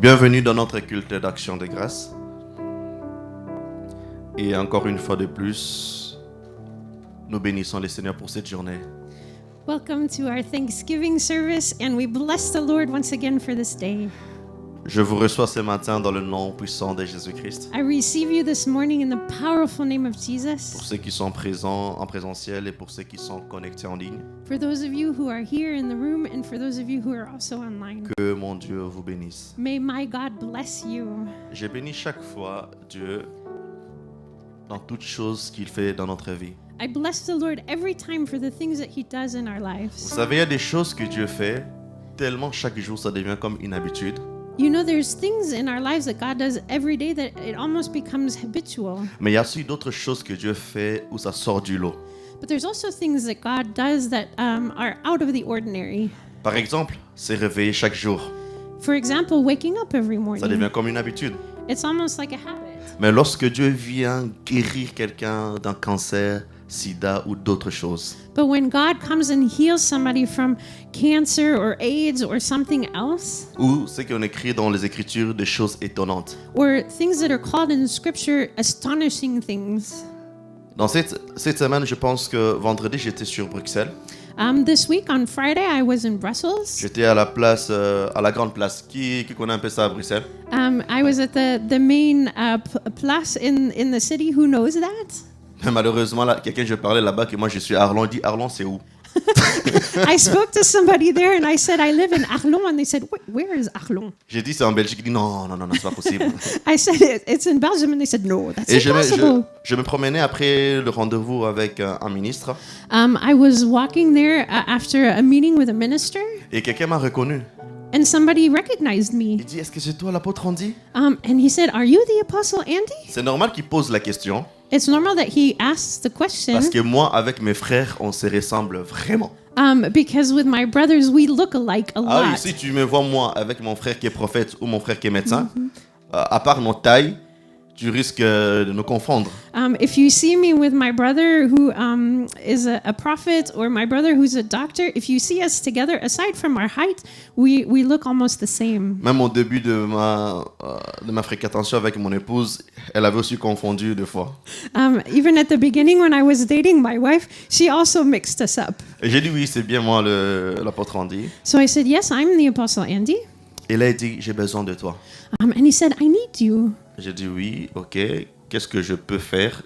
Bienvenue dans notre culte d'action de grâce. Et encore une fois de plus, nous bénissons le Seigneur pour cette journée. Welcome to our Thanksgiving service, and we bless the Lord once again for this day. Je vous reçois ce matin dans le nom puissant de Jésus-Christ. I receive you this morning in the powerful name of Pour Jesus. ceux qui sont présents en présentiel et pour ceux qui sont connectés en ligne, For those of you who are here in the room, and for those of you who are also online, que mon Dieu vous bénisse. may my God bless you. Je bénis chaque fois Dieu dans toutes choses qu'il fait dans notre vie. I bless the Lord every time for the things that He does in our Vous lives. savez, il y a des choses que Dieu fait tellement chaque jour ça devient comme une habitude. You know, there's things in our lives that God does every day that it almost becomes habitual. Mais il y a aussi d'autres choses que Dieu fait où ça sort du lot. But there's also things that God does that are out of the ordinary. Par exemple, se réveiller chaque jour. For example, waking up every Ça morning. devient comme une habitude. It's almost like a habit. Mais lorsque Dieu vient guérir quelqu'un d'un cancer, sida ou d'autres choses, But when God comes and heals somebody from cancer or AIDS or something else, ou ce qu'on écrit dans les Écritures, des choses étonnantes. or things that are called in Scripture astonishing things. Dans cette semaine, je pense que vendredi, j'étais sur Bruxelles. This week on Friday, I was in Brussels. J'étais à la place, à la grande place. Qui connaît un peu ça à Bruxelles? I was at the main place in the city. Who knows that? Mais malheureusement, là, quelqu'un, je parlais là-bas, que moi je suis à Arlon. Il dit Arlon, c'est où? I spoke to somebody there and I said, I live in Arlon. And they said, Where is Arlon? J'ai dit c'est en Belgique. Il dit non, c'est pas possible. I said, It's in Belgium. And they said, No, that's Et impossible. je me promenais après le rendez-vous avec un ministre. I was walking there after a meeting with a minister. Et quelqu'un m'a reconnu. And somebody recognized me. Il dit, est-ce que c'est toi l'apôtre Andy? And he said, Are you the Apostle Andy? C'est normal qu'il pose la question, It's normal that he asks the question parce que moi, avec mes frères, on se ressemble vraiment. because with my brothers, we look alike a Ah oui, lot. si tu me vois moi avec mon frère qui est prophète ou mon frère qui est médecin, à part nos tailles, tu risques de nous confondre. If you see me with my brother who is a prophet or my brother who's a doctor, if you see us together, aside from our height, we look almost the same. Même au début de ma fréquentation avec mon épouse, elle avait aussi confondu deux fois. Even at the beginning when I was dating my wife, she also mixed us up. Et j'ai dit oui, c'est bien moi l'apôtre Andy. So I said, Yes, I'm the Apostle Andy. Et là, il dit, j'ai besoin de toi. And he said, I need you. J'ai dit oui, ok, qu'est-ce que je peux faire?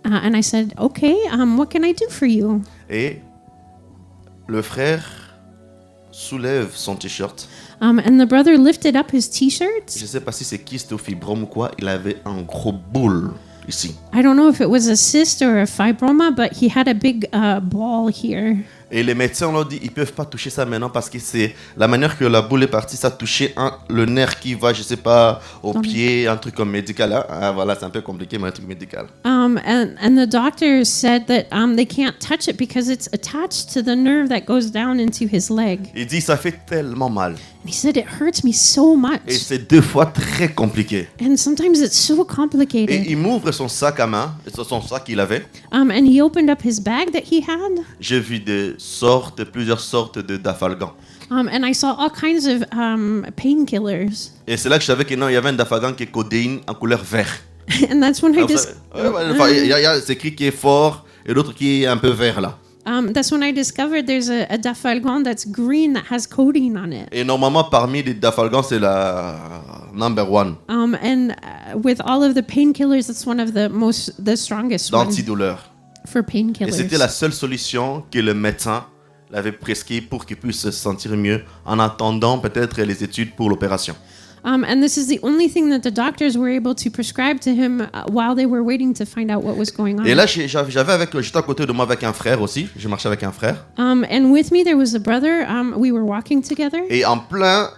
And I said, Okay, what can I do for you? Et le frère soulève son t-shirt. And the brother lifted up his T-shirt. Je sais pas si c'est kyste ou fibrome ou quoi, il avait un gros boule ici. I don't know if it was a cyst or a fibroma, but he had a big ball here. Et les médecins l'ont dit, ils peuvent pas toucher ça maintenant parce que c'est la manière que la boule est partie, ça touchait le nerf qui va, je sais pas, au pied, un truc comme médical. Ah, voilà, c'est un peu compliqué, mais un truc médical. And the doctor said that they can't touch it because it's attached to the nerve that goes down into his leg. Il dit, ça fait tellement mal. And he said, It hurts me so Et much. c'est deux fois très compliqué. And sometimes it's so Et complicated. il m'ouvre son sac à main, son sac qu'il avait. And he opened up his bag that he had. J'ai vu plusieurs sortes de dafalgan. And I saw all kinds of painkillers. Et c'est là que je savais que non, il y avait un dafalgan qui est codéine en couleur vert. And that's when I Il y a c'est écrit qui est fort et l'autre qui est un peu vert là. that's when I discovered there's a dafalgon that's green that has codeine on it. Et normalement, parmi les dafalgans, c'est la number one And with all of the painkillers, that's one of the strongest ones d'antidouleur. for Et c'était la painkillers. seule solution que le médecin l'avait prescrit pour qu'il puisse se sentir mieux en attendant peut-être les études pour l'opération. And this is the only thing that the doctors were able to prescribe to him while they were waiting to find out what was going on. Et là, j'étais à côté de moi avec un frère aussi. Je marchais avec un frère. And with me there was a brother. We were walking together. Et en plein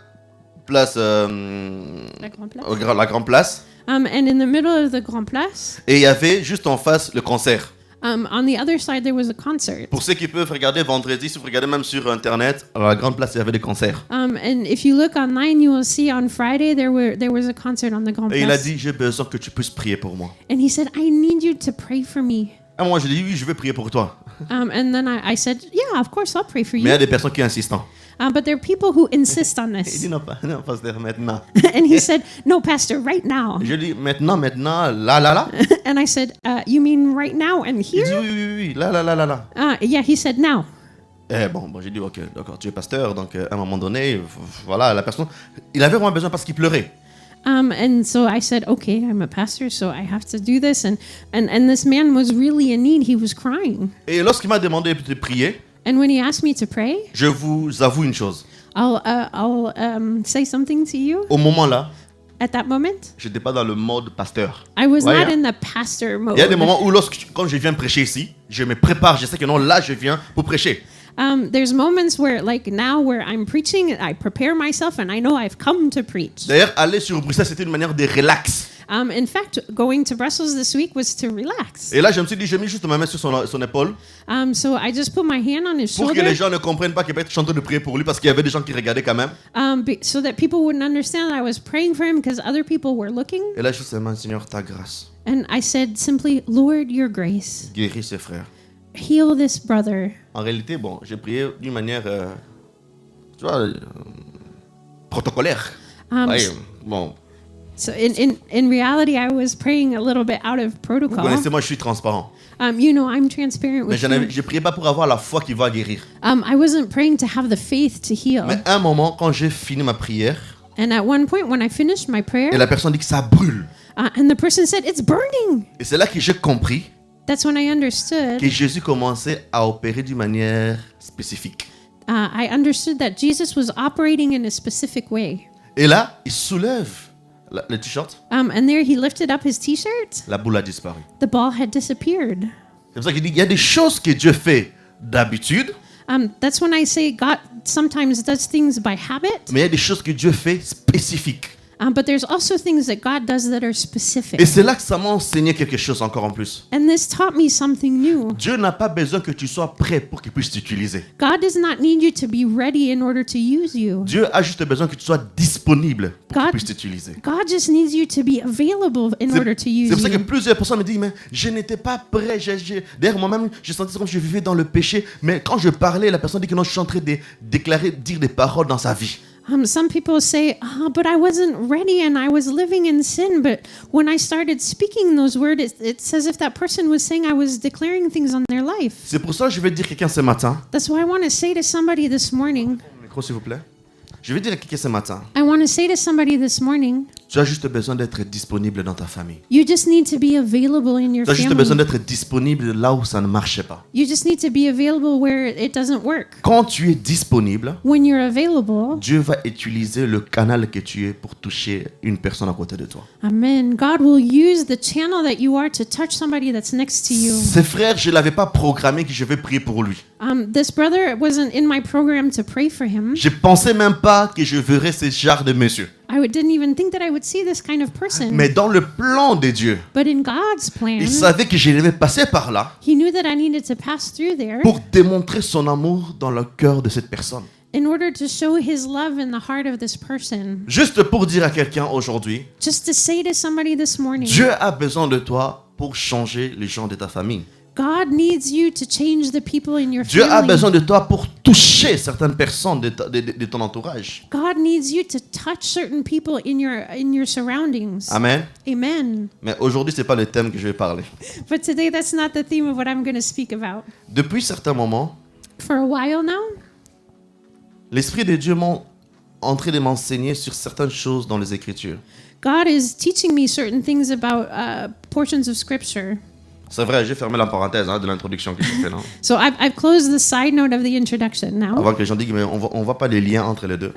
place, La Grande Place. la grande place. And in the middle of the Grand Place, Et il y avait juste en face le concert. on the other side there was a concert. Pour ceux qui peuvent regarder vendredi, si vous regardez même sur Internet, à la grande place, il y avait des concerts. And if you look online, you will see on Friday there was a concert on the Grand Et il a Place. dit, j'ai besoin que tu puisses prier pour moi. And he said, I need you to pray for me. Et moi, je lui ai dit, oui, je vais prier pour toi. And then I said, Yeah, of course I'll pray for Mais il y a you. des personnes qui insistent. But there are people who insist on Il this. dit non, non, pasteur, maintenant. And he said, no, Pastor, right now. Je dis maintenant, là. And I said, you mean right now and Il dit here? oui, là. Yeah, he said now. Bon, j'ai dit ok, d'accord, tu es pasteur, donc à un moment donné, voilà, la personne, il avait vraiment besoin parce qu'il pleurait. And so I said, okay, I'm a pastor, so I have to do this. And this man was really in need. He was crying. Et lorsqu'il m'a demandé de prier, And when he asked me to pray, je vous avoue une chose. I'll say something to you. Au moment là, At that moment, je n'étais pas dans le mode pasteur. I was Ouais, not hein. in the pastor mode. Il y a des moments où quand je viens prêcher ici, je me prépare, je sais que non, là je viens pour prêcher. There's moments where, like now, where I'm preaching, I prepare myself, and I know I've come to preach. D'ailleurs, aller sur Bruxelles, c'était une manière de relax. In fact, going to Brussels this week was to relax. Et là, je me suis dit, je mets juste ma main sur son épaule So I just put my hand on his pour que shoulder, les gens ne comprennent pas qu'il peut être chanté de prier pour lui parce qu'il y avait des gens qui regardaient quand même. so that people wouldn't understand that I was praying for him because other people were looking. Et là, je dis, Seigneur, ta grâce, And I said simply, Lord, your grace, guéris ses frères. heal this brother. En réalité, bon, j'ai prié d'une manière, tu vois, protocolaire. Ouais, bon, So in reality, I was praying a little bit out of vous protocol. connaissez, moi, je suis transparent. You know, I'm transparent Mais with you. je priais pas pour avoir la foi qui va guérir. I wasn't praying to have the faith to heal. Mais à un moment, quand j'ai fini ma prière, And at one point, when I finished my prayer, et la personne dit que ça brûle. and the person said, it's burning. Et c'est là que j'ai compris That's when I understood. que Jésus commençait à opérer d'une manière spécifique. I understood that Jesus was operating in a specific way. Et là, il soulève le t-shirt, And there he lifted up his t-shirt. la boule a disparu. The ball had disappeared. C'est pour ça qu'il dit qu'il y a des choses que Dieu fait d'habitude, That's when I say God sometimes does things by habit, mais il y a des choses que Dieu fait spécifiques. but there's also things that God does that are Et specific. c'est là que ça m'a enseigné quelque chose encore en plus. And this taught me something new. Dieu n'a pas besoin que tu sois prêt pour qu'il puisse t'utiliser. God does not need you to be ready in order to use you. Dieu a juste besoin que tu sois disponible pour qu'il God- puisse t'utiliser. God just needs you to be available in order to C'est use pour ça que you. plusieurs personnes me disent, mais je n'étais pas prêt. D'ailleurs, moi-même, je sentais comme si je vivais dans le péché. Mais quand je parlais, la personne dit que non, je suis en train de dire des paroles dans sa vie. Some people say, but I wasn't ready and I was living in sin. But when I started speaking those words, it's as if that person was saying I was declaring things on their life. C'est pour ça que je vais dire à quelqu'un ce matin. That's why I want to say to somebody this morning. Micro, s'il vous plaît. Je vais dire à quelqu'un ce matin. I want to say to somebody this morning. Tu as juste besoin d'être disponible dans ta famille. You just need to be available in your Tu as juste besoin family. d'être disponible là où ça ne marchait pas. You just need to be available where it doesn't work. Quand tu es disponible, When you're available, Dieu va utiliser le canal que tu es pour toucher une personne à côté de toi. amen. God will use the channel that you are to touch somebody that's next to you. Ses frères, je ne l'avais pas programmé que je vais prier pour lui. This brother wasn't in my program to pray for him. Je pensais même pas que je verrais ce genre de monsieur. Didn't even think that I would see this kind of person. Mais dans le plan de Dieu, But in God's plan, il savait que je devais passer par là he knew that I needed to pass through there pour démontrer son amour dans le cœur de cette personne. in order to show his love in the heart of this person. Juste pour dire à quelqu'un aujourd'hui, Just to say to somebody this morning, Dieu a besoin de toi pour changer les gens de ta famille. God needs you to change the people in your Dieu a family. besoin de toi pour toucher certaines personnes de ton entourage. God needs you to touch certain people in your surroundings. Amen. Amen. Mais aujourd'hui, ce n'est pas le thème que je vais parler. But today that's not the theme of what I'm going to speak about. Depuis certains moments, For a while now, l'Esprit de Dieu m'a en train de m'enseigner sur certaines choses dans les Écritures. God is teaching me certain things about portions of Scripture. C'est vrai, j'ai fermé la parenthèse de l'introduction que j'ai fait, non? So I've closed the side note of the introduction now. Avant que les gens disent, mais on voit pas les liens entre les deux.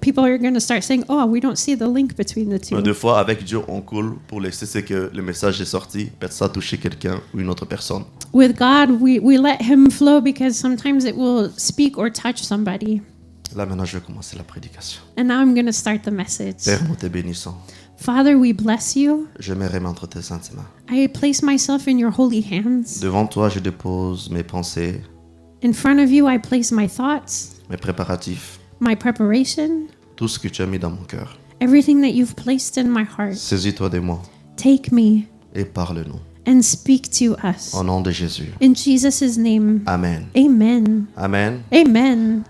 People are going to start saying, oh, we don't see the link between the two. Deux fois, avec Dieu, on coule pour laisser ce que le message est sorti, peut-être ça a touché quelqu'un ou une autre personne. With God, we let him flow because sometimes it will speak or touch somebody. Là, maintenant, je vais commencer la prédication. And now I'm going to start the message. Père, nous te bénissons. Father, we bless you. Je me remets entre tes saintes mains. I place myself in your holy hands. Devant toi, je dépose mes pensées, In front of you, I place my thoughts, mes préparatifs, my preparation, tout ce que tu as mis dans mon cœur. everything that you've placed in my heart. Saisis-toi de moi Take me et parle-nous. and speak to us. Au nom de Jésus. In Jesus' name, Amen. amen. Amen. Amen.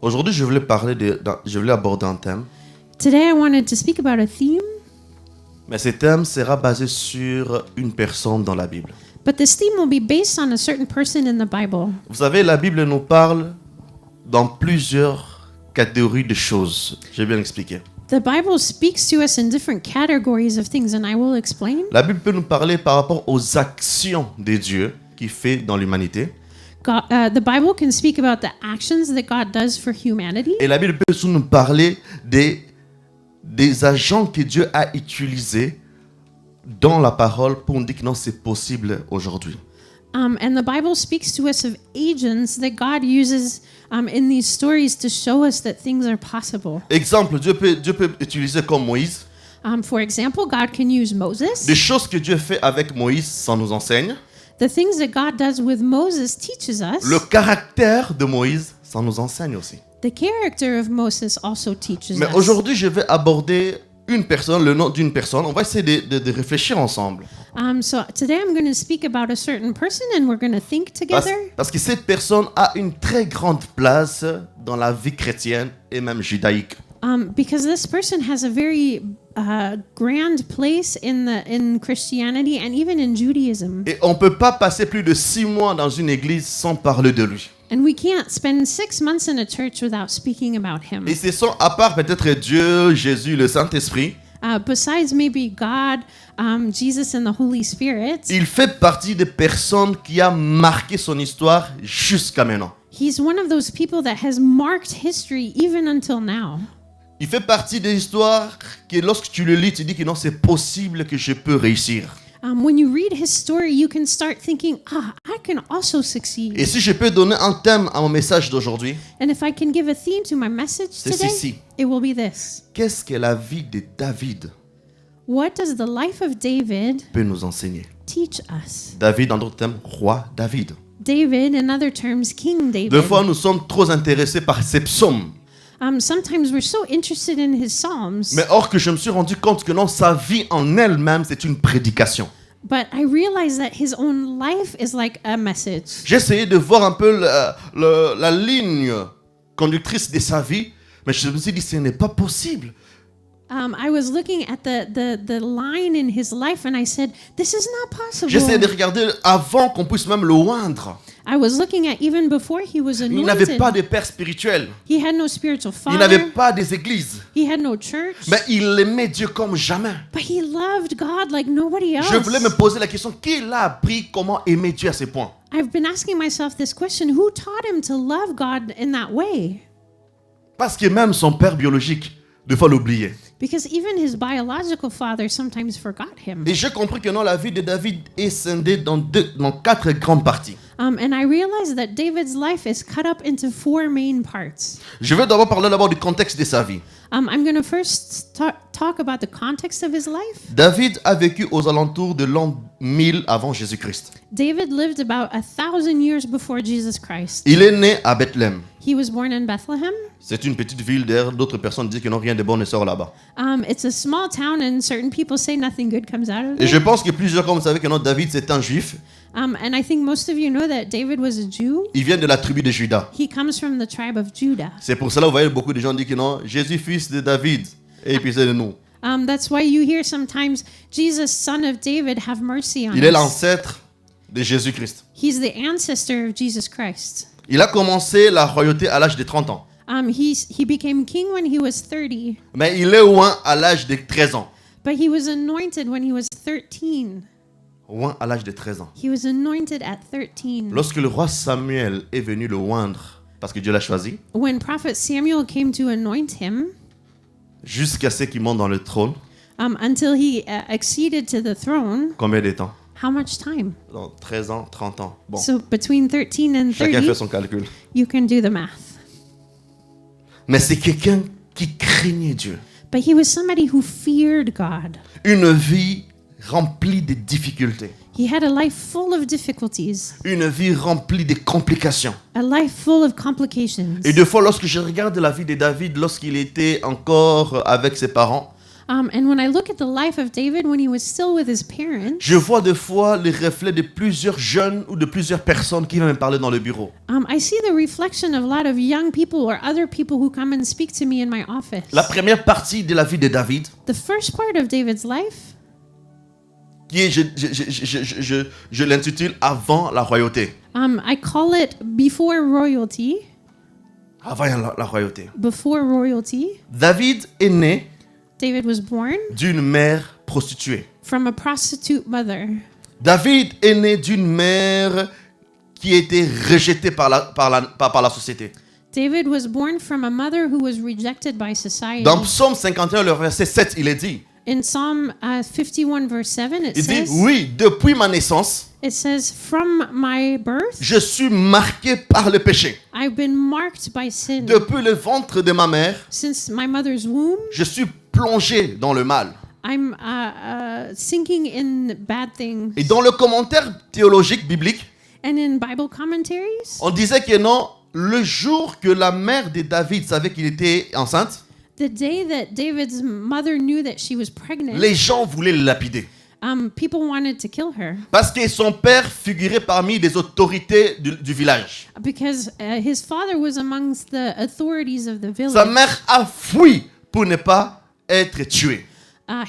Aujourd'hui, je voulais aborder un thème, Today I wanted to speak about a theme, mais ce thème sera basé sur une personne dans la Bible. but this theme will be based on a certain person in the Bible. Vous savez, la Bible nous parle dans plusieurs catégories de choses. Je vais bien expliquer. The Bible speaks to us in different categories of things, and I will explain. La Bible peut nous parler par rapport aux actions de Dieu qu'il fait dans l'humanité. The Bible can speak about the actions that God does for humanity. Et la Bible peut aussi nous parler des agents que Dieu a utilisés dans la parole pour nous dire que non, c'est possible aujourd'hui. And the Bible speaks to us of agents that God uses in these stories to show us that things are possible. Exemple, Dieu peut utiliser comme Moïse. For example, God can use Moses. Des choses que Dieu fait avec Moïse, ça nous enseigne. The things that God does with Moses teaches us. Le caractère de Moïse, ça nous enseigne aussi. The character of Moses also teaches Mais us. aujourd'hui, je vais aborder une personne, le nom d'une personne. On va essayer de réfléchir ensemble. So today I'm going to speak about a certain person and we're going to think together. Parce que cette personne a une très grande place dans la vie chrétienne et même judaïque. Because this person has a very grand place in Christianity and even in Judaism. Et on ne peut pas passer plus de 6 mois dans une église sans parler de lui. And we can't spend 6 months in a church without speaking about him. Et ce sont, à part peut-être Dieu, Jésus, le Saint-Esprit, Besides maybe God, Jesus and the Holy Spirit, il fait partie des personnes qui a marqué son histoire jusqu'à maintenant. he's one of those people that has marked history even until now. Il fait partie des histoires que lorsque tu le lis, tu dis que non, c'est possible que je peux réussir. When you read his story, you can start thinking, I can also succeed. Et si je peux donner un thème à mon message d'aujourd'hui, And if I can give a theme to my message c'est today, ceci. it will be this. Qu'est-ce que la vie de David What does the life of David peut nous enseigner? teach us? David, en d'autres termes, roi David. David, in other terms, King David. Deux fois, nous sommes trop intéressés par ses psaumes. Sometimes we're so interested in his psalms, Mais or que je me suis rendu compte que non, sa vie en elle-même, c'est une prédication. but I realize that his own life is like a message. J'ai essayé de voir un peu la ligne conductrice de sa vie, mais je me suis dit, ce n'est pas possible. I was looking at the line in his life and I said, this is not possible. J'essayais de regarder avant qu'on puisse même le oindre. I was looking at even before he was Il n'avait anointed. pas de père spirituel. He had no spiritual Il n'avait father. pas des églises. He had no church. Mais il aimait Dieu comme jamais. But he loved God like nobody else. Je voulais me poser la question, qui l'a appris comment aimer Dieu à ce point? I've been asking myself this question, who taught him to love God in that way? Parce que même son père biologique, des fois l'oubliait. Because even his biological father sometimes forgot him. Et j'ai compris que non, la vie de David est scindée dans 4 grandes parties. And I realized that David's life is cut up into 4 main parts. Je vais d'abord parler du contexte de sa vie. I'm going to first talk about the context of his life. David a vécu aux alentours de l'an 1000 avant Jésus-Christ. David lived about 1,000 years before Jesus Christ. Il est né à Bethléem. He was born in Bethlehem. C'est une petite ville, d'ailleurs, d'autres personnes disent que non, rien de bon ne sort là-bas. It's a small town and certain people say nothing good comes out of Et je it. pense que plusieurs, comme vous savez, que non, David, c'est un juif. And I think most of you know that David was a Jew. Il vient de la tribu de Juda. He comes from the tribe of Judah. C'est pour cela, vous voyez, beaucoup de gens disent que non, Jésus, fils de David. Et puis c'est de nous. That's why you hear sometimes Jesus, son of David, have mercy on Il est us. l'ancêtre de Jésus-Christ. He's the ancestor of Jesus Christ. Il a commencé la royauté à l'âge de 30 ans. He became king when he was 30, Mais il est oint à l'âge de 13 ans. but he was anointed when he was 13. Oint à l'âge de 13 ans. He was anointed at 13. Lorsque le roi Samuel est venu le oindre, parce que Dieu l'a choisi, When prophet Samuel came to anoint him, jusqu'à ce qu'il monte dans le trône, until he acceded to the throne, combien de temps? how much time? Dans 13 ans, 30 ans. Bon, So between 13 and chacun fait 30, son calcul. you can do the math. Mais c'est quelqu'un qui craignait Dieu. But he was somebody who feared God. Une vie remplie de difficultés. He had a life full of difficulties, Une vie remplie de complications. a life full of complications. Et des fois, lorsque je regarde la vie de David, lorsqu'il était encore avec ses parents, And when I look at the life of David when he was still with his parents, je vois des fois les reflets de plusieurs jeunes ou de plusieurs personnes qui viennent me parler dans le bureau. I see the reflection of a lot of young people or other people who come and speak to me in my office. La première partie de la vie de David, The first part of David's life, qui est, je l'intitule Avant la royauté. I call it Before Royalty. Avant la royauté. Before Royalty, David est né David was born d'une mère prostituée. from a prostitute mother. David est né d'une mère qui a été rejetée par la société. David was born from a mother who was rejected by society. Dans Psaume 51, le verset 7, il est dit, In Psalm 51 verse 7, il dit, oui, depuis ma naissance, it says, from my birth, je suis marqué par le péché. I've been marked by sin. Depuis le ventre de ma mère, Since my mother's womb, je suis plongé dans le mal. I'm sinking in bad things. Et dans le commentaire théologique biblique, And in Bible commentaries, on disait que non, le jour que la mère de David savait qu'il était enceinte, the day that David's mother knew that she was pregnant, les gens voulaient le lapider. people wanted to kill her Parce que son père figurait parmi les autorités du village. because his father was amongst the authorities of the Sa village. mère a fui pour ne pas être tuée.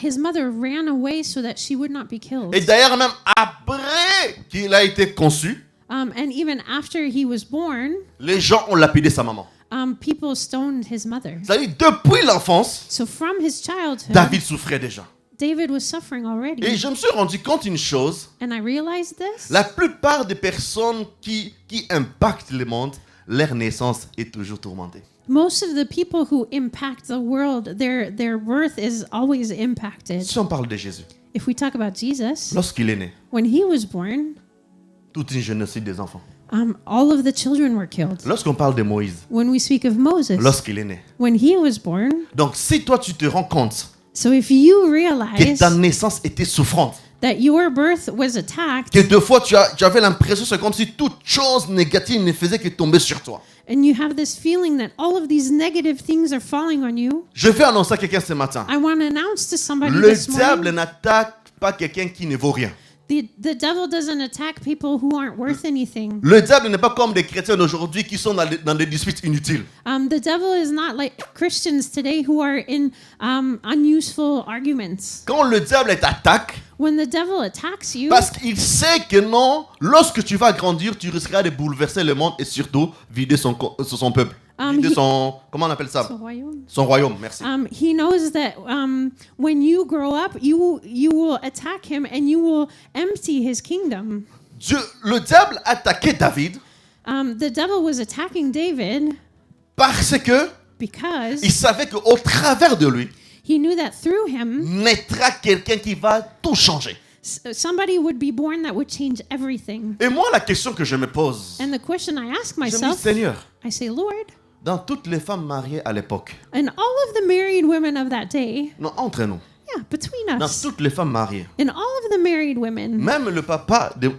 His mother ran away so that she would not be killed. Et d'ailleurs, même après qu'il a été conçu, And even after he was born, les gens ont lapidé sa maman. people stoned his mother. C'est-à-dire, depuis l'enfance, So from his childhood, David souffrait déjà. David was suffering already. Et je me suis rendu compte d'une chose, And I realized this. la plupart des personnes qui impactent le monde, leur naissance est toujours tourmentée. Most of the people who impact the world, their birth is always impacted. Si on parle de Jésus, If we talk about Jesus, lorsqu'il est né, when he was born, toute une génocide des enfants. all of the children were killed. Lorsqu'on parle de Moïse, When we speak of Moses, lorsqu'il est né. when he was born, Donc si toi tu te rends compte so if you que realize ta naissance était souffrante, that your birth was attacked, que deux fois tu avais l'impression c'est comme si toute chose négative ne faisait que tomber sur toi. and you have this feeling that all of these negative things are falling on you, Je vais annoncer à quelqu'un ce matin. I want to announce to somebody Le this diable morning, n'attaque pas quelqu'un qui ne vaut rien. the devil doesn't attack people who aren't worth anything. Le diable n'est pas comme des chrétiens d'aujourd'hui qui sont dans des disputes inutiles. The devil is not like Christians today who are in unuseful arguments. Quand le diable t'attaque, When the devil attacks you, parce qu'il sait que non, lorsque tu vas grandir, tu risqueras de bouleverser le monde et surtout vider son peuple. Vider son, comment on appelle ça? Son royaume, merci. he knows that when you grow up, you will attack him and you will empty his kingdom. Le diable attaquait David The devil was attacking David parce que because il savait qu'au travers de lui, he knew that through him, naîtra quelqu'un qui va tout changer. somebody would be born that would change everything. Et moi, la question que je me pose, And the question I ask je me dis, myself, Seigneur, I say, Lord, dans toutes les femmes mariées à l'époque, and all of the married women of that day, non, entre nous, yeah, between dans us, toutes les femmes mariées, and all of the married women, même le papa de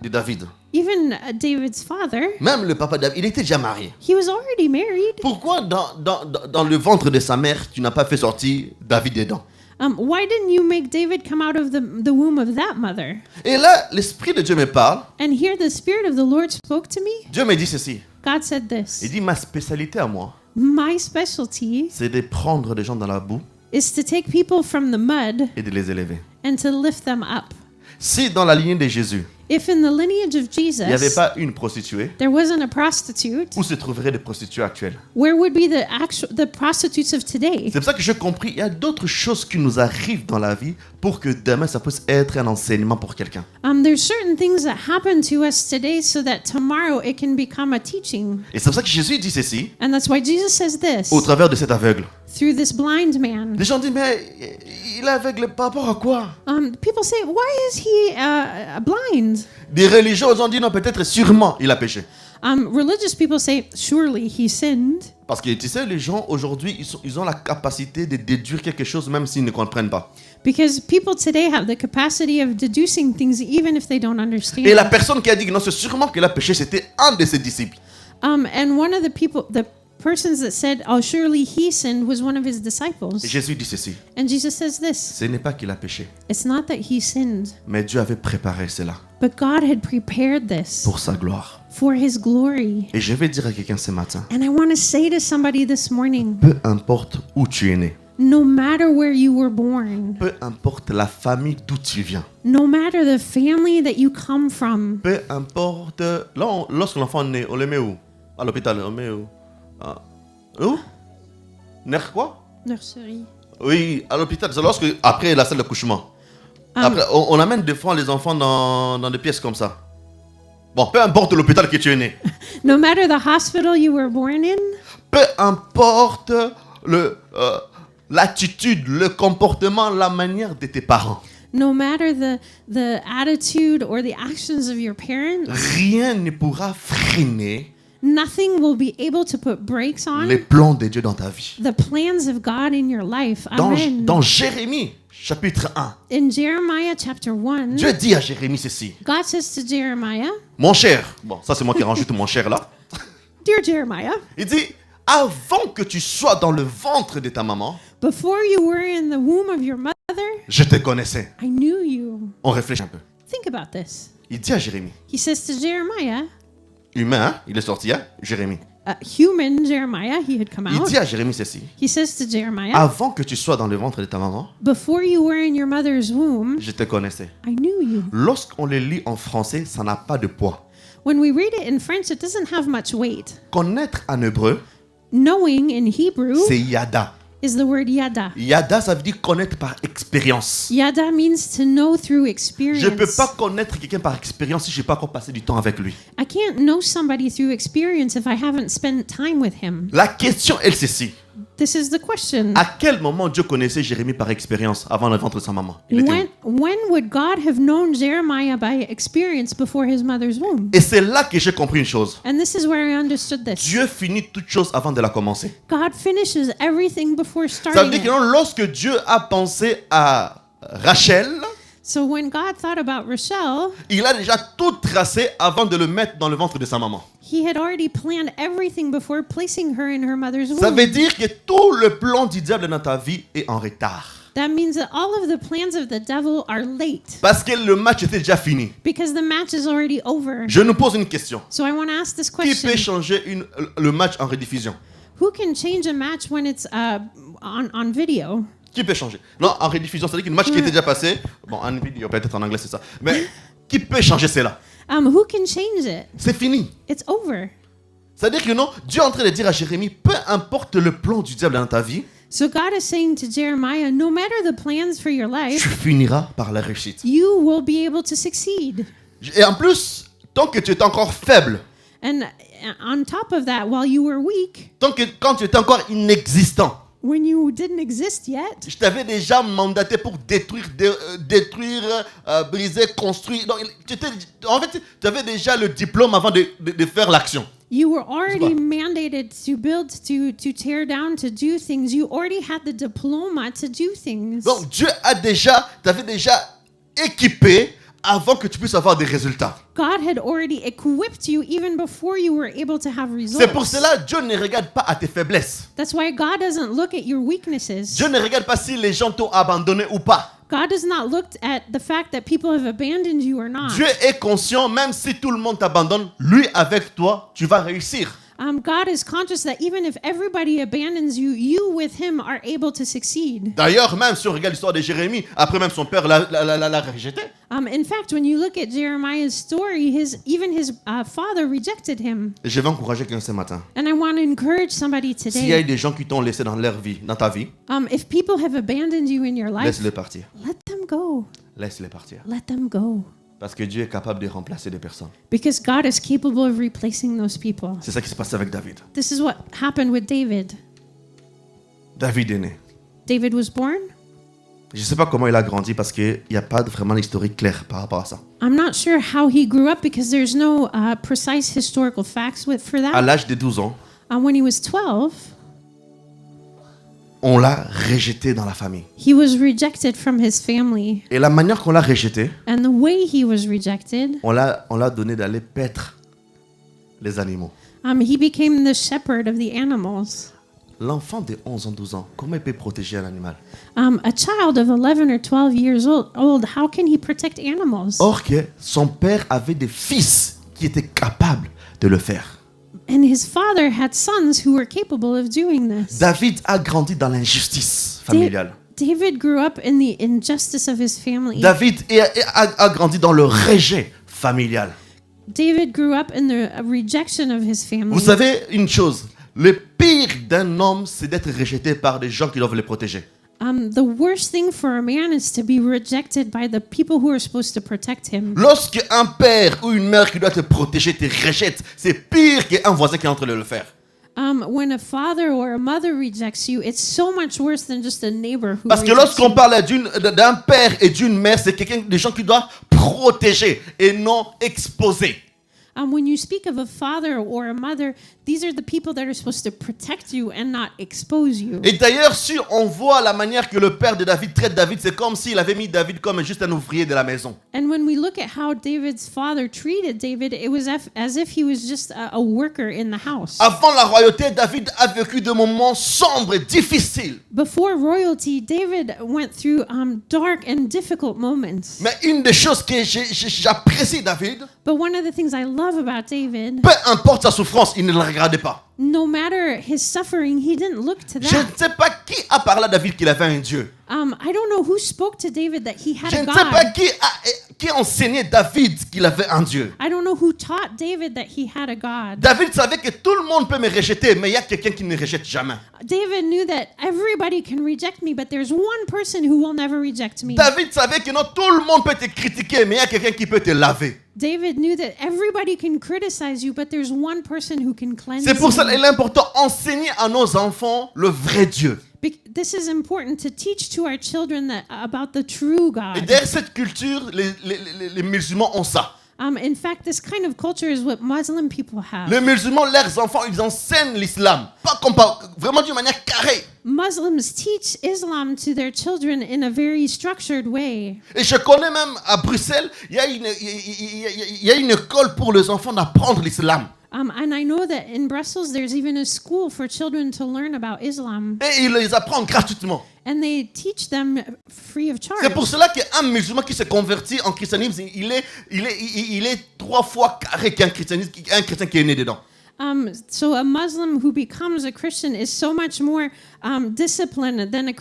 David, even David's father, même le papa de David, il était déjà marié. he was already married. Pourquoi dans le ventre de sa mère, tu n'as pas fait sortir David dedans? Why didn't you make David come out of the womb of that mother? Et là, l'Esprit de Dieu me parle. And here the Spirit of the Lord spoke to me. Dieu me dit ceci. God said this. Il dit, ma spécialité à moi, My specialty c'est de prendre des gens dans la boue is to take people from the mud et de les élever. and to lift them up. Si dans la lignée de Jésus, If in the lineage of il n'y avait Jesus pas une prostituée, there wasn't a prostitute, où se trouveraient des prostituées actuelles? where would be the prostitutes of today? C'est pour ça que j'ai compris, il y a d'autres choses qui nous arrivent dans la vie pour que demain ça puisse être un enseignement pour quelqu'un. There's certain things that happen to us today so that tomorrow it can become a teaching. Et c'est pour ça que Jésus dit ceci, And that's why Jesus says this au travers de cet aveugle. through this blind man. Les gens disent, mais il est aveugle par rapport à quoi? People say, why is he blind? Des religieux ont dit, non, peut-être sûrement il a péché. Religious people say, surely he sinned. Parce que tu sais, les gens aujourd'hui, ils ont la capacité de déduire quelque chose même s'ils ne comprennent pas. Because people today have the capacity of deducing things even if they don't understand. Et la personne qui a dit que non, c'est sûrement qu'il a péché, c'était un de ses disciples. And one of the people, persons that said, "Oh, surely he sinned," was one of his disciples. Et Jésus dit ceci. And Jesus says this: Ce n'est pas qu'il a péché, it's not that he sinned, mais Dieu avait préparé cela but God had prepared this pour sa gloire. for his glory. Et je vais dire à quelqu'un ce matin, And I want to say to somebody this morning, peu importe où tu es né, no matter where you were born, peu importe la famille d'où tu viens, no matter the family that you come from, peu importe... Là, lorsque l'enfant est né, on le met où? À l'hôpital, on le met où? Ah. Où? Nerf quoi? nursery. Oui, à l'hôpital. C'est lorsque, après la salle d'accouchement. Après, on amène des fois les enfants dans des pièces comme ça. Bon, peu importe l'hôpital que tu es né. No matter the hospital you were born in, Peu importe l'attitude, le comportement, la manière de tes parents. no matter the attitude or the actions of your parents, Rien ne pourra freiner nothing will be able to put brakes on les plans de Dieu dans ta vie. the plans of God in your life. Dans, Amen. dans Jérémie, chapitre 1, In Jeremiah chapter 1, Dieu dit à Jérémie ceci. God says to Jeremiah, Mon cher, bon, ça c'est moi qui rajoute mon cher là. "Dear Jeremiah, Il dit, avant que tu sois dans le ventre de ta maman, before you were in the womb of your mother, je te connaissais. I knew you." On réfléchit un peu. Think about this. Il dit à Jérémie, He says to Jeremiah, humain, hein, il est sorti, hein, Jérémie. human Jeremiah, he had come Il out. dit à Jérémie ceci, He says to Jeremiah, avant que tu sois dans le ventre de ta maman, before you were in your mother's womb, je te connaissais. I knew you. Lorsqu'on le lit en français, ça n'a pas de poids. When we read it in French, it doesn't have much weight. Connaître en hébreu, Knowing in Hebrew c'est yada. is the word yada. Yada, ça veut dire connaître par expérience. Yada means to know through Je experience. ne peux pas connaître quelqu'un par expérience si je n'ai pas encore passé du temps avec lui. I can't know somebody through experience if I haven't spent time with him. La question est celle-ci. This is the question. À quel moment Dieu connaissait Jérémie par expérience avant le ventre de sa maman? Il était où? When would God have known Jeremiah by experience before his mother's womb? Et c'est là que j'ai compris une chose. And this is where I understood this. Dieu finit toute chose avant de la commencer. God finishes everything before Ça veut starting dire que it. non, lorsque Dieu a pensé à Rachel, So when God thought about Rachel, il a déjà tout tracé avant de le mettre dans le ventre de sa maman. he had already planned everything before placing her in her mother's Ça womb. veut dire que tout le plan du diable dans ta vie est en retard. That means that all of the plans of the devil are late Parce que le match était déjà fini. because the match is already over. Je nous pose une question. So I want to ask this Qui question. peut changer le match en rediffusion? Who can change a match when it's on video? Qui peut changer? Non, en rediffusion, c'est-à-dire qu'un match qui était déjà passé, bon, en vidéo, peut-être en anglais, c'est ça. Mais qui peut changer cela? Who can change it? C'est fini. It's over. C'est-à-dire que non, Dieu est en train de dire à Jérémie, peu importe le plan du diable dans ta vie, So God is saying to Jeremiah, no matter the plans for your life, tu finiras par la réussite. you will be able to succeed. Et en plus, tant que tu es encore faible, And on top of that, while you were weak, quand tu étais encore inexistant, when you didn't exist yet, je t'avais déjà mandaté pour détruire, briser, construire. Donc, en fait, tu avais déjà le diplôme avant de faire l'action. you were already mandated to build, to tear down, to do things. You already had the diploma to do things. Donc Dieu t'avait déjà équipé avant que tu puisses avoir des résultats. God had already equipped you even before you were able to have results. C'est pour cela que Dieu ne regarde pas à tes faiblesses. That's why God doesn't look at your weaknesses. Dieu ne regarde pas si les gens t'ont abandonné ou pas. God does not look at the fact that people have abandoned you or not. Dieu est conscient, même si tout le monde t'abandonne, lui avec toi, tu vas réussir. God is conscious that even if everybody abandons you, you with him are able to succeed. D'ailleurs, même si on regarde l'histoire de Jérémie, après même son père l'a rejeté. In fact, when you look at Jeremiah's story, even his father rejected him. Et je vais encourager quelqu'un ce matin. And I want to encourage somebody S'il y a eu today. des gens qui t'ont laissé dans leur vie, dans ta vie, If people have abandoned you in your life, laisse-les partir. let them go. Laisse-les partir. Let them go. Parce que Dieu est capable de remplacer des personnes. Because God is capable of replacing those people. C'est ça qui se passe avec David. This is what happened with David. David est né. David was born. Je ne sais pas comment il a grandi parce qu'il n'y a pas vraiment d'historique clair par rapport à ça. I'm not sure how he grew up because there's no precise historical facts for À that. l'âge de 12 ans, When he was 12, on l'a rejeté dans la famille. he was rejected from his family. Et la manière qu'on l'a rejeté, And the way he was rejected, on l'a donné d'aller paître les animaux. He became the shepherd of the animals. L'enfant de 11 ans, 12 ans, comment il peut protéger un animal? A child of 11 or 12 years old, how can he protect animals? Or que son père avait des fils qui étaient capables de le faire. And his father had sons who were capable of doing this. David a grandi dans l'injustice familiale. David grew up in the injustice of his family. David a grandi dans le rejet familial. David grew up in the rejection of his family. Vous savez une chose, le pire d'un homme, c'est d'être rejeté par des gens qui doivent le protéger. The worst thing for a man is to be rejected by the people who are supposed to protect him. Lorsque un père ou une mère qui doit te protéger te rejette, c'est pire qu'un voisin qui est en train de le faire. When a father or a mother rejects you, it's so much worse than just a neighbor who Parce que rejects lorsqu'on you. parle d'un père et d'une mère, c'est des gens qui doivent protéger et non exposer. When you speak of a father or a mother, these are the people that are supposed to protect you and not expose you. Et d'ailleurs, si on voit la manière que le père de David traite David, c'est comme s'il avait mis David comme juste un ouvrier de la maison. And when we look at how David's father treated David, it was as if he was just a worker in the house. Avant la royauté, David a vécu des moments sombres et difficiles. Before royalty, David went through dark and difficult moments. Mais une des choses que j'apprécie David, But one of the things I love about David, peu importe sa souffrance, il ne la regardait pas. no matter his suffering, he didn't look to Je that. ne sais pas qui a parlé à David qu'il avait un Dieu. I don't know who spoke to David that he had Je a ne sais pas God. qui a enseigné David qu'il avait un Dieu. I don't know who taught David that he had a God. David savait que tout le monde peut me rejeter, mais il y a quelqu'un qui ne me rejette jamais. David knew that everybody can reject me, but there's one person who will never reject me. David savait que non, tout le monde peut te critiquer, mais il y a quelqu'un qui peut te laver. David knew that everybody can criticize you, but there's one person who can cleanse C'est pour ça you. qu'il est important d'enseigner à nos enfants le vrai Dieu. This is important to teach to our children about the true Et God. derrière cette culture, les musulmans ont ça. In fact, this kind of culture is what Muslim people have. Les musulmans, leurs enfants, ils enseignent l'islam. Vraiment d'une manière carrée. Muslims teach Islam to their children in a very structured way. Et je connais même à Bruxelles, il y a une école pour les enfants d'apprendre l'islam. And I know that in Brussels, there's even a school for children to learn about Islam. Et ils les apprennent gratuitement. And they teach them free of charge. C'est pour cela qu'un musulman qui se convertit en christianisme, il est 3 fois carré qu'un chrétien qui est né dedans. So a Muslim who becomes a Christian is so much more disciplined than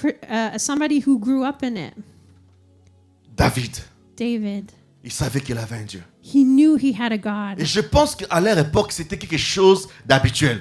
somebody who grew up in it. David. Il savait qu'il avait un Dieu. He knew he had a God. Et je pense qu'à leur époque, c'était quelque chose d'habitude.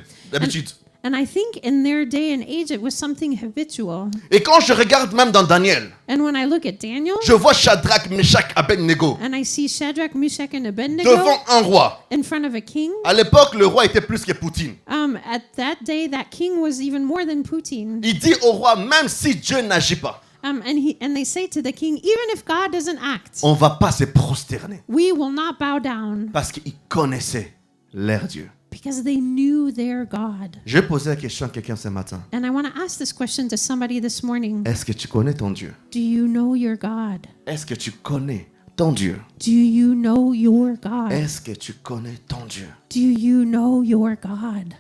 And I think in their day and age, it was something habitual. Et quand je regarde même dans Daniel, And when I look at Daniel, je vois Shadrach, Meshach, Abednego and I see Shadrach, Meshach, and Abednego devant un roi. in front of a king, À l'époque, le roi était plus que Poutine. at that day, that king was even more than Putin. Il dit au roi, même si Dieu n'agit pas, And they say to the king, even if God doesn't act, on ne va pas se prosterner. we will not bow down, Parce qu'ils connaissaient leur Dieu. because they knew their God. Je vais poser la question à quelqu'un ce matin. And I want to ask this question to somebody this morning. Est-ce que tu connais ton Dieu? Do you know your God? Est-ce que tu connais ton Dieu? Do you know your God? Est-ce que tu connais ton Dieu? Do you know your God?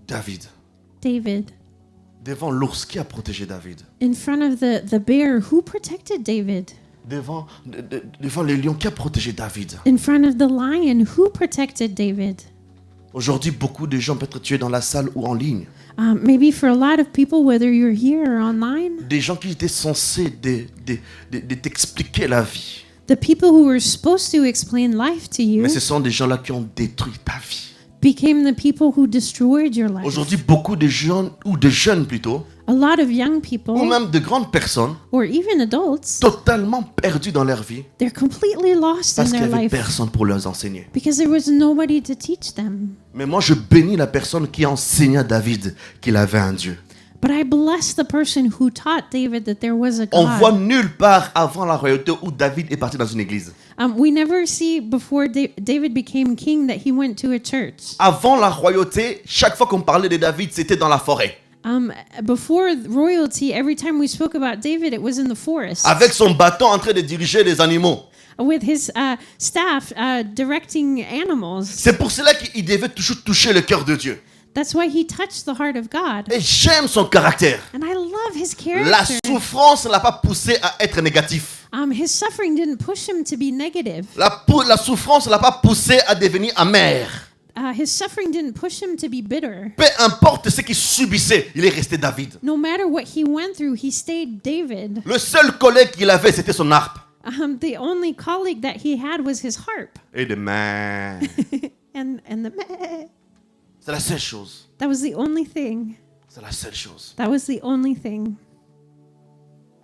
David. David. Devant l'ours, qui a protégé David? In front of the bear, who protected David? Devant les lions, qui a protégé David? In front of the lion, who protected David? Aujourd'hui, beaucoup de gens peuvent être tués dans la salle ou en ligne. Maybe for a lot of people, whether you're here or online, Des gens qui étaient censés de t'expliquer la vie. the people who were supposed to explain life to you Mais ce sont des gens-là qui ont détruit ta vie. became the people who destroyed your life. Aujourd'hui, beaucoup de jeunes, ou de jeunes plutôt, A lot of young ou people, même de grandes personnes, or even adults, totalement perdus dans leur vie they're completely lost parce in qu'il their n'y avait life personne pour leur enseigner. because there was nobody to teach them. Mais moi, je bénis la personne qui enseigna à David qu'il avait un Dieu. But I bless the person who taught David that there was a On voit God. nulle part avant la royauté où David est parti dans une église. We never see before David became king that he went to a church. Avant la royauté, chaque fois qu'on parlait de David, c'était dans la forêt. Before royalty, every time we spoke about David, it was in the forest. Avec son bâton en train de diriger les animaux. with his staff directing animals. C'est pour cela qu'il devait toujours toucher le cœur de Dieu. That's why he touched the heart of God. Et j'aime son caractère. And I love his La character. souffrance ne l'a pas poussé à être négatif. His suffering didn't push him to be negative. La souffrance ne l'a pas poussé à devenir amer. His suffering didn't push him to be bitter. Peu importe ce qu'il subissait, il est resté David. No matter what he went through, he stayed David. Le seul collègue qu'il avait, c'était son harpe. The only colleague that he had was his harp. Et demain, And the meh. c'est la seule chose. That was the only thing. C'est la seule chose. That was the only thing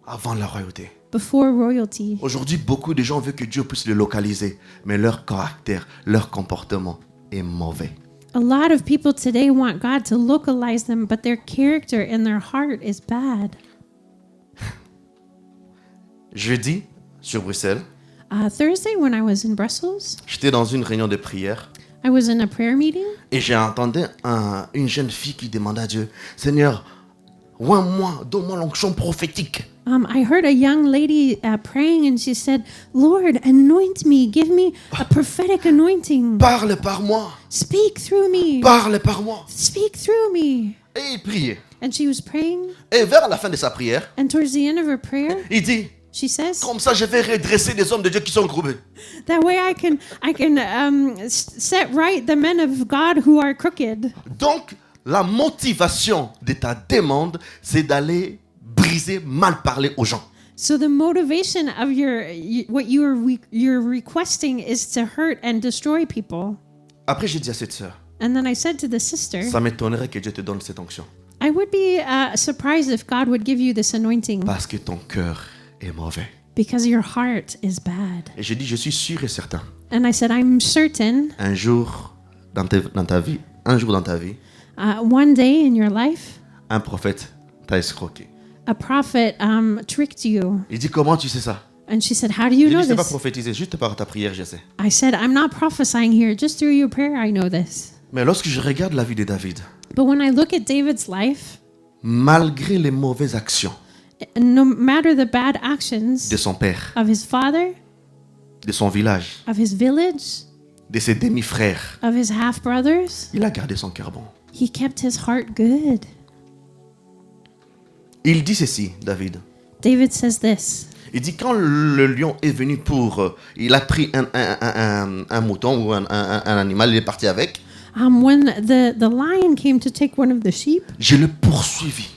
Avant la royauté. before royalty. Aujourd'hui, beaucoup de gens veulent que Dieu puisse les localiser, mais leur caractère, leur comportement est mauvais. A lot of people today want God to localize them, but their character and their heart is bad. Jeudi, sur Bruxelles, Thursday, when I was in Brussels, j'étais dans une réunion de prière I was in a prayer meeting, et j'ai entendu une jeune fille qui demandait à Dieu, Seigneur, oins-moi, donne-moi l'onction prophétique. I heard a young lady praying, and she said, Lord, anoint me. Give me a prophetic anointing. Parle par moi, Speak through me. parle par moi. Speak through me. Et il priait. And she was praying, Et vers la fin de sa prière, and towards the end of her prayer, il dit, she says, comme ça je vais redresser les hommes de Dieu qui sont groupés. that way I can set right the men of God who are crooked. Donc, la motivation de ta demande, c'est d'aller briser, mal parler aux gens. So the motivation of what you're requesting is to hurt and destroy people. Après, j'ai dit à cette sœur, And then I said to the sister, ça m'étonnerait que Dieu te donne cette onction. I would be surprised if God would give you this anointing Parce que ton cœur est mauvais. because your heart is bad. Et j'ai dit, je suis sûr et certain, And I said, I'm certain un jour dans ta vie, one day in your life, un prophète t'a escroqué. a prophet tricked you. Il dit, comment tu sais ça? And she said, how do you J'ai know dit, c'est pas this? prophétisé, juste par ta prière, je sais. I said, I'm not prophesying here. Just through your prayer, I know this. Mais lorsque je regarde la vie de David, But when I look at David's life, malgré les mauvaises actions no matter the bad actions de son père, of his father, de son village, of his village, de ses demi-frères, of his half-brothers, il a gardé son cœur bon. he kept his heart good. Il dit ceci, David. David says this. Il dit quand le lion est venu il a pris un mouton ou un animal, il est parti avec. When the lion came to take one of the sheep, Je le poursuivis.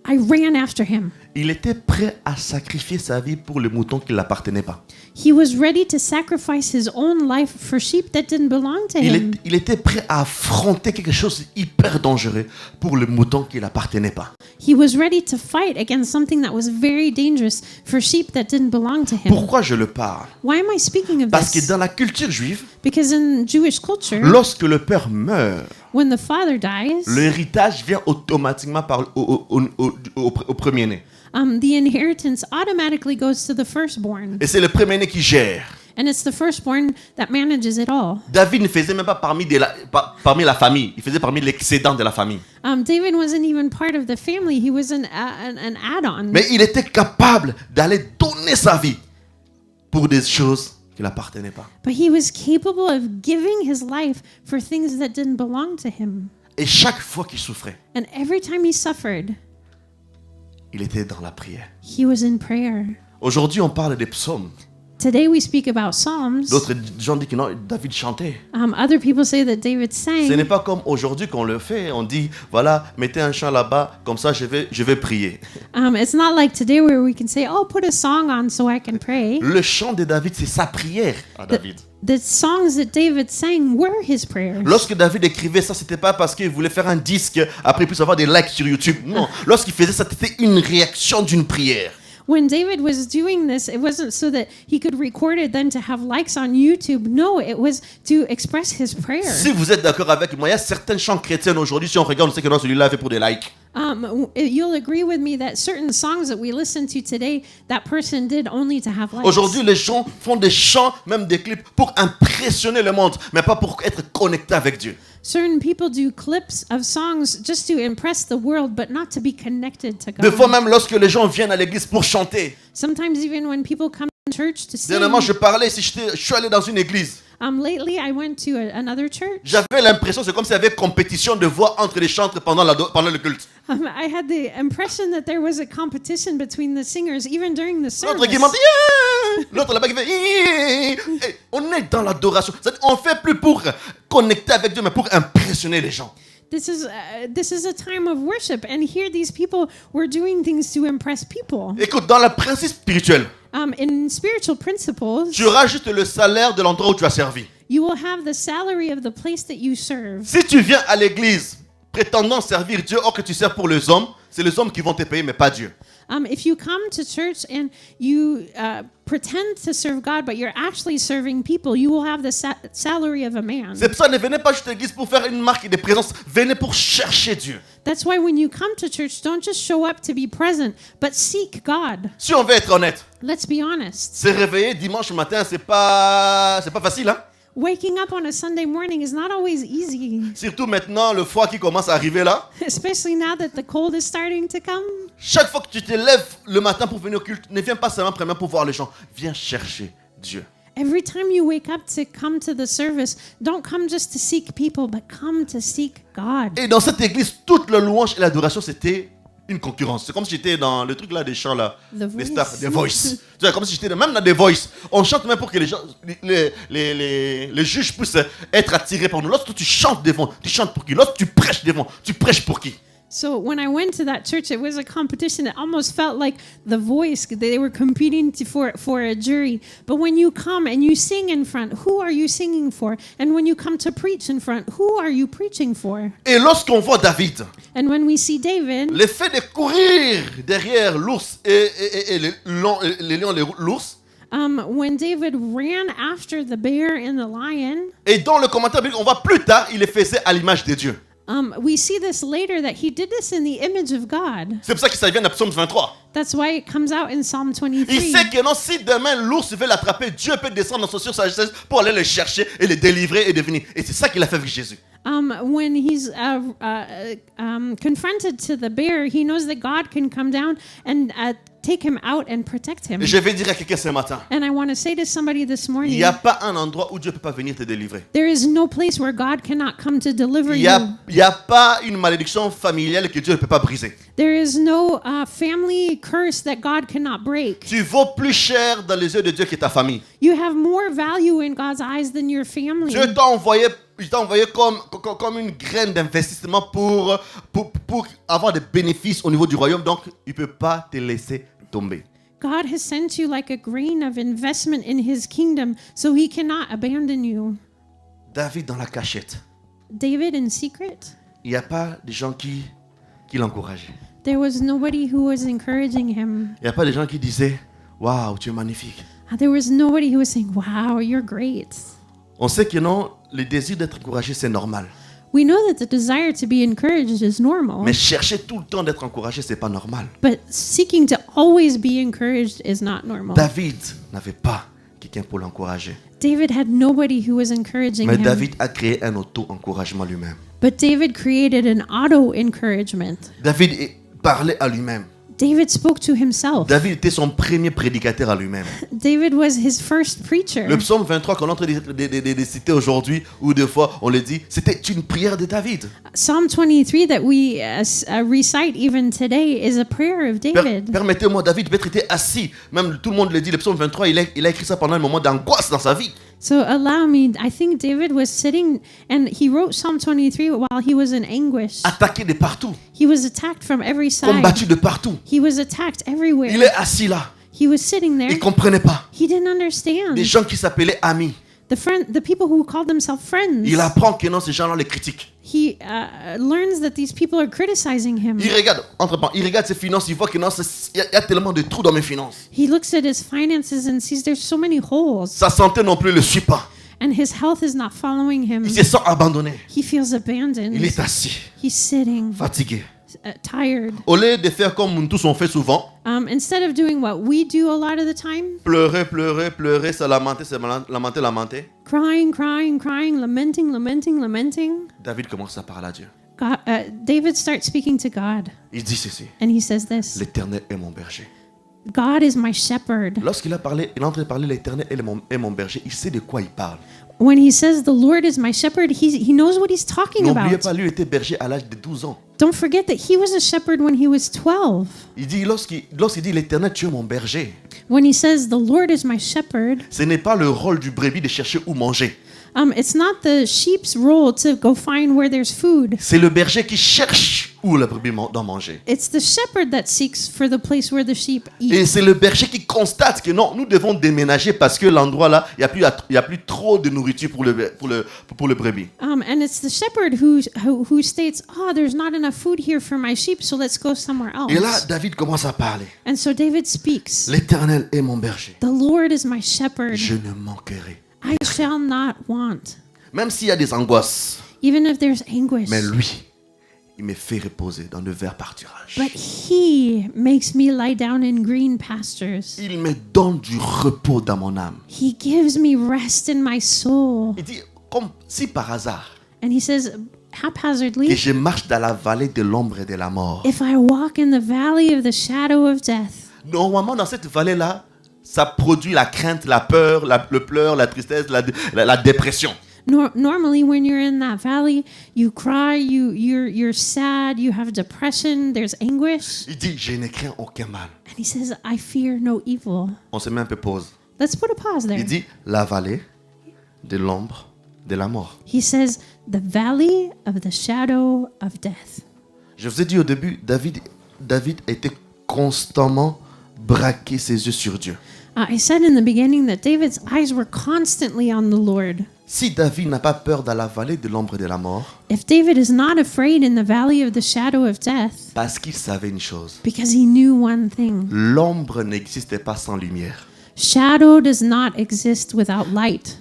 I ran after him. Il était prêt à sacrifier sa vie pour le mouton qui ne l'appartenait pas. He was ready to sacrifice his own life for sheep that didn't belong to him. Il était prêt à affronter quelque chose de hyper dangereux pour le mouton qui ne l'appartenait pas. He was ready to fight against something that was very dangerous for sheep that didn't belong to him. Pourquoi je le parle? Why am I speaking of Parce que this? dans la culture juive, Because in Jewish culture, lorsque le père meurt, when the father dies, l'héritage vient automatiquement au premier-né. The inheritance automatically goes to the firstborn. Et c'est le premier-né qui gère. And it's the firstborn that manages it all. David ne faisait même pas parmi la famille, il faisait parmi l'excédent de la famille. David wasn't even part of the family. He was an add-on. Mais il était capable d'aller donner sa vie pour des choses qui ne l'appartenaient pas. But he was capable of giving his life for things that didn't belong to him. Et chaque fois qu'il souffrait, And every time he suffered, il était dans la prière. he was in prayer. Aujourd'hui, on parle des psaumes. Today we speak about Psalms. D'autres gens disent que non, David chantait. Other people say that David Ce sang. n'est pas comme aujourd'hui qu'on le fait. On dit, voilà, mettez un chant là-bas, comme ça je vais prier. It's not like today where we can say, oh, put a song on so I can pray. Le chant de David, c'est sa prière à David. The songs that David sang were his prayers. Lorsque David écrivait ça, c'était pas parce qu'il voulait faire un disque, après il puisse avoir des likes sur YouTube. Non, lorsqu'il faisait ça, c'était une réaction d'une prière. When David was doing this, it wasn't so that he could record it then to have likes on YouTube. No, it was to express his prayer. Si vous êtes d'accord avec moi, il y a certains chants chrétiens aujourd'hui, si on regarde, on sait que non, celui-là est fait pour des likes. You'll agree with me that certain songs that we listen to today, that person did only to have likes. Aujourd'hui, les gens font des chants, même des clips, pour impressionner le monde, mais pas pour être connectés avec Dieu. Certain people do clips of songs just to impress the world, but not to be connected to God. Des fois même, lorsque les gens viennent à l'église pour chanter, Sometimes even when people come church to sing. Dernièrement, je parlais, si je suis allé dans une église. Lately, I went to another church. J'avais l'impression, c'est comme s'il y avait compétition de voix entre les chantres pendant le culte. I had the impression that there was a competition between the singers even during the L'autre service. qui monte, yeah! L'autre là-bas qui fait, yeah! Hey, on est dans l'adoration. C'est-à-dire, on fait plus pour connecter avec Dieu, mais pour impressionner les gens. This is a time of worship, and here these people were doing things to impress people. Écoute, dans le principe spirituel, In spiritual principles, tu auras juste le salaire de l'endroit où tu as servi. you will have the salary of the place that you serve. Si tu viens à l'église prétendant servir Dieu, or que tu sers pour les hommes, c'est les hommes qui vont te payer, mais pas Dieu. If you come to church and you pretend to serve God, but you're actually serving people, you will have the salary of a man. C'est pour ça, ne venez pas juste à l'église pour faire une marque de présence. Venez pour chercher Dieu. That's why when you come to church, don't just show up to be present, but seek God. Si on veut être honnête, Let's be honest. se réveiller dimanche matin, c'est pas facile, hein? Waking up on a Sunday morning is not always easy, Surtout maintenant, le froid qui commence à arriver là. especially now that the cold is starting to come. Chaque fois que tu te lèves le matin pour venir au culte, ne viens pas seulement premièrement pour voir les gens. Viens chercher Dieu. Every time you wake up to come to the service, don't come just to seek people, but come to seek God. Et dans cette église, toute la louange et l'adoration, c'était une concurrence. C'est comme si j'étais dans le truc là des chants là, The des Voice. stars, des voices. Tu vois, comme si j'étais même dans des voices. On chante même pour que les gens, les juges puissent être attirés par nous. Lorsque tu chantes devant, tu chantes pour qui? Lorsque tu prêches devant, tu prêches pour qui? So when I went to that church, it was a competition. It almost felt like The Voice. They were competing for a jury. But when you come and you sing in front, who are you singing for? And when you come to preach in front, who are you preaching for? Et lorsqu'on voit David, And when we see David, le fait de courir derrière l'ours et les lions, l'ours, when David ran after the bear and the lion, et dans le commentaire biblique, on voit plus tard, il le faisait à l'image de Dieu. we see this later that he did this in the image of God. C'est pour ça que ça vient de Psaume 23. That's why it comes out in Psalm Il 23. sait que non, si demain l'ours veut l'attraper, Dieu peut descendre sur sa chaise pour aller le chercher et le délivrer et devenir. Et c'est ça qu'il a fait avec Jésus. When he's confronted to the bear, he knows that God can come down and take him out and protect him. Et je vais dire à quelqu'un ce matin, And I want to say to somebody this il morning, n'y a pas un endroit où Dieu ne peut pas venir te délivrer. there is no place where God cannot come to deliver Il you. n'y a pas une malédiction familiale que Dieu ne peut pas briser. There is no family curse that God cannot break. Tu vaux plus cher dans les yeux de Dieu que ta famille. You have more value in God's eyes than your family. Dieu t'a envoyé comme une graine d'investissement pour avoir des bénéfices au niveau du royaume. Donc, il ne peut pas te laisser tomber. God has sent you like a grain of investment in his kingdom, so he cannot abandon you. David dans la cachette. David in secret, Il n'y a pas de gens qui l'encourageaient. there was nobody who was encouraging him. Il n'y a pas de gens qui disaient « Waouh, tu es magnifique ». There was nobody who was saying, wow, you're great. On sait que non, le désir d'être encouragé, c'est normal. We know that the desire to be encouraged is normal, Mais chercher tout le temps d'être encouragé, c'est pas normal. but seeking to always be encouraged is not normal. David n'avait pas quelqu'un pour l'encourager. David had nobody who was encouraging Mais him. David a créé un auto-encouragement lui-même. But David created an auto-encouragement. David parlait à lui-même. David spoke to himself. David était son premier prédicateur à lui-même. David was his first preacher. Le psaume 23 qu'on est en train de citer aujourd'hui, ou deux fois on le dit, c'était une prière de David. Psalm 23 that we recite even today is a prayer of David. Permettez-moi, David peut-être était assis. Même tout le monde le dit, le psaume 23, il a écrit ça pendant un moment d'angoisse dans sa vie. So allow me, I think David was sitting and he wrote Psalm 23 while he was in anguish. Attaqué de partout, He was attacked from every side. combattu de partout. He was attacked everywhere. Il est assis là. He was sitting there. Il ne comprenait pas. He didn't understand. Des gens qui s'appelaient amis. The people who called themselves friends. Il apprend que non, ces gens-là les critiquent. He learns that these people are criticizing him. Il regarde, il regarde ses finances, il voit que non, il y a tellement de trous dans mes finances. He looks at his finances and sees there's so many holes, Sa santé non plus ne le suit pas. and his health is not following him. Il se sent abandonné. He feels abandoned. Il est assis, He's sitting, fatigué. tired. Au lieu de faire comme nous tous on fait souvent, Instead of doing what we do a lot of the time, pleurer, se lamenter, crying, lamenting, David commence à parler à Dieu. David starts speaking to God, Il dit ceci, and he says this: l'Éternel est mon berger. God is my shepherd. Lorsqu'il a parlé, il est en train de parler l'Éternel est mon berger, il sait de quoi il parle. When he says the Lord is my shepherd, he knows what he's talking N'oubliez about. pas, lui était berger à l'âge de 12 ans. Don't forget that he was a shepherd when he was 12. Il dit, lorsqu'il dit l'Éternel, tu es mon berger, When he says the Lord is my shepherd, ce n'est pas le rôle du brebis de chercher où manger. it's not the sheep's role to go find where there's food. C'est le berger qui cherche où la brebis doit manger. It's the shepherd that seeks for the place where the sheep Et eat. c'est le berger qui constate que non, nous devons déménager parce que l'endroit là, il y a plus trop de nourriture pour le brebis. And it's the shepherd who states, "Oh, there's not enough food here for my sheep, so let's go somewhere Et là, else." David commence à parler. And so David speaks, L'Éternel est mon berger. "The Lord is my shepherd; Je ne manquerai. I shall not want." Même s'il y a des angoisses, Even if there's anguish, mais lui, il me fait reposer dans de verts pâturages. but he makes me lie down in green pastures. Il me donne du repos dans mon âme. He gives me rest in my soul. Il dit, comme si par hasard, And he says, que haphazardly, je marche dans la vallée de l'ombre et de la mort. if I walk in the valley of the shadow of death. Normalement, dans cette vallée-là, ça produit la crainte, la peur, le pleur, la tristesse, la dépression. Normally, when you're in that valley, you cry, you're sad, you have depression, there's anguish. Il dit, je ne crains aucun mal. And he says, I fear no evil. On se met un peu pause. Let's put a pause there. Il dit, la vallée de l'ombre de la mort. He says, the valley of the shadow of death. Je vous ai dit au début, David était constamment braqué ses yeux sur Dieu. I said in the beginning that David's eyes were constantly on the Lord. Si David n'a pas peur dans la vallée de l'ombre de la mort, If David is not afraid in the valley of the shadow of death, parce qu'il savait une chose, because he knew one thing. l'ombre n'existait pas sans lumière. Shadow does not exist without light.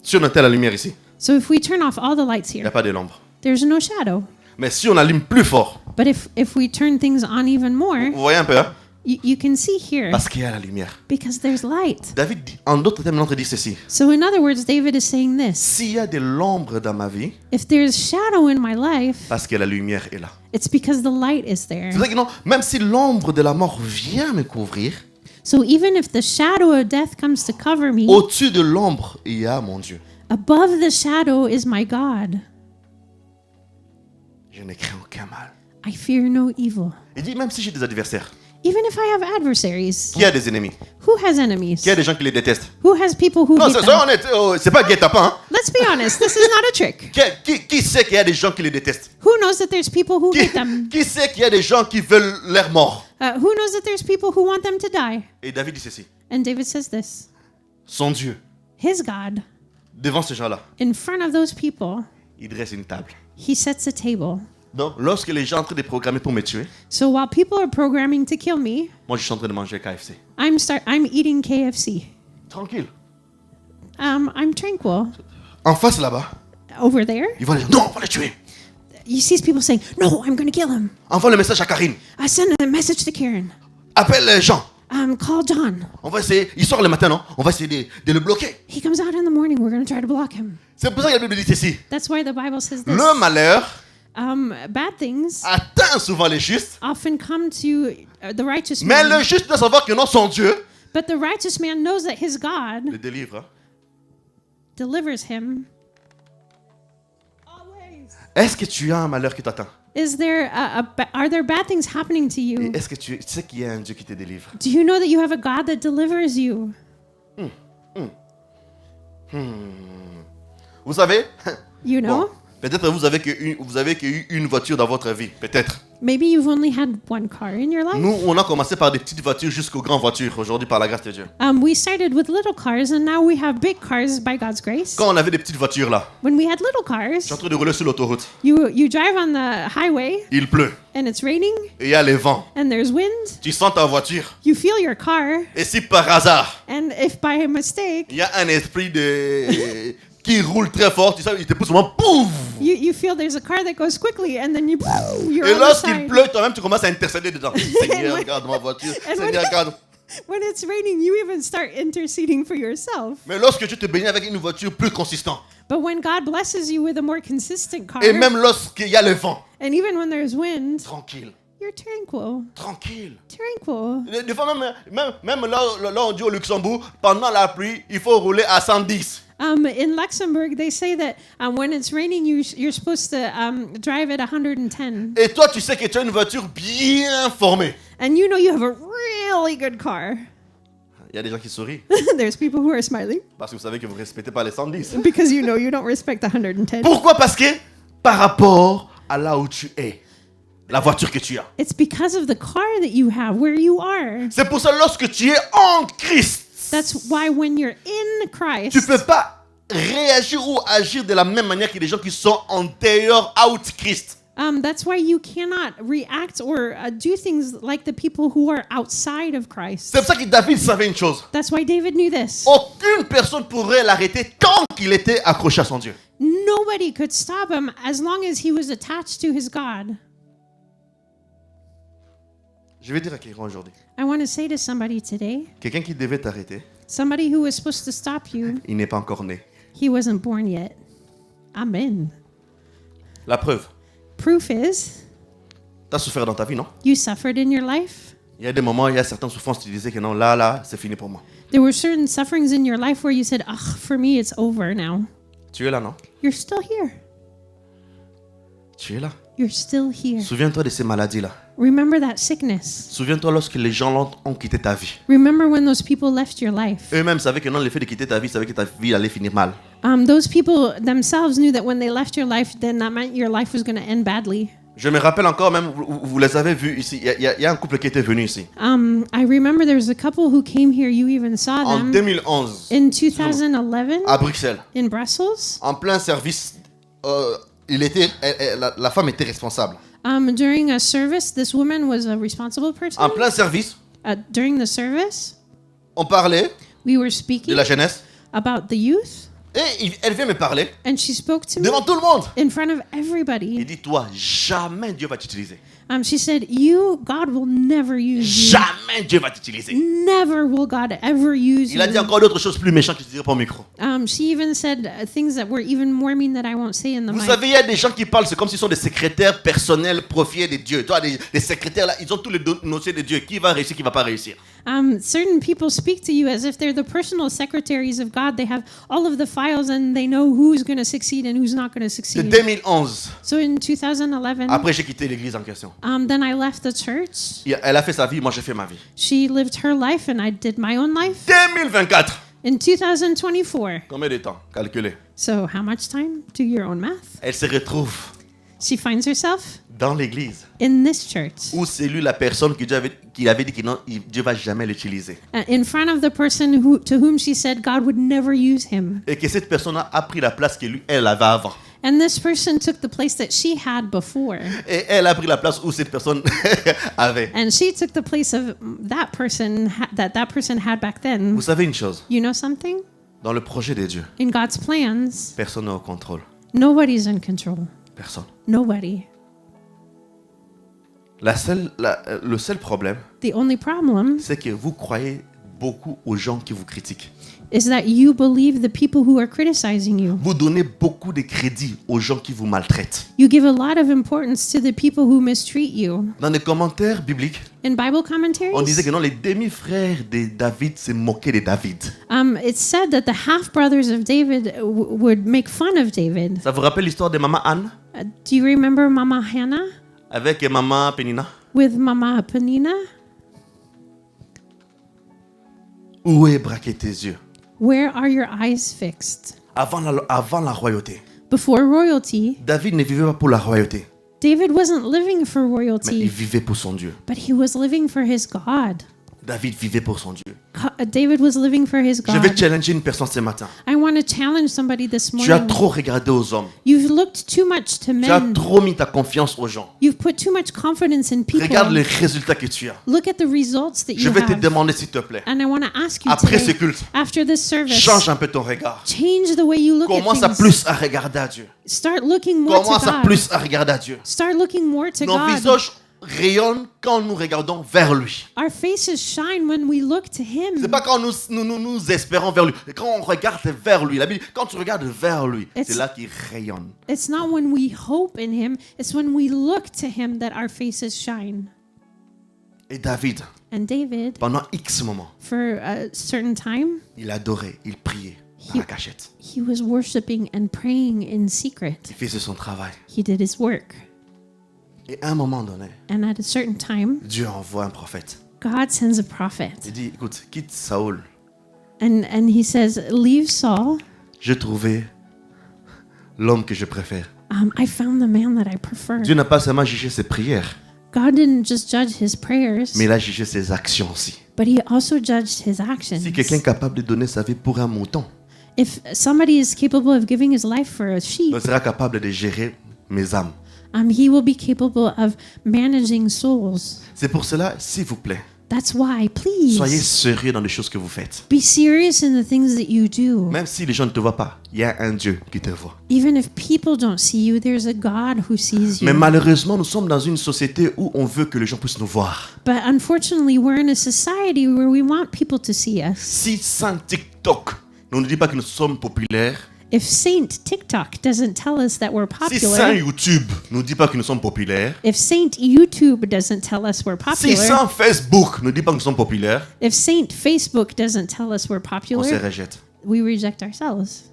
Si on était la lumière ici, So if we turn off all the lights il n'y a here, pas de l'ombre. there's no shadow. Mais si on allume plus fort, But if we turn things on even more, vous voyez un peu, hein? you can see here Parce qu'il y a la lumière. because there's light. David, en d'autres termes, il dit ceci. So in other words, David is saying this. S'il y a de l'ombre dans ma vie, If there's shadow in my life, parce que la lumière est là. it's because the light is there. C'est vrai que non, même si l'ombre de la mort vient me couvrir, So even if the shadow of death comes to cover me, au-dessus de l'ombre, il y a mon Dieu. above the shadow is my God. Je ne crains aucun mal. I fear no evil. Il dit, même si j'ai des adversaires, Even if I have adversaries, qui a des ennemis, who has enemies? qui a des gens qui les détestent. Who has people who Non, hate soyons them? honnêtes, c'est pas guet-apens. Hein? Let's be honest, this is not a trick. Qui sait qu'il y a des gens qui les détestent? Who knows that there's people who hate them? Qui sait qu'il y a des gens qui veulent leur mort? Who knows that there's people who want them to die? Et David dit ceci. And David says this. Son Dieu, His God, devant ces gens-là, in front of those people, il dresse une table. he sets a table. Donc, lorsque les gens sont en train de programmer pour me tuer, So while people are programming to kill me, moi je suis en train de manger KFC. I'm eating KFC. Tranquille. I'm tranquil. En face là-bas, Over there, ils vont dire non, on va le tuer. you see people saying, "No, I'm going to kill him." Envoie le message à Karine. I send a message to Karen. Appelle les gens. Call John. On va essayer. Il sort le matin, non? On va essayer de le bloquer. He comes out in the morning. We're going to try to block him. C'est pour ça que la Bible dit ceci. That's why the Bible says this. Le malheur Bad things atteint souvent les justes, often come to the righteous mais man. le juste doit savoir que non, son Dieu But the righteous man knows that his God le délivre. Hein. delivers him. Always. Est-ce que tu as un malheur qui t'atteint? Are there bad things happening to Et you? est-ce que tu sais qu'il y a un Dieu qui te délivre? Do you know that you have a God that delivers you? Vous savez, You know? bon, peut-être vous avez eu une voiture dans votre vie, peut-être. Maybe you've only had one car in your life. Nous, on a commencé par des petites voitures jusqu'aux grandes voitures, aujourd'hui par la grâce de Dieu. We started with little cars and now we have big cars by God's grace. Quand on avait des petites voitures là, When we had little je suis en cars, train de rouler sur l'autoroute, you drive on the highway il pleut, and it's raining et il y a les vents. and there's wind. Tu sens ta voiture, You feel your car, et si par hasard, and if by mistake il y a un esprit qui roule très fort, tu sais, il te pousse vraiment, pouf! you feel there's a car that goes quickly and then you're Et on the lorsqu'il side. pleut, toi-même, tu commences à intercéder dedans. Seigneur, regarde ma voiture. And Seigneur, regarde. When it's raining, you even start interceding for yourself. Mais lorsque tu te bénis avec une voiture plus consistante, But when God blesses you with a more consistent car, et même lorsqu'il y a le vent, and even when there's wind, tranquille. You're tranquil. tranquille. Tranquil. Des fois, même là, on dit au Luxembourg, pendant la pluie, il faut rouler à 110. In Luxembourg, they say that when it's raining, you're supposed to drive at 110. Et toi, tu sais que tu as une voiture bien formée. And you know you have a really good car. Il y a des gens qui sourient There's people who are smiling parce que vous savez que vous ne respectez pas les 110. because you know you don't respect 110. Pourquoi? Parce que par rapport à là où tu es, la voiture que tu as. It's because of the car that you have, where you are. C'est pour ça lorsque tu es en Christ, That's why when you're in Christ, tu ne peux pas réagir ou agir de la même manière que les gens qui sont en dehors, out Christ. that's why you cannot react or do things like the people who are outside of Christ. C'est pour ça que David savait une chose. That's why David knew this. Aucune personne pourrait l'arrêter tant qu'il était accroché à son Dieu. Nobody could stop him as long as he was attached to his God. Je vais dire à quelqu'un aujourd'hui, I want to say to somebody today, quelqu'un qui devait t'arrêter, somebody who was supposed to stop you, il n'est pas encore né. he wasn't born yet. Amen. La preuve, Proof is, tu as souffert dans ta vie, non? you suffered in your life. Il y a des moments, il y a certaines souffrances, tu disais que non, là, c'est fini pour moi. There were certain sufferings in your life where you said, for me, it's over now. Tu es là, non? You're still here. Tu es là. You're still here. Souviens-toi de ces maladies-là. Remember that sickness. Souviens-toi lorsque les gens ont quitté ta vie. Remember when those people left your life. Eux-mêmes savaient que non, le fait de quitter ta vie, savaient que ta vie allait finir mal. Those people themselves knew that when they left your life, then that meant your life was going to end badly. Je me rappelle encore, même, vous les avez vus ici. Il y a un couple qui était venu ici. I remember there was a couple who came here. You even saw En them 2011, in 2011 à Bruxelles. in Brussels. En plein service, la femme était responsable. During a service, this woman was a responsible person. En plein service, During the service, on parlait we were de speaking la jeunesse. about the youth, Et elle vient me parler and she spoke to me devant tout le monde. in front of Il everybody. dit, toi, jamais Dieu va t'utiliser. She said, God will never use you. Jamais Dieu va t'utiliser. Never will God ever use Il a dit you. encore d'autres choses plus méchantes que je dirais pas au micro. She even said things that were even more mean that I won't say in the Vous mic. savez, il y a des gens qui parlent, c'est comme s'ils sont des secrétaires personnels profiés de Dieu. Toi, les secrétaires là, ils ont tous les dossiers de Dieu. Qui va réussir, qui va pas réussir. Certain people speak to you as if they're the personal secretaries of God. They have all of the files and they know who's going to succeed and who's not going to De succeed. 2011, So in 2011, après j'ai quitté l'église en question. then I left the church. Elle a fait sa vie, moi j'ai fait ma vie. She lived her life and I did my own life. 2024. In 2024. Combien de temps? Calculez. So how much time? Do your own math. Elle se retrouve She finds herself dans l'église in this church. où c'est lui la personne que qui avait dit que non, Dieu va jamais l'utiliser. In front of the person to whom she said God would never use him. Et que cette personne a pris la place que lui, elle avait avant. And this person took the place that she had before. Et elle a pris la place où cette personne avait. And she took the place of that person that person had back then. Vous savez une chose, You know something? dans le projet de Dieu, In God's plans, personne n'est au contrôle. nobody's in control. Personne. Nobody. Le seul problème, The only problem c'est que vous croyez beaucoup aux gens qui vous critiquent. is that you believe the people who are criticizing you. Vous donnez beaucoup de crédit aux gens qui vous maltraitent. You give a lot of importance to the people who mistreat you. Dans les commentaires bibliques, In Bible on disait commentaries, que non, les demi-frères de David se moquaient de David. it's said that the half-brothers of David would make fun of David. Ça vous rappelle l'histoire de maman Anne Do you remember Mama Hannah avec maman Pénina? with Mama Penina? Où est braqué tes yeux? Where are your eyes fixed? Avant la royauté, Before royalty, David ne vivait pas pour la royauté, David wasn't living for mais il royalty, vivait pour son Dieu. but he was living for his God. David vivait pour son Dieu. David was living for his Je vais God. challenger une personne ce matin. I want to challenge somebody this Tu as morning. trop regardé aux hommes. You've looked too much to Tu as men. trop mis ta confiance aux gens. You've put too much confidence in Regarde les people. résultats que tu as. Look at the results that Je you vais te have. demander, s'il te plaît, And I want to ask you après ce today, culte, after this service, change un peu ton regard. change the way you look Commence à at things. plus à regarder à Dieu. Start looking more to Commence à God. plus à regarder à Dieu. Start looking more to Nos God. visages rayonne quand nous regardons vers lui. Our faces shine when we look to C'est him. pas quand nous espérons vers lui. Quand on regarde vers lui. La Bible, quand tu regardes vers lui, c'est là qu'il rayonne. It's not when we hope in him, it's when we look to him that our faces shine. Et David, And David, pendant X moments, for a certain time, il adorait, il priait à la cachette. he was worshiping and praying in secret. Il faisait son travail. He did his work. Et à un moment donné, And at a certain time, Dieu envoie un prophète. God sends a prophet. Il dit, écoute, quitte Saoul. And he says, leave Saul. J'ai trouvé l'homme que je préfère. I found the man that I prefer. Dieu n'a pas seulement jugé ses prières, God didn't just judge his prayers, mais il a jugé ses actions aussi. but he also judged his actions. Si quelqu'un est capable de donner sa vie pour un mouton, If somebody is capable of giving his life for a sheep, il sera capable de gérer mes âmes. he will be capable of managing souls. C'est pour cela, s'il vous plaît, That's why, soyez please, sérieux dans les choses que vous faites. be serious in the things that you do. Même si les gens ne te voient pas, il y a un Dieu qui te voit. Even if people don't see you, there's a God who sees Mais you. malheureusement, nous sommes dans une société où on veut que les gens puissent nous voir. But unfortunately, we're in a society where we want people to see us. Si sans TikTok, ne nous dit pas que nous sommes populaires, If Saint TikTok doesn't tell us that we're si sans popular, YouTube ne nous dit pas que nous sommes populaires, if Saint YouTube doesn't tell us we're si popular, sans Facebook ne nous dit pas que nous sommes populaires, if Saint Facebook doesn't tell us we're on se popular, rejette. we reject ourselves.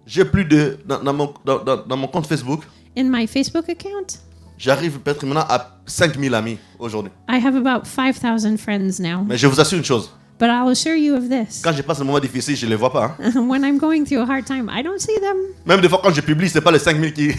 J'ai plus de... Dans mon compte Facebook, In my Facebook account, j'arrive peut-être maintenant à 5000 amis aujourd'hui. I have about 5,000 friends now. Mais je vous assure une chose, But I'll assure you of this. quand je passe un moment difficile, je ne les vois pas. hein. When I'm going through a hard time, I don't see them. Même des fois quand je publie, c'est pas les 5000 qui...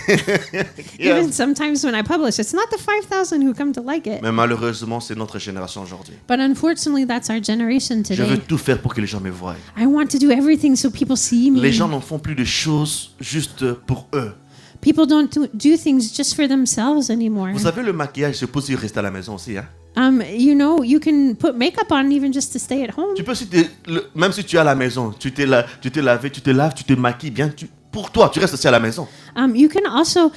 Even sometimes when I publish, it's not the 5,000 who come to like it. Mais malheureusement, c'est notre génération aujourd'hui. But unfortunately, that's our generation Je veux today. tout faire pour que les gens me voient. I want to do everything so people see me. Les gens n'en font plus de choses juste pour eux. People don't do things just for themselves anymore. Vous savez, le maquillage, c'est pour rester à la maison aussi. Hein? You know, you can put makeup on even just to stay at home. Tu peux, même si tu es à la maison, tu t'es lavé, tu te laves, tu te maquilles bien, pour toi, tu restes aussi à la maison. You can also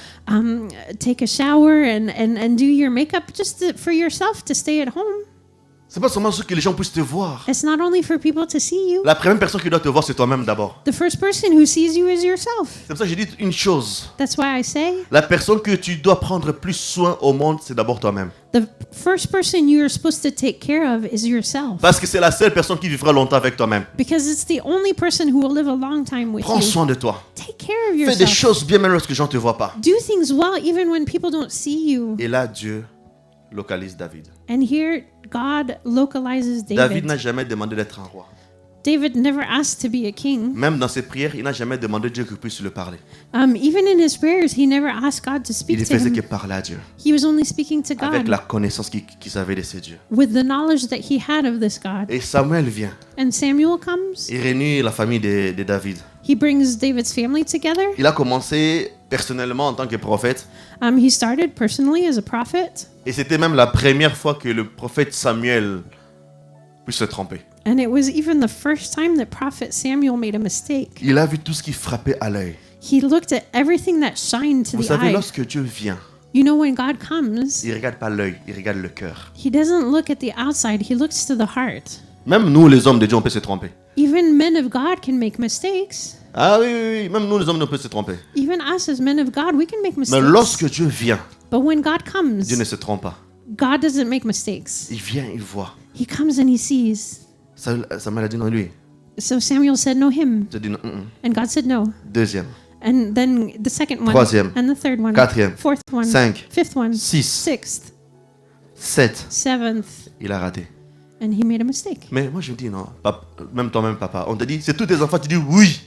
take a shower and do your makeup for yourself to stay at home. C'est pas seulement ce que les gens puissent te voir. It's not only for people to see you. La première personne qui doit te voir, c'est toi-même d'abord. The first person who sees you is yourself. C'est pour ça que j'ai dit une chose. That's why I say La personne que tu dois prendre plus soin au monde, c'est d'abord toi-même. the first person you're supposed to take care of is yourself. Parce que c'est la seule personne qui vivra longtemps avec toi-même. Because it's the only person who will live a long time with Prends you. soin de toi. Take care of Fais des yourself. choses bien même lorsque les gens ne te voient pas. Do things well even when people don't see you. Et là, Dieu localise David. And here God localizes David David. n'a jamais demandé d'être un roi. David never asked to be a king. Même dans ses prières, il n'a jamais demandé à Dieu qu'il puisse lui parler. Even in his prayers, he never asked God to Il speak ne to faisait que him. parler à Dieu. He was only speaking to Avec God la connaissance qu'il avait de ces dieux. with the knowledge that he had of this God. Et Samuel vient. And Samuel comes. Il réunit la famille de David. He brings David's family together. Il a commencé personnellement en tant que prophète. He started personally as a prophet. Et c'était même la première fois que le prophète Samuel puisse se tromper. And it was even the first time that prophet Samuel made a mistake. Il a vu tout ce qui frappait à l'œil. He looked at everything that shined to Vous the savez, eye. lorsque Dieu vient, You know, when God comes, il ne regarde pas l'œil, il regarde le cœur. he doesn't look at the outside, he looks to the heart. Même nous, les hommes de Dieu, on peut se tromper. Even men of God can make mistakes. Ah oui, oui, oui. Même nous, les hommes, on peut se tromper. Even us as men of God, we can make Mais mistakes. lorsque Dieu vient, But when God comes, Dieu ne se trompe pas. God doesn't make mistakes. Il vient, il voit. He comes and he sees. Samuel a dit non, lui. So Samuel said, no, him. J'ai dit non. And God said, no. Deuxième, And then the second one. Troisième. And the third one. Quatrième. Fourth one. Cinq. Fifth one. Six. Sixth. 7. Seventh. Il a raté. And he made a mistake. Mais moi, je me dis non. Même toi-même, papa. On te dit, c'est tous tes enfants. Tu dis oui.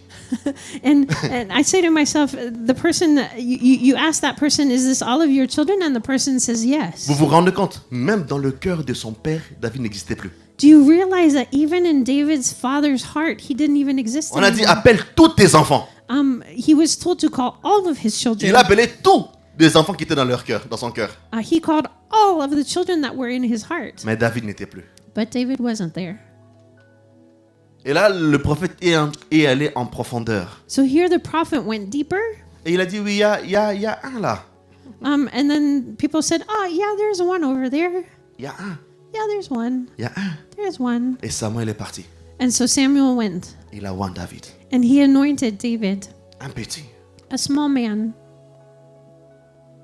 And I say to myself, the person, you ask that person, is this all of your children? And the person says yes. Vous vous rendez compte, même dans le cœur de son père, David n'existait plus. Do you realize that even in David's father's heart, he didn't even exist On a dit, anymore? appelle tous tes enfants. He was told to call all of his children. Il a appelé tous les enfants qui étaient dans leur cœur, dans son cœur. He called all of the children that were in his heart. Mais David n'était plus. But David wasn't there. Et là, le prophète est allé en profondeur. So here the prophet went deeper. Et il a dit, oui, il y a un là. And then people said, "Oh, yeah, there's one over there. Il y a un. Yeah, there's one. Il y a un. There's one." Et Samuel est parti. And so Samuel went, Il a oint David. and he anointed David, Un petit. a small man.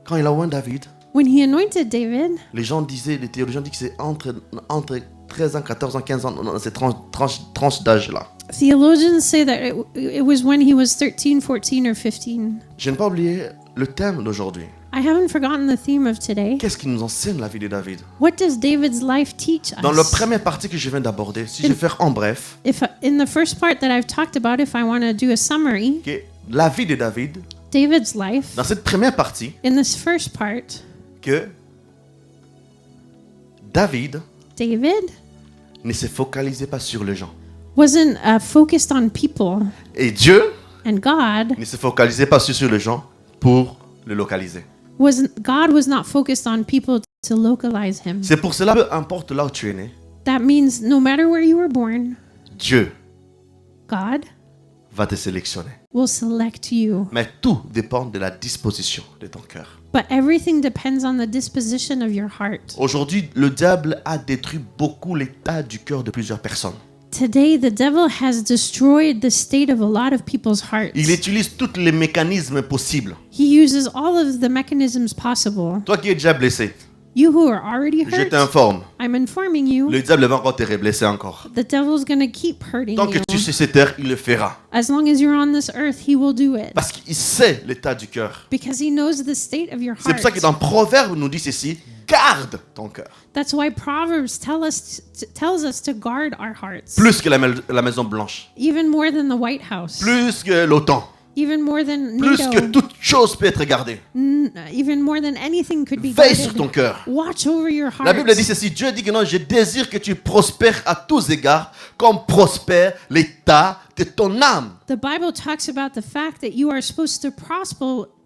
Quand il a oint David, When he anointed David, les théologiens disent que c'est entre 13 ans, 14 ans, 15 ans, dans ces tranches d'âge-là. theologians say that it was when he was 13, 14, or 15. Je n'ai pas oublié le thème d'aujourd'hui. I haven't forgotten the theme of today. Qu'est-ce qui nous enseigne la vie de David? What does David's life teach Dans la us? première partie que je viens d'aborder, si je vais faire en bref, If in the first part that I've talked about, if I want to do a summary, que la vie de David, David's life, dans cette première partie, in this first part, que David David ne se focalisait pas sur les gens. wasn't focused on people, Et Dieu and God ne se focalisait pas sur les gens pour le localiser. God was not focused on people to localize him. C'est pour cela, peu importe là où tu es né, That means no matter where you were born, Dieu God va te sélectionner. will select you. Mais tout dépend de la disposition de ton cœur. But everything depends on the disposition of your heart. Aujourd'hui, le diable a détruit beaucoup l'état du cœur de plusieurs personnes. Today, the devil has destroyed the state of a lot of people's hearts. Il utilise tous les mécanismes possibles. He uses all of the mechanisms possible. Toi qui es déjà blessé, You who are already je hurt, t'informe, I'm informing you, le diable va encore te blesser encore. the devil's going to keep hurting Tant que you. tu es sur cette terre, il le fera. As long as you're on this earth, he will do it. Parce qu'il sait l'état du cœur. Because he knows the state of your C'est pour ça que heart. dans Proverbe, nous dit ceci, garde ton cœur. That's why Proverbs tells us to guard our hearts. Plus que la Maison Blanche. Even more than the White House. Plus que l'OTAN. Even more than Plus NATO. que toute chose peut être gardée. Even more than anything could be Veille sur ton guarded. cœur. Watch over your heart. La Bible dit ceci, Dieu dit que non, je désire que tu prospères à tous égards, comme prospère l'état de ton âme. The Bible talks about the fact that you are supposed to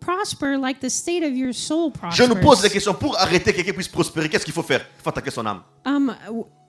prosper like the state of your soul Je nous pose la prospers. question, pour arrêter que quelqu'un puisse prospérer, qu'est-ce qu'il faut faire? Il faut attaquer son âme.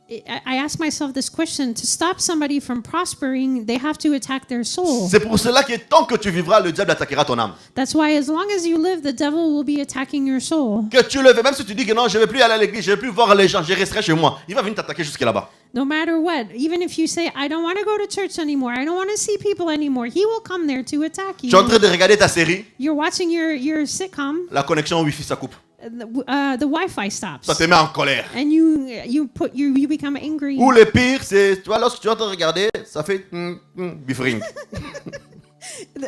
I ask myself this question: to stop somebody from prospering, they have to attack their soul. C'est pour cela que tant que tu vivras, le diable attaquera ton âme. That's why, as long as you live, the devil will be attacking your soul. Que tu le veux, même si tu dis que non, je ne vais plus aller à l'église, je ne vais plus voir les gens, je resterai chez moi. Il va venir t'attaquer jusqu'à là-bas. No matter what, even if you say, "I don't want to go to church anymore. I don't want to see people anymore," he will come there to attack Tu es en train you. de regarder ta série, You're watching your sitcom. la connexion Wi-Fi, ça coupe. The Wi-Fi stops, Ça te met en colère. and you become angry. Ou le pire, c'est, toi, lorsque tu es en train de regarder, ça fait buffering.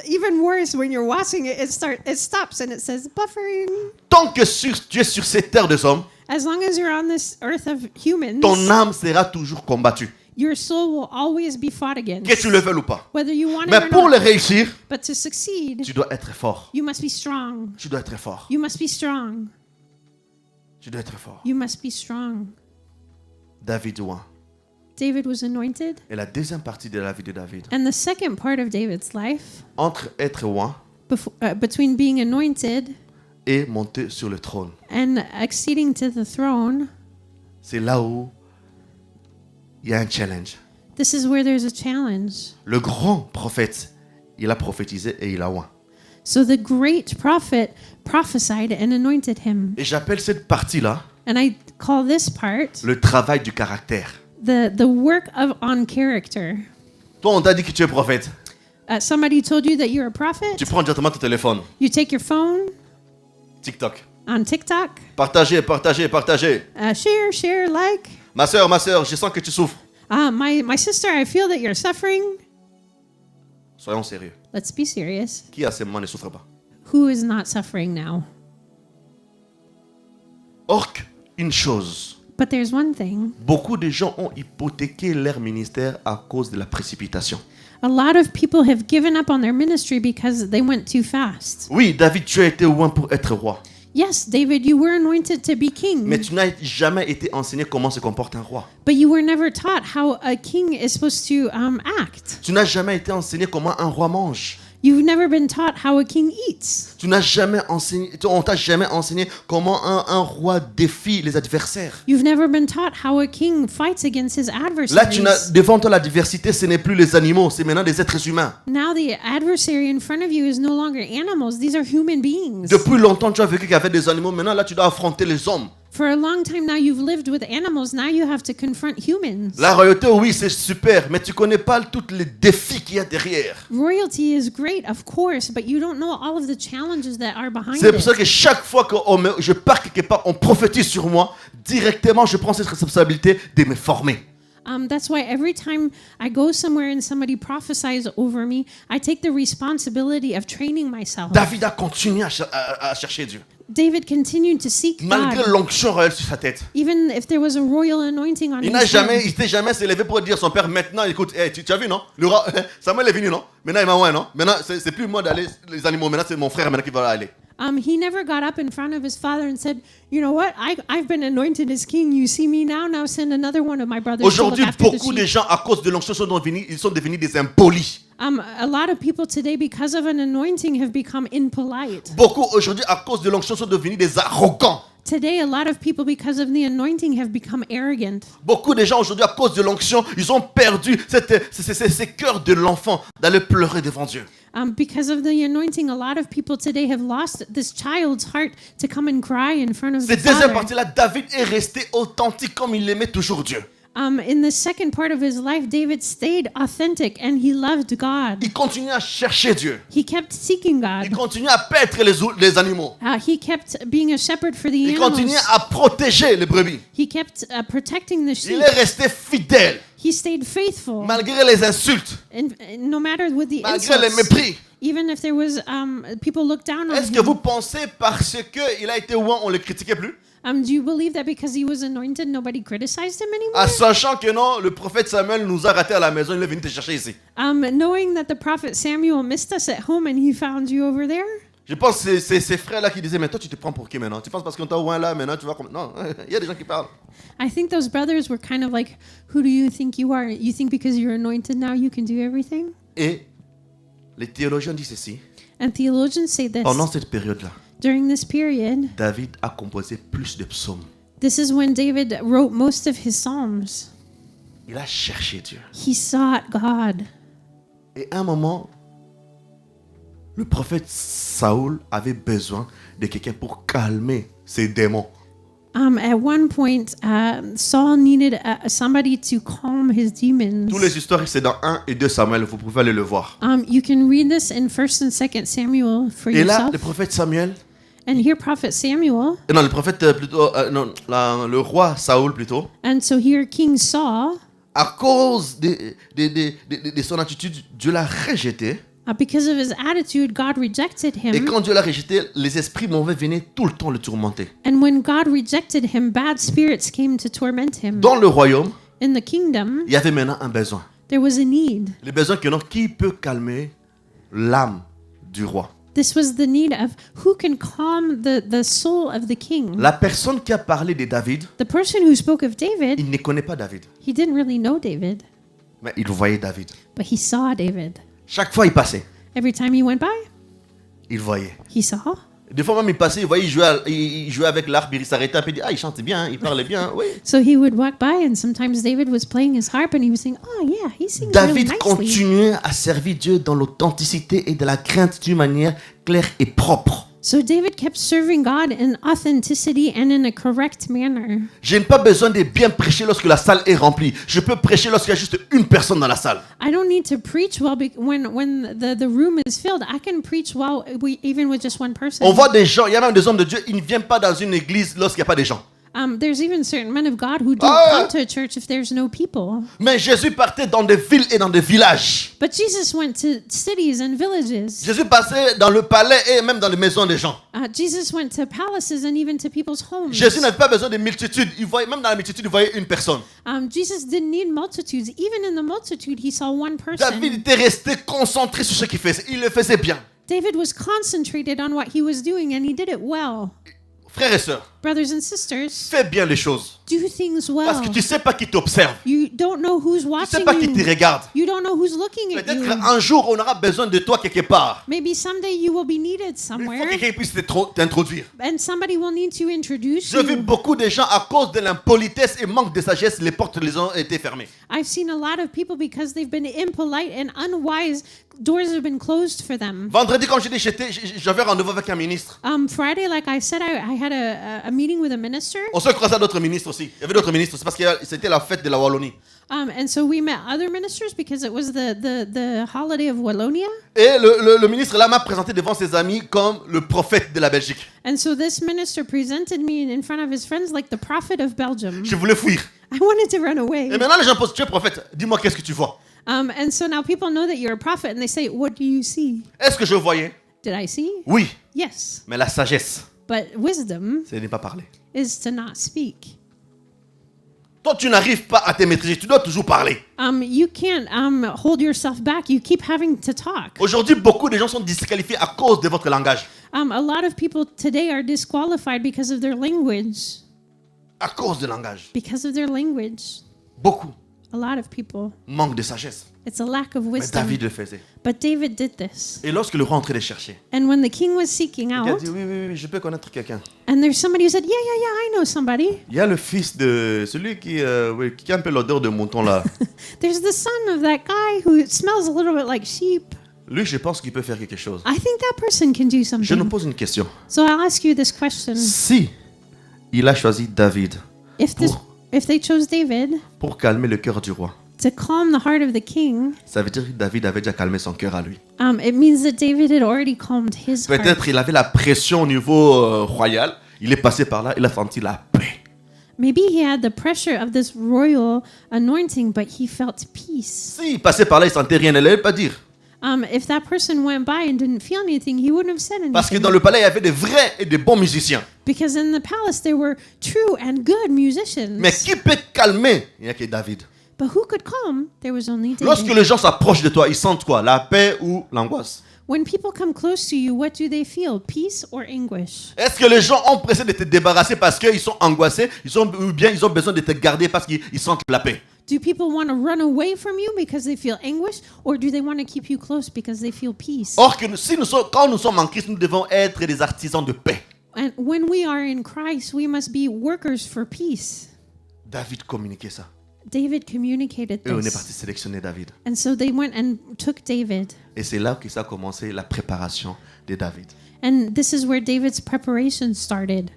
Even worse, when you're watching it, it stops and it says buffering. Tant que tu es sur cette terre des hommes, As long as you're on this earth of humans, ton âme sera toujours combattue. your soul will always be fought against, Que tu le veuilles ou pas. whether you want it Mais or pour not. le réussir, But to succeed, tu dois être fort. you must be strong. Tu dois être fort. You must be strong. Tu dois être fort. You must be strong. David ouin. David was anointed. Et la deuxième partie de la vie de David. And the second part of David's life, Entre être ouin between being anointed et monter sur le trône. and acceding to the throne, C'est là où il y a un challenge. this is where there's a challenge. Le grand prophète, il a prophétisé et il a ouin. So the great prophet prophesied and anointed him. Et j'appelle cette partie-là And I call this part le travail du caractère. the work on character. Toi, on t'a dit que tu es prophète. Somebody told you that you're a prophet. Tu prends directement ton téléphone. You take your phone TikTok. on TikTok, Partagez, partagez, partagez. share, like. Ma sœur, je sens que tu souffres. My sister, I feel that you're suffering. Soyons sérieux. Let's be serious. Qui à ce moment ne souffre pas? Who is not suffering now? Or, une chose, But there's one thing. beaucoup de gens ont hypothéqué leur ministère à cause de la précipitation. A lot of people have given up on their ministry because they went too fast. Oui, David, tu as été oint pour être roi. Yes, David, you were anointed to be king. Mais tu n'as jamais été enseigné comment se comporte un roi. But you were never taught how a king is supposed to act. Tu n'as jamais été enseigné comment un roi mange. You've never been taught how a king eats. Tu n'as jamais enseigné, on t'a jamais enseigné comment un roi défie les adversaires. You've never been taught how a king fights against his Là, tu n'as, adversaries. devant toi, la diversité, ce n'est plus les animaux, c'est maintenant des êtres humains. Now the adversary in front of you is no longer animals. These are human beings. Depuis longtemps, tu as vécu qu'avec des animaux. Maintenant, là, tu dois affronter les hommes. For a long time now, you've lived with animals. Now you have to confront humans. La royauté, oui, c'est super, mais tu connais pas tous les défis qu'il y a derrière. Royalty is great, of course, but you don't know all of the challenges that are behind C'est pour it. ça que chaque fois que je pars quelque part, on prophétise sur moi, directement, je prends cette responsabilité de me former. That's why every time I go somewhere and somebody prophesies over me, I take the responsibility of training myself. David a continué à chercher Dieu. David continued to seek Malgré God, l'onction royale sur sa tête. even if there was a royal anointing on Il his head. s'était jamais s'élevé pour dire à son père, maintenant, écoute, hey, tu as vu, non? Le roi, Samuel est venu, non? Maintenant, il m'a ouais, non? Maintenant, c'est plus moi d'aller les animaux, maintenant, c'est mon frère maintenant qui va aller. He never got up in front of his father and said, you know what, I've been anointed as king. You see me now send another one of my brothers to look Aujourd'hui, after the beaucoup de sheep. gens, à cause de l'onction, ils sont devenus des impolis. A lot of people today, because of an anointing, have become impolite. Beaucoup, aujourd'hui, à cause de l'onction, sont devenus des arrogants. Today, a lot of people, because of the anointing, have become arrogant. Beaucoup de gens, aujourd'hui, à cause de l'onction, ils ont perdu ces cœurs de l'enfant d'aller pleurer devant Dieu. Because of the anointing, a lot of people today have lost this child's heart to come and cry in front of the Cette deuxième Father. partie-là, David est resté authentique comme il aimait toujours Dieu. In the second part of his life, David stayed authentic and he loved God. Il continuait à chercher Dieu. He kept seeking Il God. continuait à paître les animaux. He kept being a shepherd for the Il animals. continuait à protéger les brebis. He kept protecting the Il sheep. est resté fidèle, He stayed faithful. malgré les insultes, And no matter with the malgré les insults, mépris. even if there was people looked down on Est-ce que him. vous pensez parce qu'il a été ouin, on ne le critiquait plus? Do you believe that because he was anointed, nobody criticized him anymore? En sachant que non, le prophète Samuel nous a ratés à la maison, il est venu te chercher ici. Knowing that the prophet Samuel missed us at home and he found you over there? Je pense que c'est ces frères-là qui disaient, mais toi tu te prends pour qui maintenant? Tu penses parce qu'on t'a ouin là, maintenant tu vas comme... Non, il y a des gens qui parlent. I think those brothers were kind of like, who do you think you are? You think because you're anointed now you can do everything? Et les théologiens disent ceci, And theologians say this. pendant cette période-là, During this period, David a composé plus de psaumes. this is when David wrote most of his psalms. Il a cherché Dieu. He sought God. Et à un moment, le prophète Saoul avait besoin de quelqu'un pour calmer ses démons. At one point, Saul needed somebody to calm his demons. Tous les histoires, c'est dans 1 et 2 Samuel, vous pouvez aller le voir. You can read this in 1st and 2nd Samuel for Et là, yourself. le prophète Samuel, And here, Prophet Samuel, non, le prophète plutôt, non, le roi Saoul plutôt, and so here King Saul, à cause de son attitude, Dieu l'a rejeté. because of his attitude, God rejected Et him. quand Dieu l'a rejeté, les esprits mauvais venaient tout le temps le tourmenter. And when God rejected him, bad spirits came to torment him. Dans le royaume, In the kingdom, il y avait maintenant un besoin. there was a need. Le besoin que non, qui peut calmer l'âme du roi? This was the need of who can calm the soul of the king. La personne qui a parlé de David, The person who spoke of David, il ne connaît pas David, he didn't really know David, mais il voyait David. but he saw David. Chaque fois il passait, Every time he went by, il voyait. he saw. Des fois même il passait, il voyait, il jouait avec l'arbre, il s'arrêtait un peu, il dit, ah il chante bien, il parlait bien, oui. So he would walk by, and sometimes David was playing his harp, and he was saying, "Oh yeah, he sings really David nicely." continuait à servir Dieu dans l'authenticité et de la crainte d'une manière claire et propre. So David kept serving God in authenticity and in a correct manner. Je n'ai pas besoin de bien prêcher lorsque la salle est remplie. Je peux prêcher lorsqu'il y a juste une personne dans la salle. I don't need to preach well when the room is filled. I can preach well even with just one person. On voit des gens, il y a même des hommes de Dieu, ils ne viennent pas dans une église lorsqu'il n'y a pas de gens. There's even certain men of God who don't come to a church if there's no people. Mais Jésus partait dans des villes et dans des villages. But Jesus went to cities and villages. Jésus passait dans le palais et même dans les maisons des gens. Jesus went to palaces and even to people's homes. Jésus n'avait pas besoin de multitudes. Il voyait, même dans la multitude, il voyait une personne. Jesus didn't need multitudes. Even in the multitude, he saw one person. David était resté concentré sur ce qu'il faisait. Il le faisait bien. David was concentrated on what he was doing, and he did it well. Frères et sœurs, Brothers and sisters, fais bien les choses. do things well. Parce que tu ne sais pas qui t'observe. You don't know who's Tu ne watching sais pas qui te you. regarde. You don't know who's looking at Peut-être you. qu'un jour, on aura besoin de toi quelque part. Maybe someday you will be needed Il faut somewhere, que quelqu'un puisse t'introduire. and somebody will need to introduce J'ai vu you. beaucoup de gens, à cause de l'impolitesse et manque de sagesse, les portes les ont été fermées. I've seen a lot of people, because they've been impolite and unwise, doors have been closed for them. Vendredi, comme je dis, j'avais rendez-vous avec un ministre. Friday, like I said, I had a meeting with a minister, On se croisait à d'autres ministres aussi. Il y avait d'autres ministres. C'est parce que c'était la fête de la Wallonie. and so we met other ministers because it was the holiday of Wallonia. Et le ministre là m'a présenté devant ses amis comme le prophète de la Belgique. And so this minister presented me in front of his friends like the prophet of Belgium. Je voulais fuir. I wanted to run away. Et maintenant les gens posent, tu es prophète, dis-moi qu'est-ce que tu vois. And so now people know that you're a prophet, and they say, "What do you see?" Est-ce que je voyais? Did I see? Oui, Yes. mais la sagesse, But wisdom c'est de ne pas parler. is to not speak. Toi, tu n'arrives pas à te maîtriser, tu dois toujours parler. You can't hold yourself back. You keep having to talk. Aujourd'hui, beaucoup de gens sont disqualifiés à cause de votre langage. A lot of people today are disqualified because of their language. À cause du langage. Because of their language. Beaucoup A lot of people. manquent de sagesse. It's a lack of Mais wisdom. David le faisait. But David did this. Et lorsque le roi entrait les chercher, And when the king was seeking il a out, dit oui, je peux connaître quelqu'un. and there's somebody who said, yeah, I know somebody. Il y a le fils de celui qui a un peu l'odeur de mouton là. There's the son of that guy who smells a little bit like sheep. Lui, je pense qu'il peut faire quelque chose. I think that person can do Je nous something. pose une question. So I'll ask you this question. Si il a choisi David If they chose David pour calmer le cœur du roi, to calm the heart of the king, ça veut dire que David avait déjà calmé son cœur à lui. it means that David had already calmed his heart. Peut-être il avait la pression au niveau royal. Il est passé par là, il a senti la paix. Maybe he had the pressure of this royal anointing, but he felt peace. S'il passait par là, il sentait rien, il n'allait pas dire. If that person went by and didn't feel anything, he wouldn't have said Parce que anything. dans le palais, il y avait de vrais et de bons musiciens. Because in the palace there were true and good musicians. Mais qui peut calmer? Il n'y a que David. But who could calm? There was only Lorsque David. les gens s'approchent de toi, ils sentent quoi? La paix ou l'angoisse? When people come close to you, what do they feel? Peace or anguish? Est-ce que les gens ont pressé de te débarrasser parce qu'ils sont angoissés, ou bien ils ont besoin de te garder parce qu'ils sentent la paix? Do people want to run away from you because they feel anguish, or do they want to keep you close because they feel peace? Or que quand nous sommes en Christ, nous devons être des artisans de paix. And when we are in Christ, we must be workers for peace. David communiquait ça. David communicated Et on est parti this. sélectionner David. And so they went and took David. Et c'est là que ça a commencé la préparation de David. And this is where David's preparation started.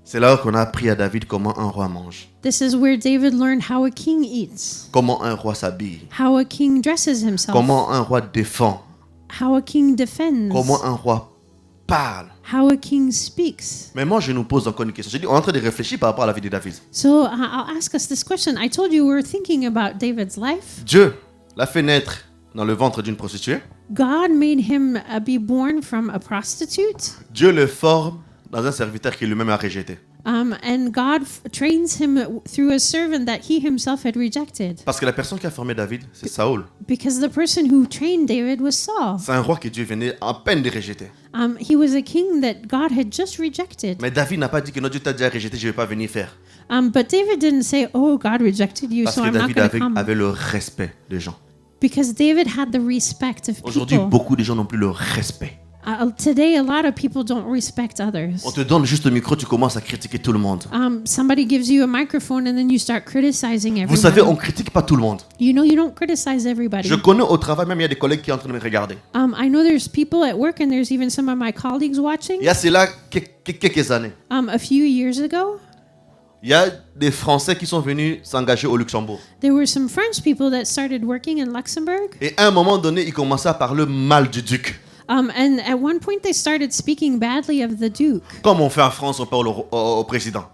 C'est là qu'on a appris à David comment un roi mange, This is where David learned how a king eats, comment un roi s'habille, how a king dresses himself, comment un roi défend, how a king defends, comment un roi parle. how a king speaks. Mais moi, je nous pose encore une question. Je dis, on est en train de réfléchir par rapport à la vie de David. So I'll ask us this question. I told you we were thinking about David's life. Dieu l'a fait naître dans le ventre d'une prostituée. God made him be born from a prostitute, Dieu le forme dans un serviteur qui lui-même a rejeté. and God trains him through a servant that he himself had rejected. Parce que la personne qui a formé David, c'est Saoul. Because the person who trained David was Saul. C'est un roi que Dieu venait à peine de rejeter. He was a king that God had just rejected. Mais David n'a pas dit que non, Dieu t'a déjà rejeté, je ne vais pas venir faire. But David didn't say, "Oh, God rejected you, Parce so que I'm not David going to come." avait le respect des gens. Because David had the respect of Aujourd'hui, people. beaucoup de gens n'ont plus le respect. Today, a lot of people don't respect others. On te donne juste le micro, tu commences à critiquer tout le monde. Somebody gives you a microphone and then you start criticizing everyone. Vous savez, on ne critique pas tout le monde. You know, you don't criticize everybody. Je connais au travail, même il y a des collègues qui sont en train de me regarder. I know there's people at work and there's even some of my colleagues watching. Il y a cela quelques années. A few years ago, Il y a des Français qui sont venus s'engager au Luxembourg. there were some French people that started working in Luxembourg. Et à un moment donné, ils commençaient à parler mal du duc. And at one point they started speaking badly of the Duke. Comme on fait en France, on parle au président.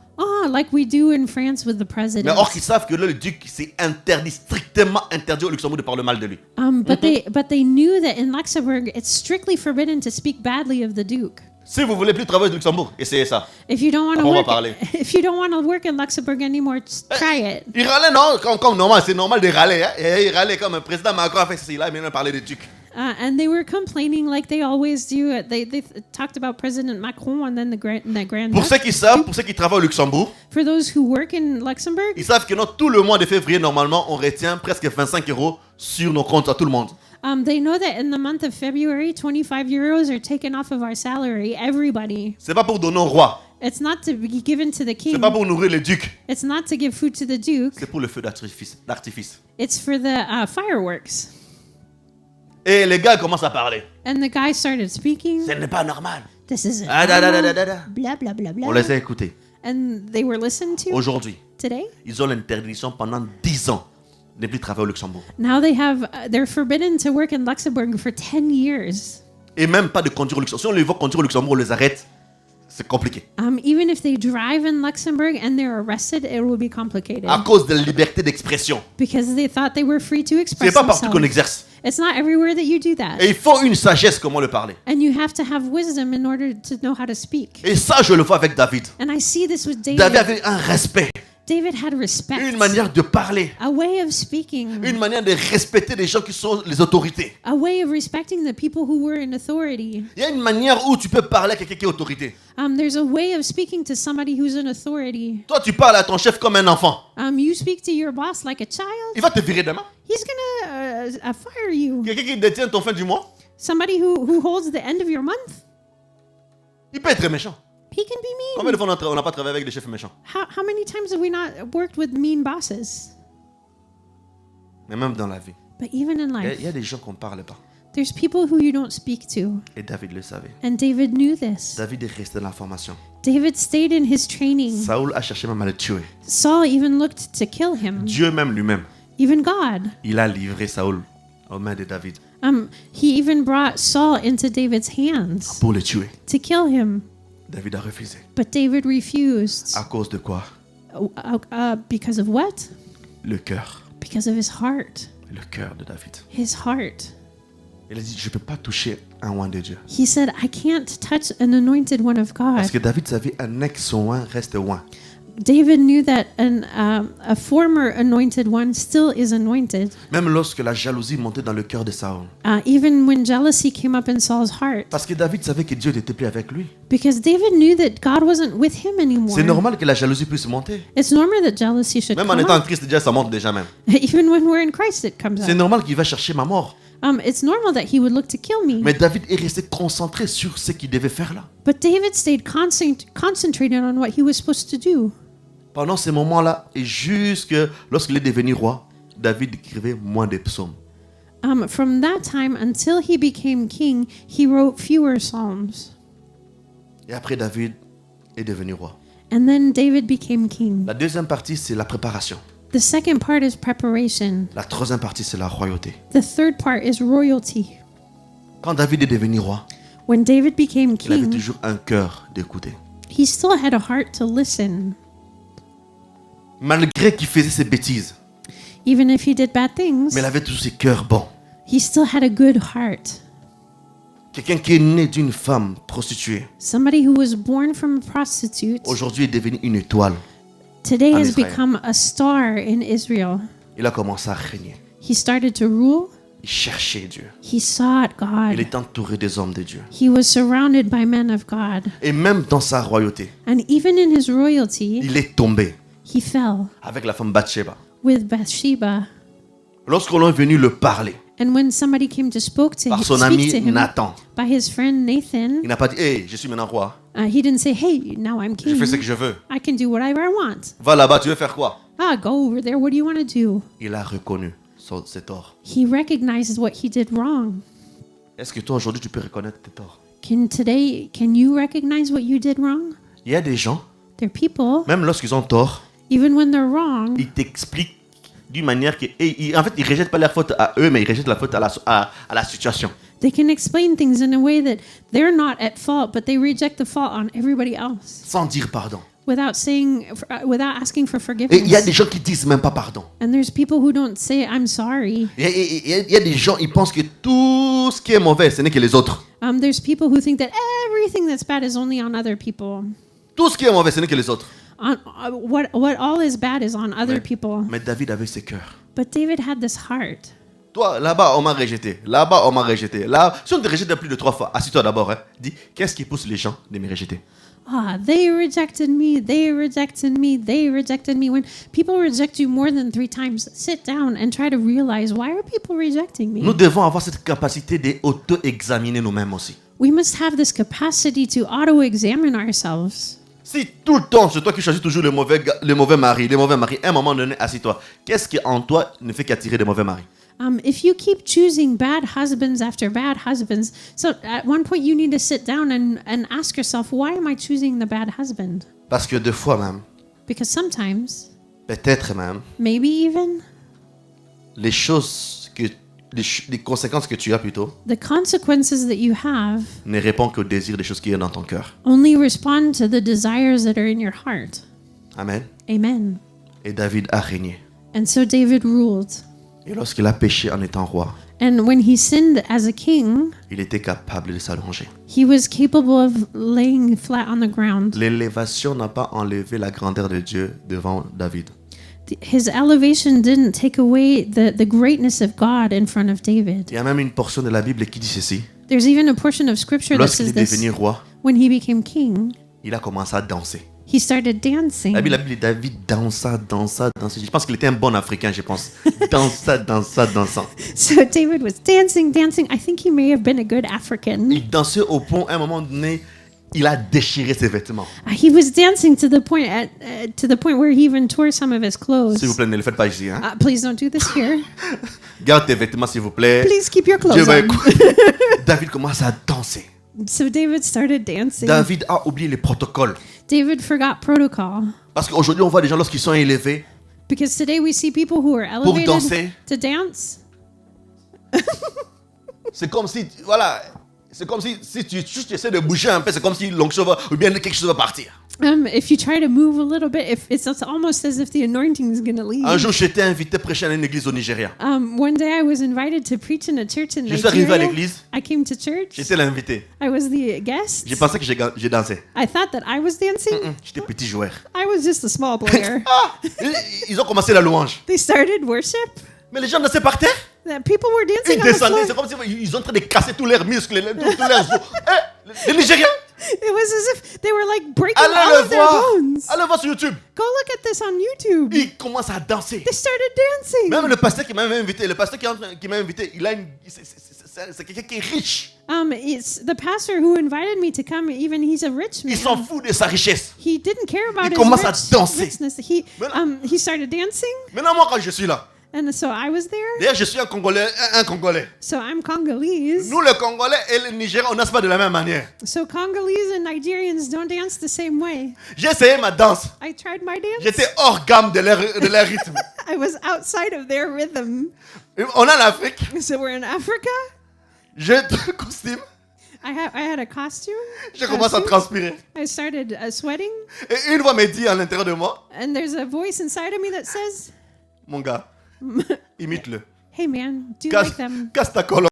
Like we do in France with the Mais president. or qu'ils savent que là, le duc, c'est interdit, strictement interdit au Luxembourg de parler mal de lui. But they knew that in Luxembourg it's strictly forbidden to speak badly of the Duke. Si vous voulez plus travailler au Luxembourg, essayez ça. If you don't want to Après, on va work, parler. if you don't want to work in Luxembourg anymore, try it. Il râlait, non, comme normal, c'est normal de râler. Hein? Et il râlait comme un président Macron a fait ceci, là, il vient de parler de duc. And they were complaining like they always do. They talked about President Macron and then the grand. Pour ceux qui savent, pour ceux qui travaillent au Luxembourg, For those who work in Luxembourg, ils savent que tout le mois de février, normalement, on retient presque 25 € sur nos comptes à tout le monde. they know that in the month of February, 25 euros are taken off of our salary. Everybody. C'est pas pour donner au roi, It's not to be given to the c'est king. pas pour nourrir les ducs, It's not to give food to the duke. c'est pour le feu d'artifice. It's for the fireworks. Et les gars commencent à parler. And the guy started speaking. Ce n'est pas normal. This isn't Ah, da, da, da, normal. da, da. Blah blah blah blah. On les a écoutés. And they were listened to Aujourd'hui, today. ils ont l'interdiction pendant 10 ans de ne plus travailler au Luxembourg. Now they're forbidden to work in Luxembourg for 10 years. Et même pas de conduire au Luxembourg. Si on les voit conduire au Luxembourg, on les arrête. C'est compliqué. Even if they drive in Luxembourg and they're arrested, it will be complicated À cause de la liberté d'expression. because they thought they were free to C'est express pas partout qu'on themselves. exerce. It's not everywhere that you do that. Et il faut une sagesse comment le parler. And you have to have wisdom in order to know how to speak. Et ça, je le vois avec David. And I see this with David David. avait un respect, David had respect, une manière de parler, a way of speaking, une manière de respecter les gens qui sont les autorités. a way of respecting the people who were in authority. Il y a une manière où tu peux parler à quelqu'un qui est autorité. There's a way of speaking to somebody who's in authority. Toi, tu parles à ton chef comme un enfant. You speak to your boss like a child. Il va te virer demain. He's gonna fire you. Quelqu'un qui détient ton fin du mois, Somebody who holds the end of your month, il peut être méchant. he can be mean. Combien de fois on n'a pas travaillé avec des chefs méchants? How many times have we not worked with mean bosses? Mais même dans la vie, But even in il life, y a des gens qu'on ne parle pas. there's people who you don't speak to. Et David le savait. And David knew this. David est resté dans la formation. David stayed in his training. Saoul a cherché même à le tuer. Saul even looked to kill him. Dieu même lui-même, Even God. il a livré Saoul aux mains de David He even brought Saul into David's hands pour le tuer. to kill him. David a refusé. But David refused. À cause de quoi? Because of what? Le cœur. Because of his heart. Le cœur de David. His heart. Il a dit, je ne peux pas toucher un oint de Dieu. He said, I can't touch an anointed one of God. Parce que David savait, un ex-oint reste oint. David knew that a former anointed one still is anointed. Même lorsque la jalousie montait dans le cœur de Saoul. Even when jealousy came up in Saul's heart. Parce que David savait que Dieu n'était plus avec lui. Because David knew that God wasn't with him anymore. C'est normal que la jalousie puisse monter. It's normal that jealousy should Même en come étant en up. Christ, déjà, ça monte déjà même. Even when we're in Christ, it comes C'est up. normal qu'il va chercher ma mort. It's normal that he would look to kill me. Mais David est resté concentré sur ce qu'il devait faire là. But David stayed concentrated on what he was supposed to do. Pendant ces moments-là, et jusque lorsqu'il est devenu roi, David écrivait moins de psaumes. From that time until he became king, he wrote fewer psalms. Et après, David est devenu roi. And then David became king. La deuxième partie, c'est la préparation. The second part is preparation. La troisième partie, c'est la royauté. The third part is royalty. Quand David est devenu roi, When David became il avait king, toujours un cœur d'écouter. he still had a heart to listen. Malgré qu'il faisait ses bêtises, Even if he did bad things, mais il avait toujours ses cœurs bons. he still had a good heart. Quelqu'un qui est né d'une femme prostituée, Somebody who was born from a prostitute aujourd'hui est devenu une étoile. today En has Israël. become a star in Israel. Il a commencé à régner. He started to rule. Il cherchait Dieu. He sought Il God. est entouré des hommes de Dieu. He was surrounded by men of God. Et même dans sa royauté, And even in his royalty, il est tombé he fell avec la femme Bathsheba. with Bathsheba. Lorsqu'on est venu le parler And when somebody came to speak to par son him ami Nathan, by his friend Nathan, il n'a pas dit, hey, je suis maintenant roi. he didn't say, "Hey, now I'm Je fais ce king. que je veux. I can do whatever I want." Va là-bas, tu veux faire quoi? Go over there. What do you want to do? Il a reconnu ses torts. He recognizes what he did wrong. Est-ce que toi, aujourd'hui, tu peux reconnaître tes torts? Can you recognize what you did wrong? Il y a des gens, There are people, même lorsqu'ils ont tort, even when they're wrong, ils t'expliquent d'une manière que... en fait, ils ne rejettent pas leur faute à eux, mais ils rejettent la faute à la situation. they can explain things in a way that they're not at fault, but they reject the fault on everybody else Sans dire pardon. without asking for Et il y a des forgiveness. gens qui disent même pas pardon. And there's people who don't say, "I'm sorry." Il y a des gens, ils pensent que tout ce qui est mauvais, ce n'est que les autres. There's people who think that everything that's bad is only on other people. Tout ce qui est mauvais, ce n'est que les autres. What all is bad is on other people. Mais David avait ce cœur. But David had this heart. Toi, là-bas, on m'a rejeté. Là-bas, on m'a rejeté. Là, si on te rejette plus de 3 fois, assis-toi d'abord. Hein. Dis, qu'est-ce qui pousse les gens de me rejeter? Ah, they rejected me, they rejected me, they rejected me. When people reject you more than 3 times, sit down and try to realize, why are people rejecting me? Nous devons avoir cette capacité d'auto-examiner nous-mêmes aussi. We must have this capacity to auto-examine ourselves. Si tout le temps, c'est toi qui choisis toujours le mauvais mari, à un moment donné, assis-toi. Qu'est-ce qui en toi ne fait qu'attirer des mauvais maris? If you keep choosing bad husbands after bad husbands, so at one point you need to sit down and ask yourself, why am I choosing the bad husband? Parce que des fois même, Because sometimes, peut-être même, maybe even, les conséquences que tu as plutôt the consequences that you have ne répondent qu'au désir des choses qui est dans ton cœur. only respond to the desires that are in your heart. Amen. Amen. Et David a régné. And so David ruled. Et lorsqu'il a péché en étant roi, And when he sinned as a king, il était capable de s'allonger. he was capable of laying flat on the ground. L'élévation n'a pas enlevé la grandeur de Dieu devant David. His elevation didn't take away the greatness of God in front of David. Il y a même une portion de la Bible qui dit ceci. There's even a portion of scripture that Lorsqu'il says est this. devenu roi, When he became king, il a commencé à danser. he started dancing. La Bible, David dansa. Je pense qu'il était un bon Africain, je pense. Dansant. So David was dancing. I think he may have been a good African. Il dansait au point, à un moment donné, il a déchiré ses vêtements. He was dancing to the point where he even tore some of his clothes. S'il vous plaît, ne le faites pas ici. Hein? Please don't do this here. Garde tes vêtements, s'il vous plaît. Please keep your Dieu clothes va on. écouter. David commence à danser. So David started dancing. David a oublié les protocoles. David forgot protocol. Parce qu'aujourd'hui, on voit des gens lorsqu'ils sont élevés. Because today we see people who are elevated danser. to dance. C'est comme si, voilà, si tu essaies de bouger un peu, c'est comme si l'onction va, ou bien quelque chose va partir. If you try to move a little bit, it's almost as if the anointing is going to leave. Un jour, j'étais invité à prêcher à une église au Nigeria. One day I was invited to preach in a church in Je suis arrivé à Nigeria. l'église, I came to church. j'étais l'invité. I was the guest. J'ai pensé que j'ai dansé. I thought that I was dancing. J'étais petit joueur. I was just a small player. Ils ont commencé la louange. They started worship. Mais les gens dansaient par terre. That people were dancing Ils on the descendaient. C'est floor. comme s'ils sont en train de casser tous leurs muscles, tous leurs os. Les Nigériens, It was as if they were like breaking allez all le of their voir. bones. Allez voir sur YouTube. Go look at this on YouTube. Ils commencent à danser. They started dancing. Même le pasteur qui m'a invité, c'est quelqu'un qui est riche. It's the pastor who invited me to come. Even he's a rich man. Il s'en fout de sa richesse. He didn't care about Il his commence à danser. richness. He started dancing, Maintenant, moi, quand je suis là, and so I was there. d'ailleurs, je suis un Congolais. So I'm Congolese. Nous, les Congolais et les Nigériens, on ne danse pas de la même manière. So Congolese and Nigerians don't dance the same way. J'ai essayé ma danse. I tried my dance. J'étais hors gamme de leur rythme. I was outside of their rhythm. On est en Afrique. So we're in Africa. J'ai un costume. I had a costume. Je commence à transpirer. I started sweating, Et une voix me dit à l'intérieur de moi, and there's a voice inside of me that says, mon gars, imite-le. "Hey man, do you like them? Casse ta colonne.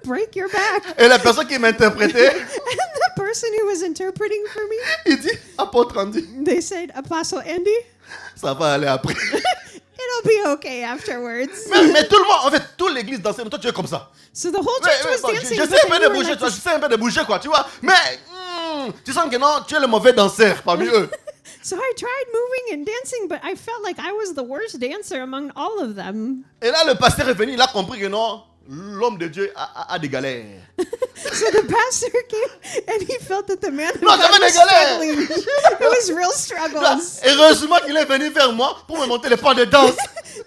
Break your back." Et la personne qui m'interprétait, And the person who was interpreting for me, il dit, apôtre Andy, they said, "Apostle Andy, ça va aller après. it'll be okay afterwards." mais tout le monde, en fait, toute l'église dansait, mais toi tu es comme ça. So the whole church was Bon, dancing. je but sais un then peu you de were bouger, like toi, this. je sais un peu de bouger, quoi, tu vois. Mais tu sens que non, tu es le mauvais danseur parmi eux. So I tried moving and dancing, but I felt like I was the worst dancer among all of them. Et là, le pasteur est venu, il a compris que non, l'homme de Dieu a des galères. So the pastor came and he felt that the man of Non, God j'avais was des galères. struggling. It was real Là, struggles. heureusement qu'il est venu vers moi pour me montrer les pas de danse.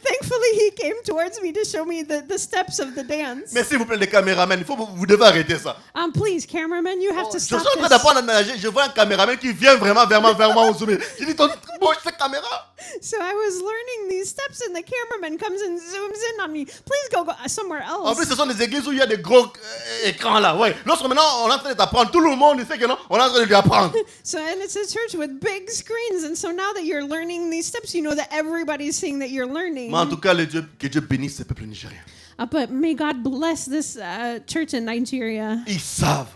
Thankfully, he came towards me to show me the steps of the dance. Mais s'il vous plaît, les caméramans, vous devez arrêter ça. Please, cameraman, you have to Je suis stop en train this. d'apprendre à nager. Je vois un caméraman qui vient vraiment vers moi au sommet. Je dis, bouge cette caméra. So I was learning these steps, and the cameraman comes and zooms in on me. Please go somewhere En plus, else. ce sont des églises où il y a des gros écrans là. Ouais. Lorsque maintenant on est en train de t'apprendre, tout le monde sait que non, on est en train de lui apprendre. So, and it's a church with big screens, and so now that you're learning these steps, you know that everybody's seeing that you're learning. Mais en tout cas, que Dieu bénisse ce peuple nigérien. But may God bless this church in Nigeria. Ils savent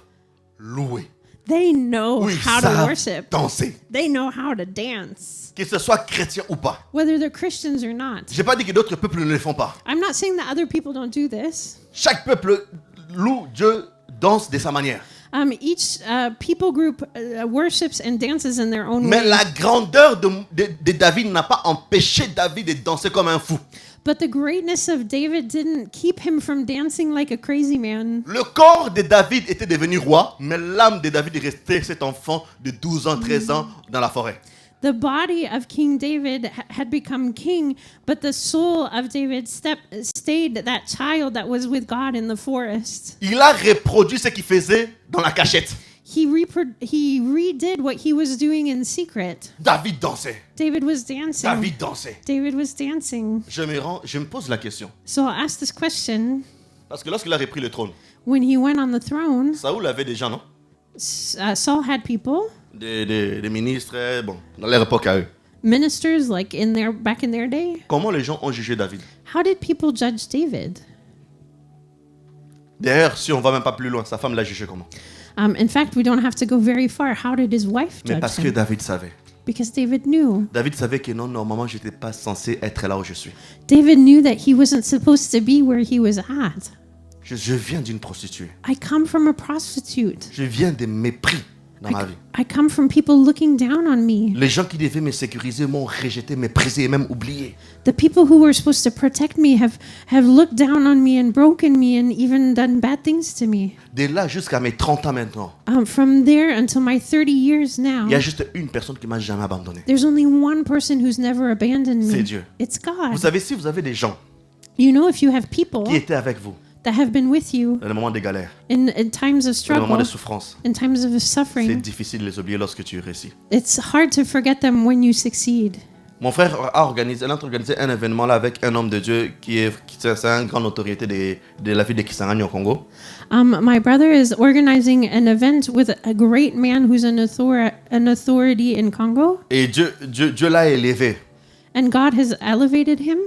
louer. They know Où ils how to savent worship. danser. They know how to dance, Que ce soit chrétien ou pas. whether they're Christians or not. Je n'ai pas dit que d'autres peuples ne le font pas. I'm not saying that other people don't do this. Chaque peuple loue Dieu, danse de sa manière. Each people group worships and dances in their own Mais way. la grandeur de David n'a pas empêché David de danser comme un fou. But the greatness of David didn't keep him from dancing like a crazy man. Le corps de David était devenu roi, mais l'âme de David est restée cet enfant de 12 ans, 13 ans dans la forêt. The body of King David had become king, but the soul of David stayed that child that was with God in the forest. Il a reproduit ce qu'il faisait dans la cachette. He redid what he was doing in secret. David dansait. David was dancing. David dansait. David was dancing. Je me pose la question. So I'll ask this question. Parce que lorsqu'il a repris le trône, When he went on the throne, Saoul avait des gens, non? Saul had people, Des ministres, bon, dans leur époque à eux. ministers, like back in their day. Comment les gens ont jugé David? How did people judge David? D'ailleurs, si on va même pas plus loin, sa femme l'a jugé comment? In fact, we don't have to go very far. How did his wife Mais judge parce que him? David savait. Because David knew. David savait que non, normalement, je n'étais pas censé être là où je suis. David knew that he wasn't supposed to be where he was at. Je viens d'une prostituée. I come from a prostitute. Je viens des mépris dans ma vie. I come from people looking down on me. Les gens qui devaient me sécuriser m'ont rejeté, méprisé et même oublié. The people who were supposed to protect me have looked down on me and broken me and even done bad things to me. De là jusqu'à mes 30 ans maintenant, From there until my 30 years now, il y a juste une personne qui m'a jamais abandonné. there's only one person who's never abandoned me. C'est Dieu. It's God. Vous savez, si vous avez des gens You know, if you have people qui étaient avec vous that have been with you dans les moments de galère, in times of dans les moments struggle, de souffrance, in times of c'est suffering, difficile de les oublier lorsque tu réussis. it's hard to forget them when you succeed. Mon frère a organisé un événement là avec un homme de Dieu c'est une grande autorité de la ville de Kisangani au Congo. My brother is organizing an event with a great man who's an authority in Congo, Et Dieu l'a élevé. and God has elevated him.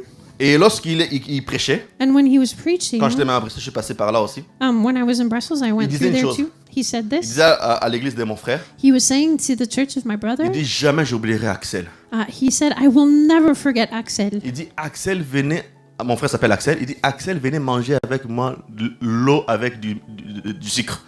Et lorsqu'il il prêchait, And when he was preaching, quand j'étais même à Bruxelles, je suis passé par là aussi. when I was in Brussels, I went disait through une there chose. too. He said Il this. disait à l'église de mon frère, He was saying to the church of my brother, il dit jamais j'oublierai Axel. he said, I will never forget Axel. Il dit Axel venait, mon frère s'appelle Axel, il dit Axel venait manger avec moi l'eau avec du sucre.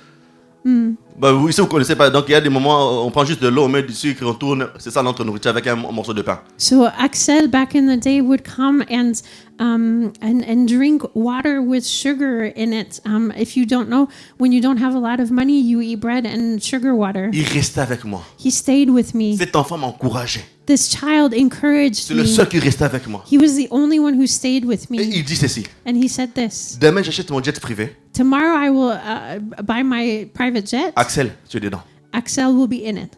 Bah, oui, si vous connaissez pas, donc il y a des moments où on prend juste de l'eau, on met du sucre, on tourne, c'est ça notre nourriture avec un morceau de pain. So Axel back in the day would come and drink water with sugar in it. If you don't know, when you don't have a lot of money, you eat bread and sugar water. Il restait avec moi. He stayed with me. Cet enfant m'encourageait. This child encouraged C'est le me. seul qui restait avec moi. He was the only one who stayed with Et me. il dit ceci. And he said this. Demain, j'achète mon jet privé. Tomorrow I will buy my private jet. Axel, tu es dedans. Axel will be in it.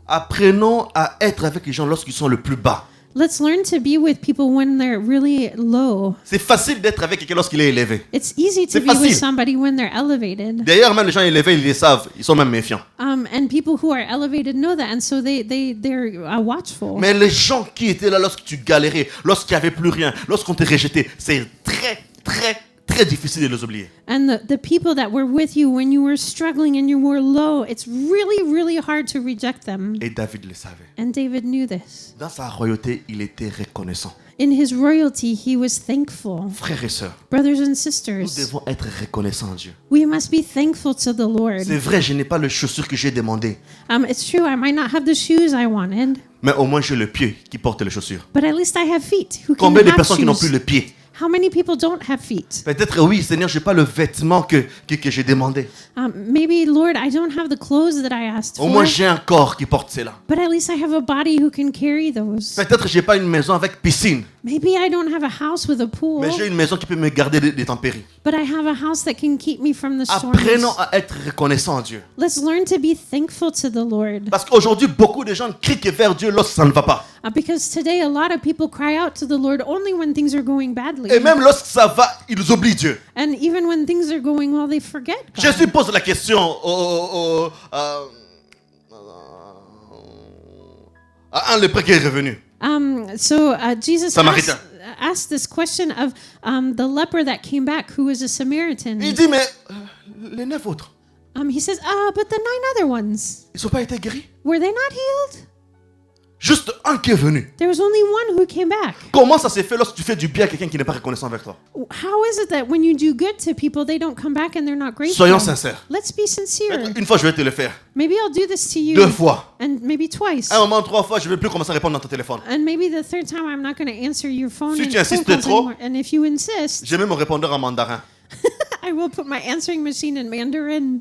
Apprenons à être avec les gens lorsqu'ils sont le plus bas. Let's learn to be with people when they're really low. C'est facile d'être avec quelqu'un lorsqu'il est élevé. It's easy to C'est be with facile. somebody when they're elevated. D'ailleurs, même les gens élevés, ils les savent. Ils sont même méfiants. And people who are elevated know that, and so they're watchful. Mais les gens qui étaient là lorsque tu galérais, lorsqu'il n'y avait plus rien, lorsqu'on t'a rejeté, c'est très difficile de les oublier. And the people that were with you when you were struggling and you were low, it's really hard to reject them. Et David le savait. And David knew this. Dans sa royauté, il était reconnaissant. In his royalty, he was thankful. Frères et sœurs, Brothers and nous sisters, devons être reconnaissants à Dieu. we must be thankful to the Lord. C'est vrai, je n'ai pas les chaussures que j'ai demandées, It's true, I might not have the shoes I wanted, mais au moins j'ai le pied qui porte les chaussures. but at least I have feet who can Combien de have personnes qui n'ont plus shoes. le pied? How many people don't have feet? Peut-être oui, Seigneur, j'ai pas le vêtement que j'ai demandé. Maybe, Lord, I don't have the clothes that I asked Au for, moins j'ai un corps qui porte cela. but at least I have a body who can carry those. Peut-être j'ai pas une maison avec piscine, Maybe I don't have a house with a pool, mais j'ai une maison qui peut me garder des tempéries. but I have a house that can keep me from the storms. Apprenons à être reconnaissants à Dieu. Let's learn to be thankful to the Lord. Parce qu'aujourd'hui, beaucoup de gens crient vers Dieu lorsque ça ne va pas. Because today a lot of people cry out to the Lord only when things are going badly. Et même lorsque ça va, ils oublient Dieu. And even when things are going well, they forget God. Jésus pose la question à un lépreux qui est revenu. So Jesus Samaritain. asked this question of the leper that came back, who was a Samaritan. Il dit, mais les 9 autres, He says, but the 9 other ones, Ils n'ont pas été guéris. were they not healed? Juste un qui est venu. There was only one who came back. Comment ça s'est fait lorsque tu fais du bien à quelqu'un qui n'est pas reconnaissant avec toi? How is it that when you do good to people, they don't come back and they're not grateful? Soyons sincères. Let's be sincere. Une fois, je vais te le faire. Maybe I'll do this to you. 2 fois. And maybe twice. Un moment, 3 fois, je ne vais plus commencer à répondre dans ton téléphone. And maybe the third time I'm not going to answer your phone, Si and tu phone insistes calls trop, anymore. And if you insist, J'ai mis mon répondeur en mandarin. I will put my answering machine in Mandarin.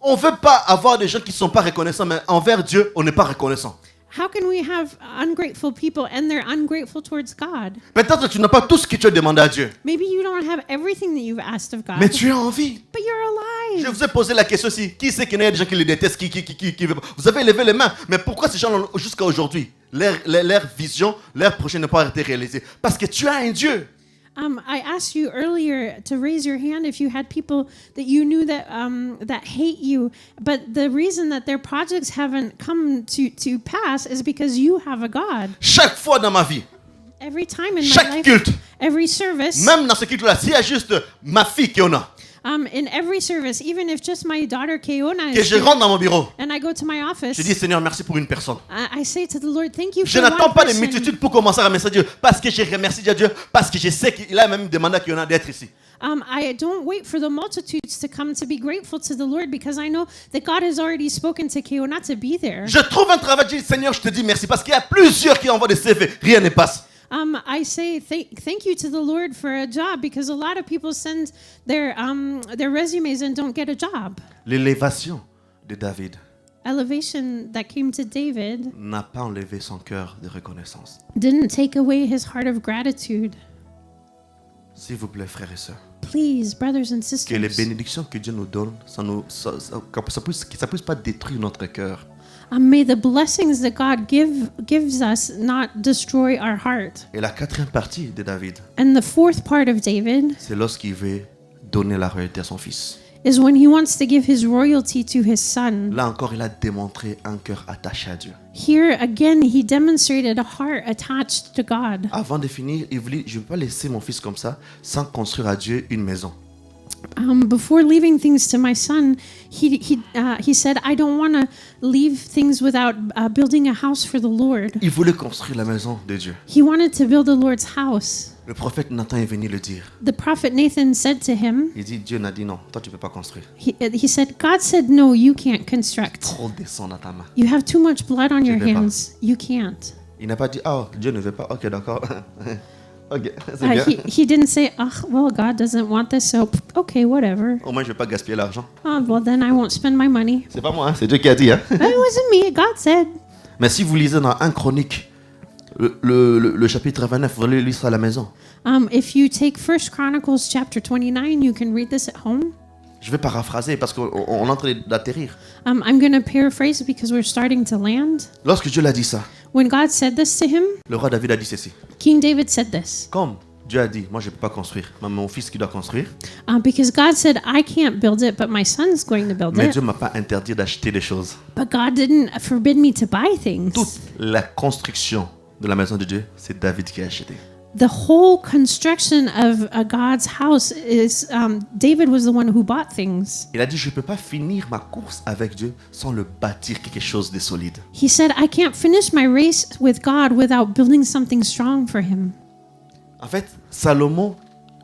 On ne veut pas avoir des gens qui ne sont pas reconnaissants, mais envers Dieu, on n'est pas reconnaissant. How can we have ungrateful people and they're ungrateful towards God? Peut-être que tu n'as pas tout ce que tu as demandé à Dieu, Maybe you don't have everything that you've asked of God, mais tu es en vie. but you're Je alive. vous ai posé la question aussi. Qui sait qu'il y a des gens qui le détestent, qui veulent pas? Vous avez levé les mains, mais pourquoi ces gens, jusqu'à aujourd'hui, leur vision, leur projet n'a pas été réalisé? Parce que tu as un Dieu. I asked you earlier to raise your hand if you had people that you knew that that hate you, but the reason that their projects haven't come to pass is because you have a God. Chaque fois dans ma vie, Every time in my chaque life, culte, every service, même dans ce culte-là, s'il y a juste ma fille qui en a, in every service, even if just my daughter Keona que is je here, rentre dans mon bureau, and I go to my office, je dis Seigneur, merci pour une personne. I say to the Lord, thank you Je for n'attends one pas des person. multitudes pour commencer à remercier Dieu, parce que j'ai remercié Dieu, parce que je sais qu'il a même demandé à Kiona d'être ici. I don't wait for the multitudes to come to be grateful to the Lord because I know that God has already spoken to Keona to be there. Je trouve un travail, je dis Seigneur, je te dis merci, parce qu'il y a plusieurs qui envoient des CV, rien ne passe. I say thank you to the Lord for a job because a lot of people send their resumes and don't get a job. L'élévation de David Elevation that came to David n'a pas enlevé son cœur de reconnaissance. didn't take away his heart of gratitude. S'il vous plaît, frères et sœurs, Please, brothers and que les sisters, bénédictions que Dieu nous donne, que ça puisse pas détruire notre cœur. may the blessings that God gives us not destroy our heart. Et la 4e partie de David, And the fourth part of David c'est lorsqu'il veut donner la royauté à son fils. is when he wants to give his royalty to his son. Là encore, il a démontré un cœur attaché à Dieu. Here again, he demonstrated a heart attached to God. Avant de finir, il voulait, je ne vais pas laisser mon fils comme ça, sans construire à Dieu une maison. Before leaving things to my son, he said, I don't want to leave things without building a house for the Lord. Il voulait construire la maison de Dieu. He wanted to build the Lord's house. Le prophète Nathan est venu le dire. The prophet Nathan said to him, Il dit, Dieu n'a dit non, toi tu ne peux pas construire. he said, God said, no, you can't construct. Trop de sang dans ta main. You have too much blood on your vais pas. hands. You can't. Il n'a pas dit, oh, Dieu ne veut pas, ok, d'accord. Ok, c'est bien. He didn't say, well, God doesn't want this, so okay, whatever. Au moins, je ne vais pas gaspiller l'argent. Oh, well, then I won't spend my money. C'est pas moi, hein, c'est Dieu qui a dit. Hein. It wasn't me. God said. Mais si vous lisez dans 1 Chronique, le chapitre 29, vous allez lire ça à la maison. If you take 1 Chronicles chapter 29, you can read this at home. Je vais paraphraser parce qu'on est en train d'atterrir. I'm going to paraphrase because we're starting to land. Lorsque Dieu l'a dit ça, When God said this to him, le roi David a dit ceci. King David said this. Comme Dieu a dit, moi je ne peux pas construire, mais mon fils qui doit construire. Because God said, I can't build it, but my son's going to build Mais it. Dieu ne m'a pas interdit d'acheter des choses. But God didn't forbid me to buy things. Toute la construction de la maison de Dieu, c'est David qui a acheté. The whole construction of God's house is, David was the one who bought things. Il a dit, je ne peux pas finir ma course avec Dieu sans le bâtir quelque chose de solide. He said, I can't finish my race with God without building something strong for him. En fait, Salomon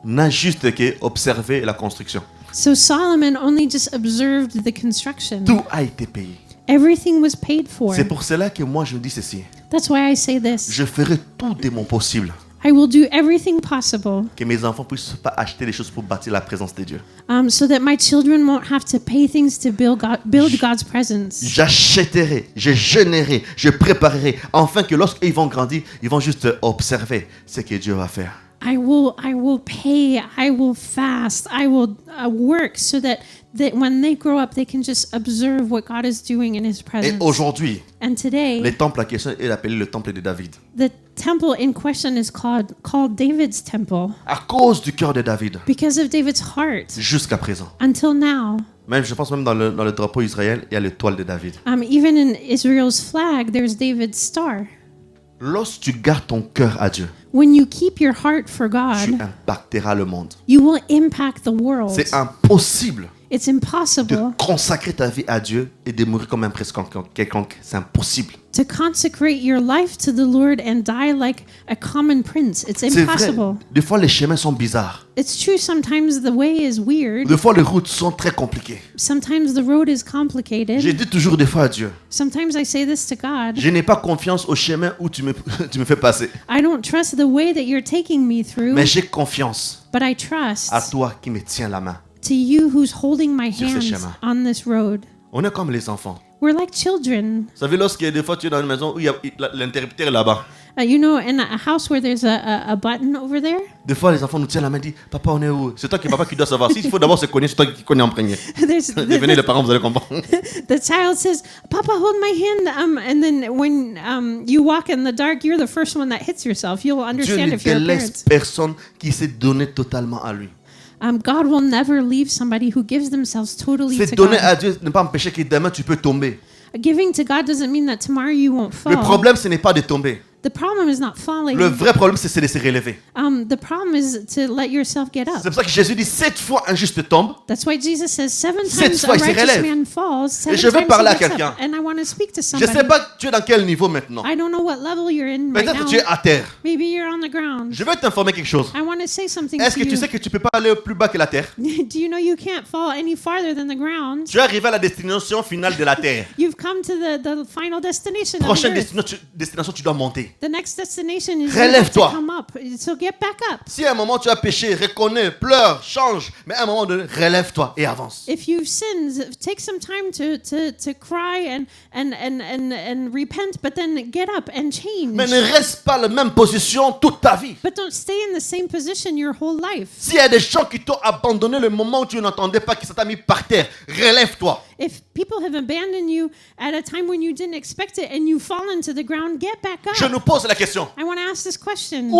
n'a juste qu'observé la construction. So Solomon only just observed the construction. Tout a été payé. Everything was paid for. C'est pour cela que moi je me dis ceci. That's why I say this. Je ferai tout de mon possible I will do everything possible que mes enfants puissent pas acheter des choses pour bâtir la présence de Dieu. so that my children won't have to pay things to build God's presence. J'achèterai, je jeûnerai, je préparerai, afin que lorsqu'ils vont grandir, ils vont juste observer ce que Dieu va faire. I will pay, I will fast, I will work so that when they grow up, they can just observe what God is doing in His Et presence. aujourd'hui, And today, le temple en question est appelé le temple de David. the temple in question is called David's temple À cause du cœur de David, because of David's heart. jusqu'à présent. Until now, Même, je pense même dans le drapeau Israël, il y a l'étoile de David. even in Israel's flag, there's David's star. Lorsque tu gardes ton cœur à Dieu, When you keep your heart for tu God, impacteras le monde. you will impact the world. C'est impossible It's De impossible consacrer ta vie à Dieu et de mourir comme un prince quelconque. C'est impossible. to consecrate your life to the Lord and die like a common prince. It's C'est vrai. impossible. Des fois, les chemins sont bizarres. It's true, sometimes the way is weird. Des fois, les routes sont très compliquées. Sometimes the road is Je complicated. dis toujours des fois à Dieu, Sometimes I say this to God. je n'ai pas confiance au chemin où tu me, tu me fais passer. I don't trust the way that you're taking me through, Mais j'ai confiance but I trust à toi qui me tiens la main. to you who's holding my Sur ce hands chemin. on this road. On est comme les enfants. We're like children. Vous savez, lorsque des fois tu es dans une maison où l'interrupteur est là-bas. You know, in a house where there's a button over there, Des fois, les enfants nous tiennent la main et disent, papa, on est où? C'est toi qui papa qui dois savoir. S'il faut d'abord se connaître, c'est toi qui connais en premier. Devenez les parents, vous allez comprendre. the child says, Papa, hold my hand. And then when you walk in the dark, you're the first one that hits yourself. You'll Dieu understand ne if you're a délaisse parent. personne qui s'est donné totalement à lui. God will never leave somebody who gives themselves totally C'est to donner God. à Dieu ne pas empêcher que demain tu peux tomber. Giving to God doesn't mean that tomorrow you won't fall. Le problème, ce n'est pas de tomber. The problem is not falling. Le vrai problème, c'est de se relever. The problem is to let yourself get up. C'est pour ça que Jésus dit 7 fois un juste tombe. That's why Jesus says 7 Sept times a fois, il se righteous relève. man falls, 7 Et je veux times parler à he gets quelqu'un. up. And I want to speak to Je ne somebody. sais pas tu es dans quel niveau maintenant. I don't know what level you're in right Peut-être now. tu es à terre. Maybe you're on the ground. Je veux t'informer quelque chose. I want to say something Est-ce to que tu you. sais que tu ne peux pas aller plus bas que la terre? Do you know you can't fall any farther than the ground? Tu es arrivé à la destination finale de la terre. You've come to the final destination of the Prochaine earth. destination, tu dois monter. The next destination is you have Relève-toi. to come up. So get back up. Si à un moment tu as péché, reconnais, pleure, change. Mais à un moment donné, relève-toi et avance. If you've sinned, take some time to cry and repent, but then get up and change. Mais ne reste pas à la même position toute ta vie. But don't stay in the same position your whole life. S'il y a des gens qui t'ont abandonné le moment où tu n'entendais pas, qui ça t'a mis par terre, relève-toi. If people have abandoned you at a time when you didn't expect it and you fall into the ground, get back Je up. nous pose la question. I want to ask this question.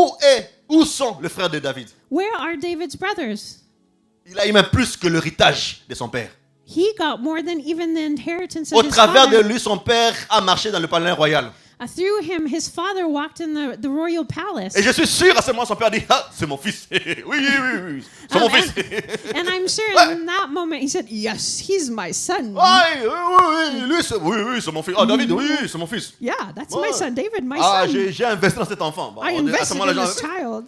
Où sont les frères de David? Where are David's brothers? Il a eu même plus que l'héritage de son père. He got more than even the inheritance Au of his travers de father. lui, son père a marché dans le palais royal. Through him, his father walked in the royal palace. Et je suis sûr à ce moment, son père a dit, ah, c'est mon fils. oui, c'est mon fils. And I'm sure in that moment he said, yes, he's my son. Lui, c'est mon fils. Ah, David, oui, c'est mon fils. Yeah, that's Ouais. my son, David, my Ah, son. j'ai investi dans cet enfant. Bon, I on est- à ce invested moment-là, in genre, this child.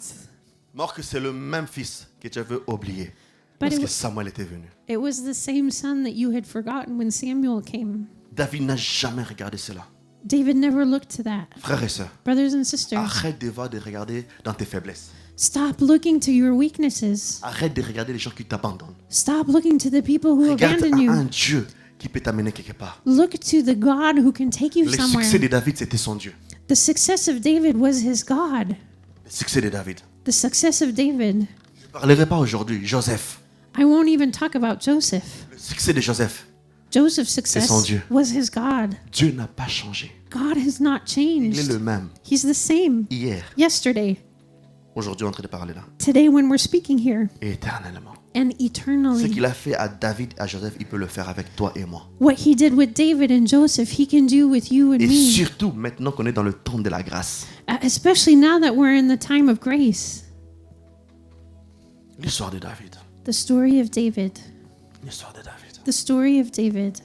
alors que c'est le même fils que tu veux oublier. But Parce it que wa- Samuel était venu. It was the same son that you had forgotten when Samuel came. David n'a jamais regardé cela. David never looked to that. Frères et sœurs, Brothers and sisters, arrête de regarder dans tes faiblesses. stop looking to your weaknesses. Arrête de regarder les gens qui t'abandonnent. Stop looking to the people who Regarde abandon à you. un Dieu qui peut t'amener quelque part. Look to the God who can take you Le somewhere. succès de David, c'était son Dieu. The success of David was his God. Le succès de David. The success of David. Je ne parlerai pas aujourd'hui. Joseph. I won't even talk about Joseph. Le succès de Joseph. Joseph's son success Dieu. was his God. Dieu n'a pas changé. God has not Il est changed. le même. He's the same Hier, yesterday, aujourd'hui, on est en train de parler là. today when we're speaking here, Et éternellement. and Ce eternally. qu'il a fait à David, à Joseph, il peut le faire avec toi et moi. What he did with David and Joseph, he can do with you and Et me. surtout, maintenant qu'on est dans le temps de la grâce. Especially now that we're in the time of grace. L'histoire de David. The story of David. L'histoire de David. The story of David.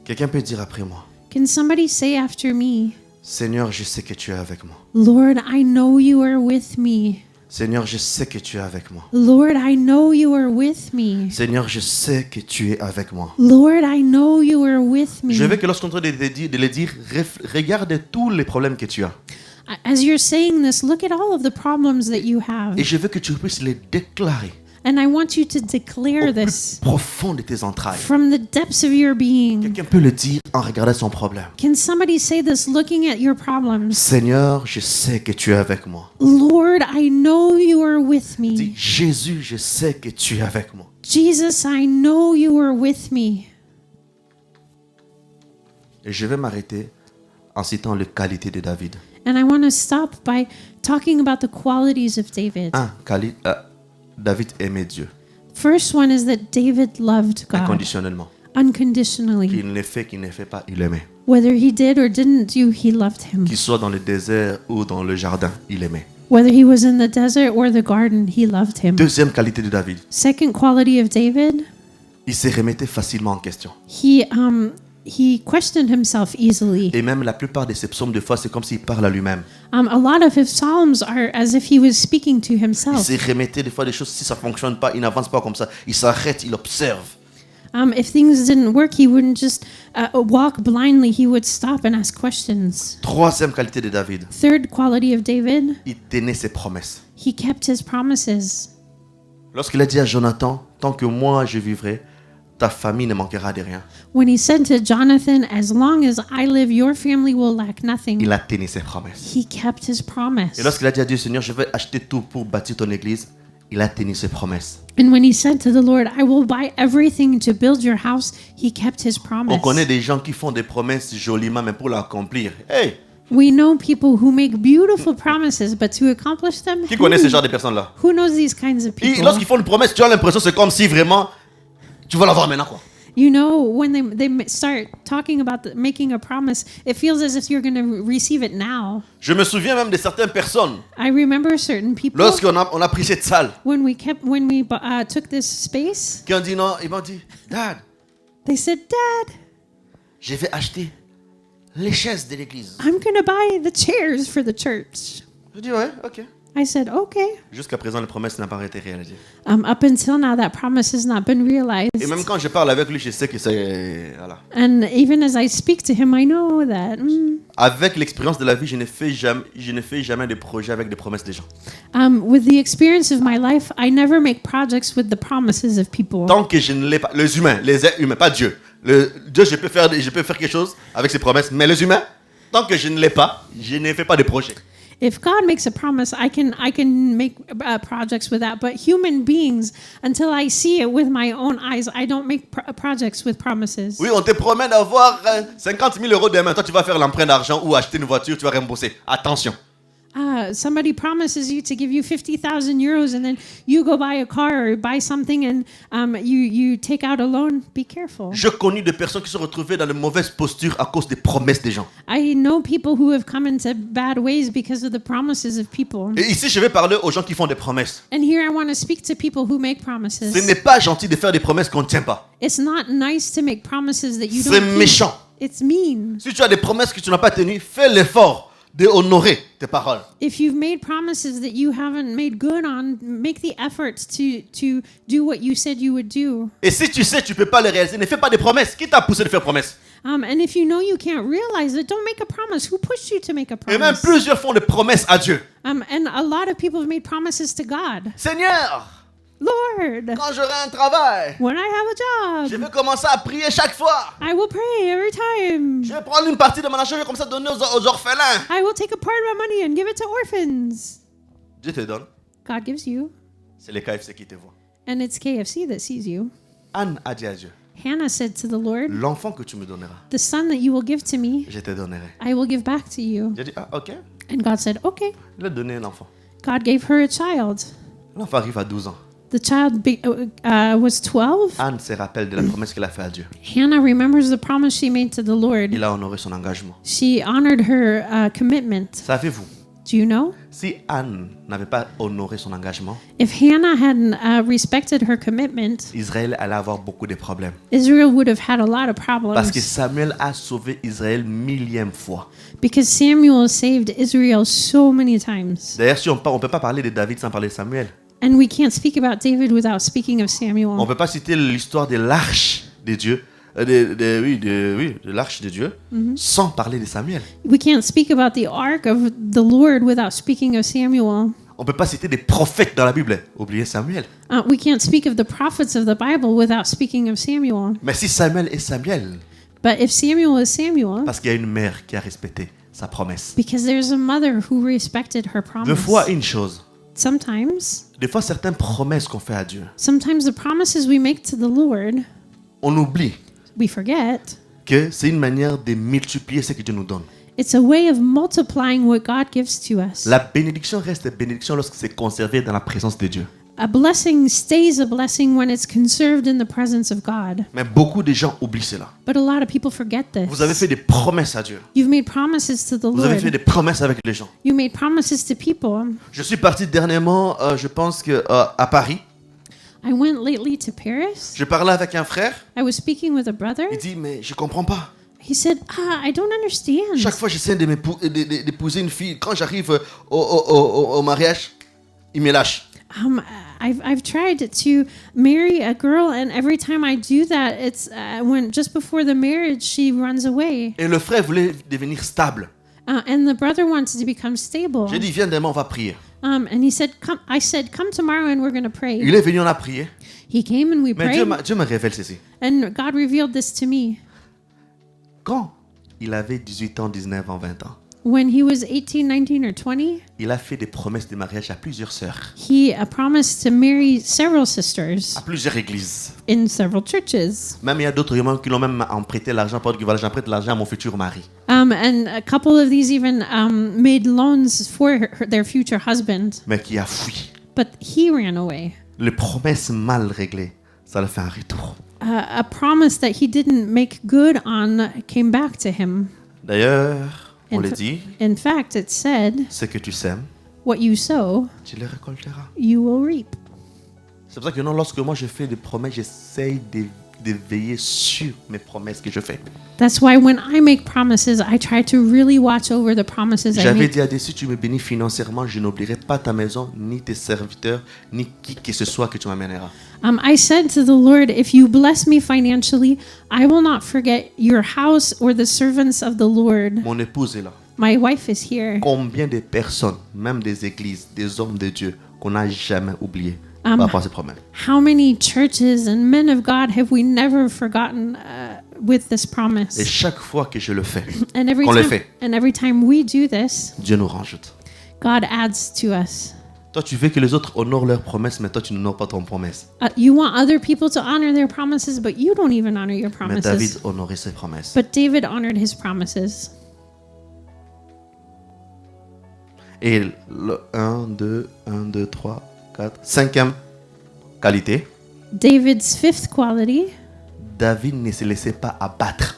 Quelqu'un peut dire après moi, Can somebody say after me, Seigneur, je sais que tu es avec moi. Lord, I know you are with me. Seigneur, je sais que tu es avec moi. Lord, I know you are with me. Seigneur, je sais que tu es avec moi. Lord, I know you are with me. Je veux que lorsqu'on est en train de le dire, regarde tous les problèmes que tu as. As you're saying this, look at all of the problems that you have. Et je veux que tu puisses les déclarer And I want you to declare au plus this profond de tes entrailles. from the depths of your being. Quelqu'un peut le dire en regardant son problème. Can somebody say this looking at your problems? Seigneur, je sais que tu es avec moi. Lord, I know you are with Dis, me. Jésus, je sais que tu es avec moi. Jesus, I know you are with me. Et je vais m'arrêter en citant les qualités de David. And I want to stop by talking about the qualities of David. David aimait Dieu First one is that David loved God inconditionnellement. unconditionally. Qu'il ne fait, qu'il ne fait pas, il aimait. Whether he did or didn't do, he loved him. Qu'il soit dans le désert ou dans le jardin, il aimait. Whether he was in the desert or the garden, he loved him. Deuxième qualité de David, Second quality of David, il se remettait facilement en question. he questioned himself easily. Et même la plupart de ses psaumes, des fois, c'est comme s'il parle à lui-même. A lot of his psalms are as if he was speaking to Il himself. se remettait des fois des choses, si ça ne fonctionne pas, il n'avance pas comme ça. Il s'arrête, il observe. If things didn't work, he wouldn't just walk blindly. He would stop and ask questions. Troisième qualité de David, Third quality of David, il tenait ses promesses. he kept his promises. Lorsqu'il a dit à Jonathan, tant que moi je vivrai, ta famille ne manquera de rien. When he said to Jonathan, as long as I live, your family will lack nothing. Il a tenu ses promesses. He kept his promise. Et lorsqu'il a dit à Dieu, Seigneur, je vais acheter tout pour bâtir ton église, il a tenu ses promesses. And when he said to the Lord, I will buy everything to build your house, he kept his promise. On connaît des gens qui font des promesses joliment, mais pour l'accomplir. Hey, We know people who make beautiful promises, but to accomplish them, qui connaît ce genre de personnes-là? who knows these kinds of people? Lorsqu'ils font une promesse, tu as l'impression que c'est comme si vraiment tu vas l'avoir maintenant, quoi. You know, when they start talking about making a promise, it feels as if you're going to receive it now. Je me souviens même de certaines personnes, I remember certain people lorsqu'on a pris cette salle, when we took this space, qui ont dit non, ils m'ont dit, Dad, they said, Dad, je vais acheter les chaises de l'église. I'm going to buy the chairs for the church. Je dis ouais, ok. I said, okay. Jusqu'à présent, la promesse n'a pas été réalisée. Up until now, that promise has not been realized. Et même quand je parle avec lui, je sais que c'est... Voilà. And even as I speak to him, I know that Avec l'expérience de la vie, je ne fais jamais de projet avec des promesses des gens. with the experience of my life, I never make projects with the promises of people. Tant que je ne l'ai pas... Les humains, les êtres humains, pas Dieu. Dieu, je peux faire quelque chose avec ses promesses, mais les humains, tant que je ne l'ai pas, je ne fais pas de projet. If God makes a promise, I can make projects with that. But human beings, until I see it with my own eyes, I don't make projects with promises. Oui, on te promet d'avoir 50 000 euros demain. Toi, tu vas faire l'emprunt d'argent ou acheter une voiture, tu vas rembourser. Attention. Somebody promises you to give you 50,000 euros, and then you go buy a car or buy something, and you take out a loan. Be careful. Je connais des personnes qui se sont retrouvées dans de mauvaises postures à cause des promesses des gens. I know people who have come into bad ways because of the promises of people. Et ici, je vais parler aux gens qui font des promesses. And here I want to speak to people who make promises. Ce n'est pas gentil de faire des promesses qu'on ne tient pas. It's not nice to make promises that you don't C'est keep. méchant. It's mean. Si tu as des promesses que tu n'as pas tenues, fais l'effort de honorer tes paroles. If you've made promises that you haven't made good on, make the effort to do what you said you would do. Et si tu sais que tu ne peux pas le réaliser, ne fais pas des promesses. Qui t'a poussé de faire promesses? And if you know you can't realize it, don't make a promise. Who pushed you to make a Et même promise? plusieurs font des promesses à Dieu. And a lot of people have made promises to God. Seigneur, Lord, quand j'aurai un travail, when I have a je job, vais commencer à prier chaque fois. I will pray every time. Je vais prendre une partie de mon argent, je vais comme ça donner aux orphelins. I will take a part of my money and give it to orphans. Dieu te donne. God gives you, C'est les KFC qui te voient. and it's KFC that sees you. Anne a dit à Dieu, Hannah said to the Lord, l'enfant que tu me donneras, the son that you will give to me, je te donnerai. I will give back to you. J'ai dit, ah ok. And God said, okay. Il a donné un enfant. God gave her a child. L'enfant arrive à 12 ans. The child was 12. Anne se rappelle de la promesse qu'elle a faite à Dieu. Hannah remembers the promise she made to the Lord. Il a honoré son engagement. She honored her commitment. Savez-vous, Do you know? si Anne n'avait pas honoré son engagement, If Hannah hadn't respected her commitment, Israël allait avoir beaucoup de problèmes. Israel would have had a lot of Parce que problems. Samuel a sauvé Israël millième fois. Because Samuel saved Israel so many times. D'ailleurs, si on ne peut pas parler de David sans parler de Samuel. And we can't speak about David without speaking of On ne Samuel. peut pas citer l'histoire de l'arche de Dieu, de l'arche de Dieu, sans parler de Samuel. We can't speak about the ark of the Lord without speaking of Samuel. On ne peut pas citer des prophètes dans la Bible. Oubliez Samuel. We can't speak of the prophets of the Bible without speaking of Samuel. Mais si Samuel est Samuel, But if Samuel is Samuel, parce qu'il y a une mère qui a respecté sa promesse. because there's a mother who respected her Des promise. fois, une chose. Sometimes Des fois, certaines promesses qu'on fait à Dieu, the promises we make to the Lord, on oublie we forget. que c'est une manière de multiplier ce que Dieu nous donne. It's a way of multiplying what God gives to us. La bénédiction reste bénédiction lorsque c'est conservé dans la présence de Dieu. A blessing stays a blessing when it's conserved in the presence of God. Mais beaucoup de gens oublient cela. But a lot of people forget this. Vous avez fait des promesses à Dieu. You've made promises to the Vous avez fait Lord. des promesses avec les gens. You made promises to people. Je suis parti dernièrement, je pense que à Paris. I went lately to Paris. Je parlais avec un frère. I was speaking with a brother. Il dit, mais je comprends pas. He said, I don't understand. Chaque fois, j'essaie d'épouser une fille. Quand j'arrive au mariage, il me lâche. I've tried to marry a girl, and every time I do that, it's when just before the marriage, she runs away. Et le frère voulait devenir stable. And the brother wanted to become stable. J'ai dit, viens demain, on va prier. And he said, "Come." I said, "Come tomorrow, and we're going to pray." Il est venu, on a prié. He came and we Mais prayed, Dieu me révèle ceci. and God revealed this to me. Quand il avait 18 ans, 19 ans, 20 ans, When he was 18, 19, or 20, il a fait des promesses de mariage à plusieurs sœurs, he promised to marry several sisters à plusieurs églises. in several churches. Même il y a d'autres humains qui l'ont même emprunté l'argent pour dire que voilà, j'emprunte l'argent à mon futur mari. And a couple of these even made loans for their future husband, Mais qui a fui. but he ran away. Les promesses mal réglées, ça le fait un retour. A promise that he didn't make good on came back to him. D'ailleurs, on In, le fa- dit, in fact, it said, ce que tu sèmes, what you sow, tu le récolteras. you will reap. C'est pour ça que non, lorsque moi je fais des promesses, j'essaye de veiller sur mes promesses que je fais. That's why when I make promises, I try to really watch over the promises I J'avais make. dit à Dieu, si tu me bénis financièrement, je n'oublierai pas ta maison, ni tes serviteurs, ni qui que ce soit que tu m'amèneras. I said to the Lord, if you bless me financially, I will not forget your house or the servants of the Lord. Mon épouse est là. My wife is here. Combien de personnes, même des églises, des hommes de Dieu, qu'on n'a jamais oublié par rapport à ces promesses. How many churches and men of God have we never forgotten with this Et promise? chaque fois que je le fais, And every time we do this, Dieu nous rajoute. God adds to us. Toi, tu veux que les autres honorent leurs promesses, mais toi, tu n'honores pas ton promesse. You want other people to honor their promises, but you don't even honor your Mais David promises. honorait ses promesses. But David honored his promises. Et le 1, 2, 3, 4, cinquième qualité, David's fifth quality, David ne se laissait pas abattre.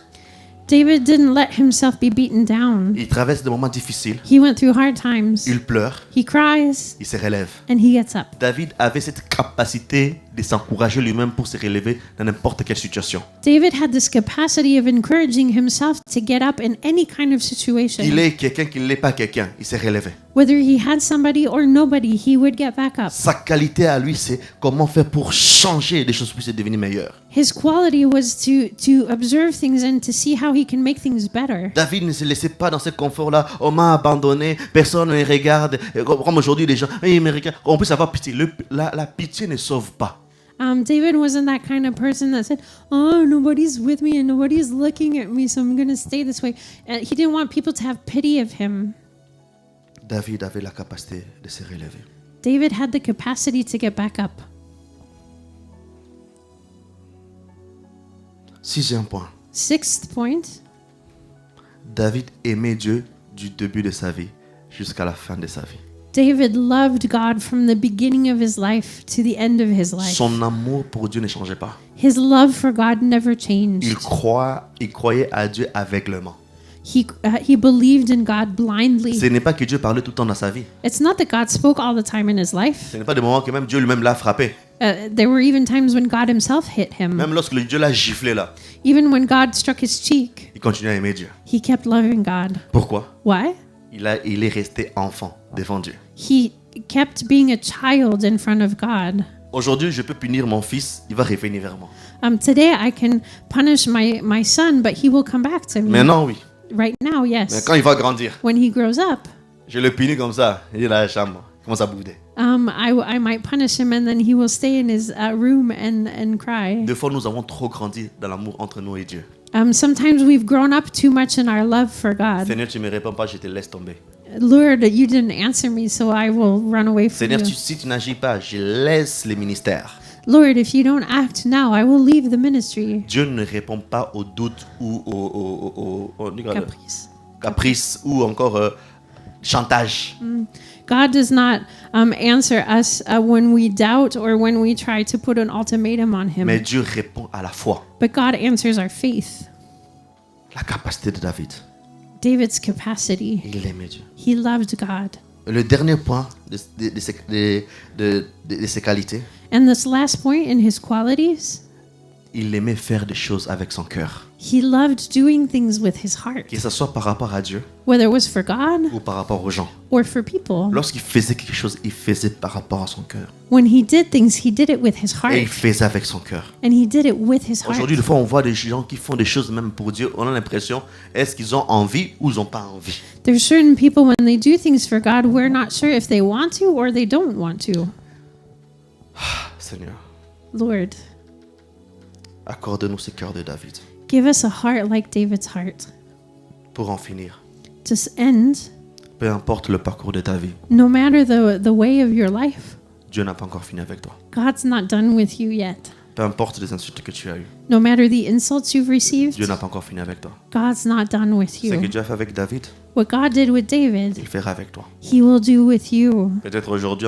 David didn't let himself be beaten down. Il traverse des moments difficiles, He went through hard times. il pleure, He cries il se relève. and he gets up. David avait cette capacité de s'encourager lui-même pour se relever dans n'importe quelle situation. David had this capacity of encouraging himself to get up in any kind of Qu'il situation. est quelqu'un, qu'il n'est pas quelqu'un, il se relevait. Whether he had somebody or nobody, he would get back up. Sa qualité à lui, c'est comment faire pour changer les choses pour devenir meilleures. His quality was to observe things and to see how he can make things better. David ne se laissait pas dans ce confort-là. On m'a abandonné, personne ne me regarde. Et comme aujourd'hui, les gens, ils me regardent. On peut avoir pitié. La pitié ne sauve pas. David wasn't that kind of person that said, "Oh, nobody's with me and nobody's looking at me, so I'm going to stay this way." And he didn't want people to have pity of him. David avait la capacité de se relever. David had the capacity to get back up. Sixième point. Sixth point, David aimait Dieu du début de sa vie jusqu'à la fin de sa vie. David loved God from the beginning of his life to the end of his life. Son amour pour Dieu ne changeait pas. His love for God never Il changed. croyait à Dieu aveuglément. He believed in God blindly. Ce n'est pas que Dieu parlait tout le temps dans sa vie. It's not that God spoke all the time in his life. Ce n'est pas des moments que même Dieu lui-même l'a frappé. There were even times when God himself hit him. Même lorsque Dieu l'a giflé là, Even when God struck his cheek, il continuait à aimer Dieu. he kept loving God. Pourquoi? Why? Il est resté enfant devant Dieu. He kept being a child in front of God. Aujourd'hui, je peux punir mon fils, il va revenir vers moi. Today I can punish my son, but he will come back to me. Maintenant, oui. Right now, Mais yes. quand il va grandir, When he grows up, je le punis comme ça. Il est dans la chambre, il commence à bouder. I might punish him, and then he will stay in his room and cry. Des fois, nous avons trop grandi dans l'amour entre nous et Dieu. Sometimes we've grown up too much in our love for God. Seigneur, tu ne me réponds pas, je te laisse tomber. Lord, you didn't answer me, so I will run away from Seigneur, you. si tu n'agis pas, je laisse les ministères. Lord, if you don't act now, I will leave the ministry. Dieu ne répond pas aux doutes ou aux Caprice. caprices ou encore chantage. God does not answer us when we doubt or when we try to put an ultimatum on him. Mais Dieu répond à la foi. But God answers our faith. La capacité de David. David's capacity. Il aimait Dieu. He loved God. Le dernier point de ses qualités, And this last point in his qualities, il aimait faire des choses avec son cœur. he loved doing things with his heart, Que ce soit par rapport à Dieu whether it was for God ou par rapport aux gens. or for people. Lorsqu'il faisait quelque chose, il faisait par rapport à son cœur. When he did things, he did it with his Et il heart, faisait avec son cœur. and he did it with his heart. Aujourd'hui, des fois, on voit des gens qui font des choses même pour Dieu. On a l'impression, est-ce qu'ils ont envie ou ils n'ont pas envie? There's certain people when they do things for God, we're not sure if they want to or they don't want to. Seigneur, Lord, accorde-nous ce cœur de David give us a heart like David's heart. pour en finir. To end, Peu importe le parcours de ta vie, no matter the way of your life, Dieu n'a pas encore fini avec toi. God's not done with you yet. Peu importe les insultes que tu as eues, No matter the insults you've received, Dieu n'a pas encore fini avec toi. God's not done with Ce que you. Dieu a fait avec David, What God did with David, il fera avec toi. he will do with you. Peut-être aujourd'hui,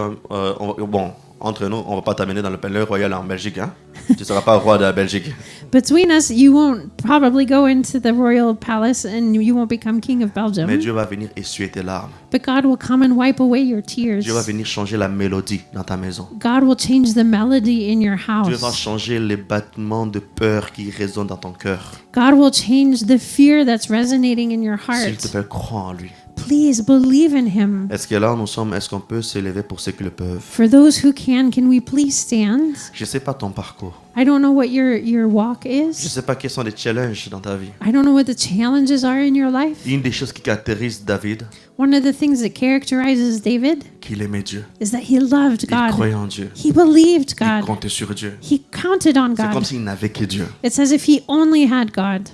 entre nous, on ne va pas t'amener dans le palais royal en Belgique. Hein? Tu ne seras pas roi de la Belgique. Between us, you won't probably go into the royal palace and you won't become king of Mais Belgium. Dieu va venir essuyer tes larmes. But God will come and wipe away your tears. Dieu va venir changer la mélodie dans ta maison. God will change the melody in your Dieu va house. changer les battements de peur qui résonnent dans ton cœur. God will change the fear that's resonating in your S'il te heart. plaît, crois en lui. Please believe in him. Est-ce que là où nous sommes, est-ce qu'on peut s'élever pour ceux qui le peuvent? For those who can we please stand? Je ne sais pas ton parcours. I don't know what your walk Je ne is. sais pas quels sont les challenges dans ta vie. I don't know what the challenges are in your life. Une des choses qui caractérise David, One of the things that characterizes David qu'il aimait Dieu. is that he loved Il God. croyait en Dieu. He believed Il God. comptait sur Dieu. He counted on C'est comme God. s'il n'avait que Dieu. It's as if he only had God.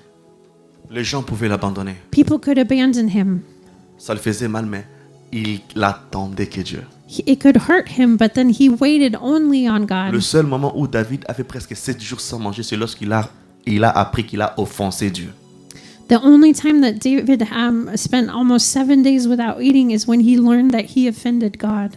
Les gens pouvaient l'abandonner. People could abandon him. Ça le faisait mal, mais il attendait que Dieu. It could hurt him, but then he waited only on Le God. seul moment où David avait presque 7 jours sans manger, c'est lorsqu'il a appris qu'il a offensé Dieu. The only time that David spent almost 7 days without eating is when he learned that he offended God.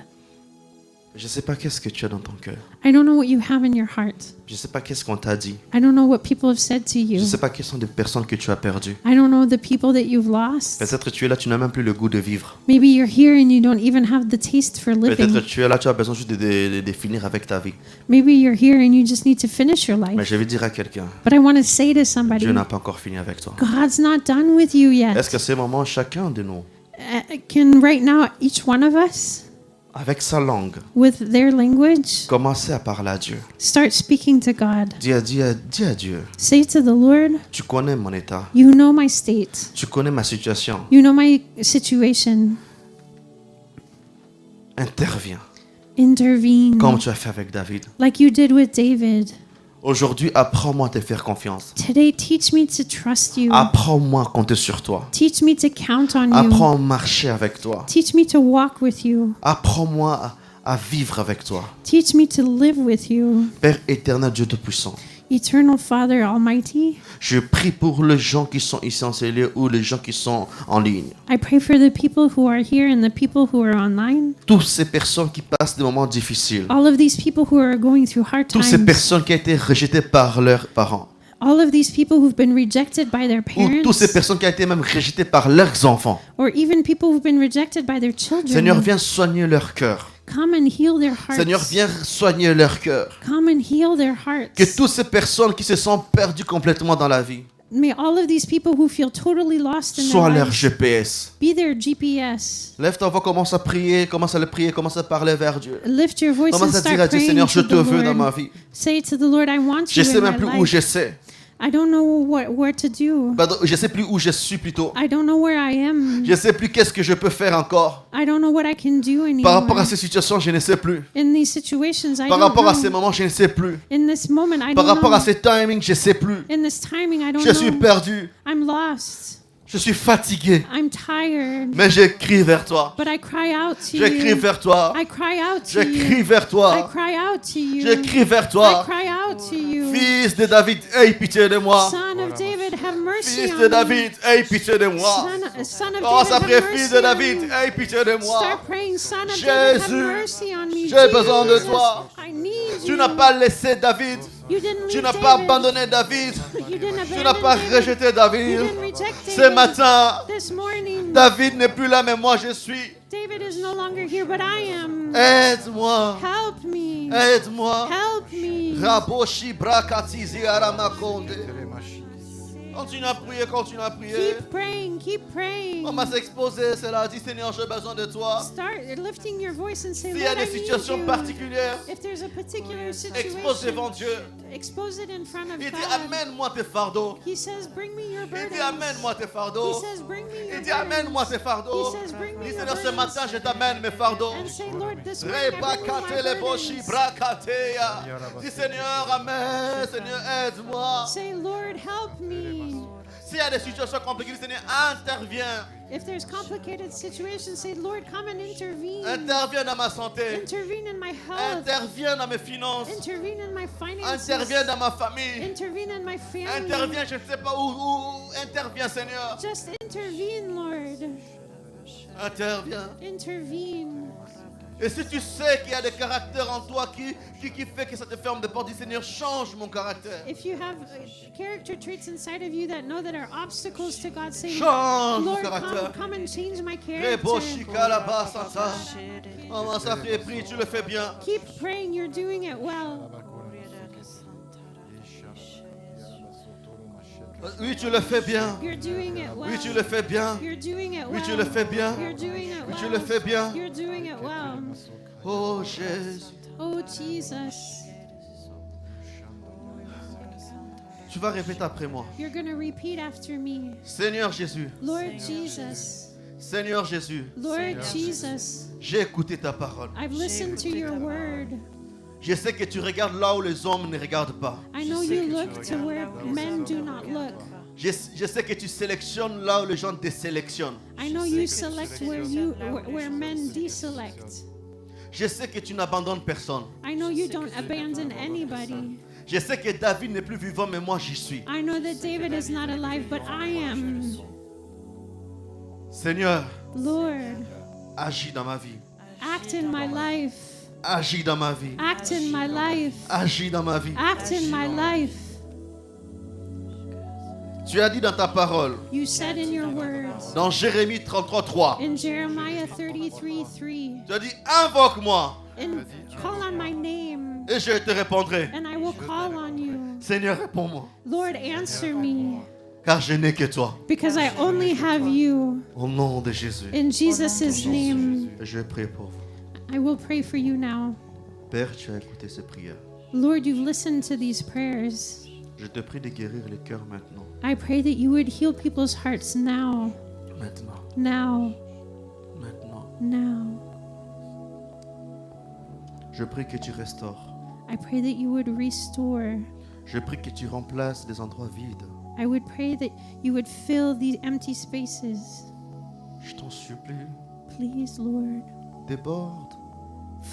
Je ne sais pas qu'est-ce que tu as dans ton cœur. I don't know what you have in your heart. Je ne sais pas qu'est-ce qu'on t'a dit. I don't know what people have said to Je you. ne sais pas quelles sont les personnes que tu as perdues. I don't know the people that you've lost. Peut-être tu es là, tu n'as même plus le goût de vivre. Maybe you're here and you don't even have the taste for living. Peut-être tu es là, tu as besoin juste de finir avec ta vie. Maybe you're here and you just need to finish your Mais life. je vais dire à quelqu'un, But I want to say to somebody, Dieu n'a pas encore fini avec toi. God's not done with you yet. Est-ce que ce moment, chacun de nous, Can right now each one of us, avec sa langue, with their language, commencer à parler à Dieu? start speaking to God? Dis à Dieu, Say to the Lord, tu connais mon état, you know my state. tu connais ma situation, You know my situation. interviens, Intervene. comme tu as fait avec David. Like you did with David. Aujourd'hui, apprends-moi à te faire confiance. Today, teach me to trust you. Apprends-moi à compter sur toi. Teach me to count on you. Apprends à marcher avec toi. Teach me to walk with you. Apprends-moi à vivre avec toi. Teach me to live with you. Père éternel, Dieu Tout-Puissant, Eternal Father Almighty, je prie pour les gens qui sont ici en cellule ou les gens qui sont en ligne. I pray for the people who are here and the people who are online. Toutes ces personnes qui passent des moments difficiles. All of these people who are going through hard Toutes ces times. personnes qui ont été rejetées par leurs parents. All of these people who've been rejected by their Ou toutes ces parents. personnes qui ont été même rejetées par leurs enfants. Or even people who've been rejected by their children. Seigneur, viens soigner leur cœur. Come and heal their hearts. Seigneur, viens soigner leur cœur. Come and heal their hearts. Que toutes ces personnes qui se sont perdues complètement dans la vie May all of these people who feel totally lost in soient their leur lives GPS. be their GPS. Lève ta voix, commence à prier, commence à le prier, commence à parler vers Dieu. Lift your voice and Commence à dire à start Dieu, praying Seigneur, je to te the veux dans ma Lord. vie. Say to the Lord, I want Je you sais in même my plus où life. je sais. I don't know where to do. Pardon, je sais plus où je suis plutôt. I don't know where I am. Je sais plus qu'est-ce que je peux faire encore. I don't know what I can do anymore. Par rapport à ces situations, je ne sais plus. In these situations, I Par don't rapport à ces know. moments, je ne sais plus. In this moment, I Par don't rapport à know. ces timings, je ne sais plus. In this timing, I don't Je suis know. perdu. I'm lost. Je suis fatigué. I'm tired. Mais je crie vers toi. But I cry out to Je crie you. vers toi. I cry out Je to crie you. vers I toi. cry out to you. Je crie vers I toi. cry out to you. Fils de David, aie pitié de moi. Son of David, have mercy mercy Fils de on David, me. aie pitié de moi. Son of Commence à David, prier, have Fils mercy de on David, me. aie pitié de moi. Start praying, Son of David, have Jésus, mercy on me. j'ai besoin de Jesus, toi. I need Tu you. n'as pas laissé David. You didn't Tu leave n'as pas David. abandonné David. You didn't Tu n'as pas abandon David. rejeté You David. didn't reject Ce David. matin, This morning, David n'est plus là, mais moi je suis. David is no longer here, but I am. Aide-moi. Help me. Aide-moi. Help me. Raboshi brakatizi aramakonde. Continue à prier, continue à prier. Keep praying, keep praying. On va s'exposer, cela dit, Seigneur, j'ai besoin de toi. Start lifting your voice and say, S'il y a Lord, I des need situations you. particulières, If there's a particular expose situation, devant Dieu. expose it in front of Il dit, God. amène-moi tes fardeaux. He says, bring me your Il burdens. dit, amène-moi tes He fardeaux. says, bring me your Il dit, amène-moi tes burdens. fardeaux. He says, bring me Dis, your Seigneur, ce burdens. matin, je t'amène mes fardeaux. And say, Lord, this morning I bring you Rebakate my le boshi burdens. brakateya. Dis, Seigneur, amène. Seigneur, aide-moi. Say, Lord, help me. S'il y a des situations compliquées, Seigneur, interviens. If there's complicated situations, say, Lord, come and intervene. Interviens dans ma santé. Intervene in my health. Interviens dans mes finances. Intervene in my finances. Interviens dans ma famille. Intervene in my family. Interviens, je ne sais pas où. Interviens, Seigneur. Just intervene, Lord. Interviens. Intervene. Et si tu sais qu'il y a des caractères en toi qui fait que ça te ferme des portes, dis Seigneur, change mon caractère. If you have character traits inside of you that know that are obstacles to God, say, Change mon Lord, caractère. come and change my Rebo character. shika la basata. Maman, ça fait prie, tu le fais bien. Keep praying, you're doing it well. Oui, tu le fais bien. You're doing it well. Oui, tu le fais bien. You're doing it well. Oui, tu le fais bien. You're doing it Oui, well. tu le fais bien. You're doing it well. Oh Jésus. Oh, Jesus. Tu vas répéter après moi. You're going to repeat after me. Seigneur Jésus. Lord Jesus. Seigneur Jésus. Lord Jesus. J'ai écouté ta parole. I've listened to your word. Je sais que tu regardes là où les hommes ne regardent pas. I know you look to where men do not look. Je sais que tu sélectionnes là où les gens désélectionnent. I know you select where men deselect. Je sais que tu n'abandonnes personne. I know you don't abandon anybody. Je sais que David n'est plus vivant, mais moi j'y suis. I know that David is not alive, but I am. Seigneur, Lord, agis dans ma vie. act in my life. Agis dans ma vie. Act in my life. Agis dans ma vie. Act in my life. Tu as dit dans ta parole, You said in your words, dans Jérémie 33:3, in Jeremiah 33:3, tu as dit invoque-moi and call on my name, et je te répondrai. and I will call on you. Seigneur, réponds-moi, Lord, answer me, car je n'ai que toi. because I only have you. Au nom de Jésus, In Jesus' name, je prie pour vous. I will pray for you now. Père, tu as écouté ces prières. Lord, you've listened to these prayers. Je te prie de guérir les cœurs maintenant. I pray that you would heal people's hearts now, Maintenant. now, Maintenant. now. Je prie que tu restaures. I pray that you would restore. Je prie que tu remplaces des endroits vides. I would pray that you would fill these empty spaces. Je t'en supplie, Please, Lord, déborde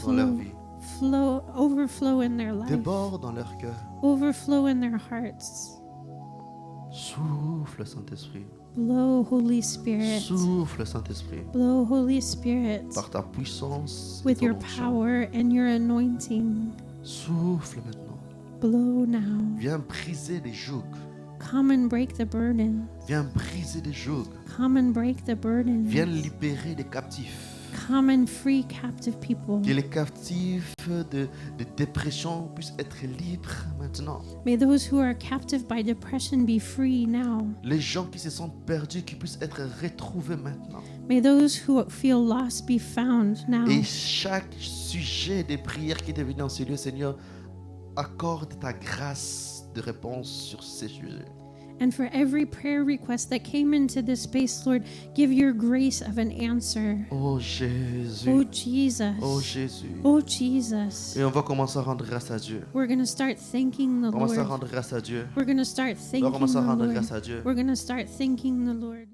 dans leur vie. overflow in their life, Déborde dans leur cœur. overflow in their hearts. Souffle, Saint-Esprit. Blow, Holy Spirit. Souffle, Saint-Esprit. Blow, Holy Spirit, Par ta puissance. et with ton your onction. power and your anointing. Souffle maintenant. Blow now. Viens briser les jougs. Come and break the burden. Viens briser les jougs. Come and break the burden. Viens libérer les captifs. Come and free captive people. Que les captifs de dépression puissent être libres maintenant. May those who are captive by depression be free now. Les gens qui se sentent perdus, qui puissent être retrouvés maintenant. May those who feel lost be found now. Et chaque sujet des prières qui est devenu dans ce lieu, Seigneur, accorde ta grâce de réponse sur ces sujets. And for every prayer request that came into this space, Lord, give your grace of an answer. Oh Jésus. Oh Jesus. Oh Jésus. Oh Jesus. Et on va commencer à rendre grâce à Dieu. We're going to start thanking the On va commencer à Lord. rendre grâce à Dieu. We're going to start On va thanking commencer à the rendre Lord. grâce à Dieu. We're going to start thanking the Lord.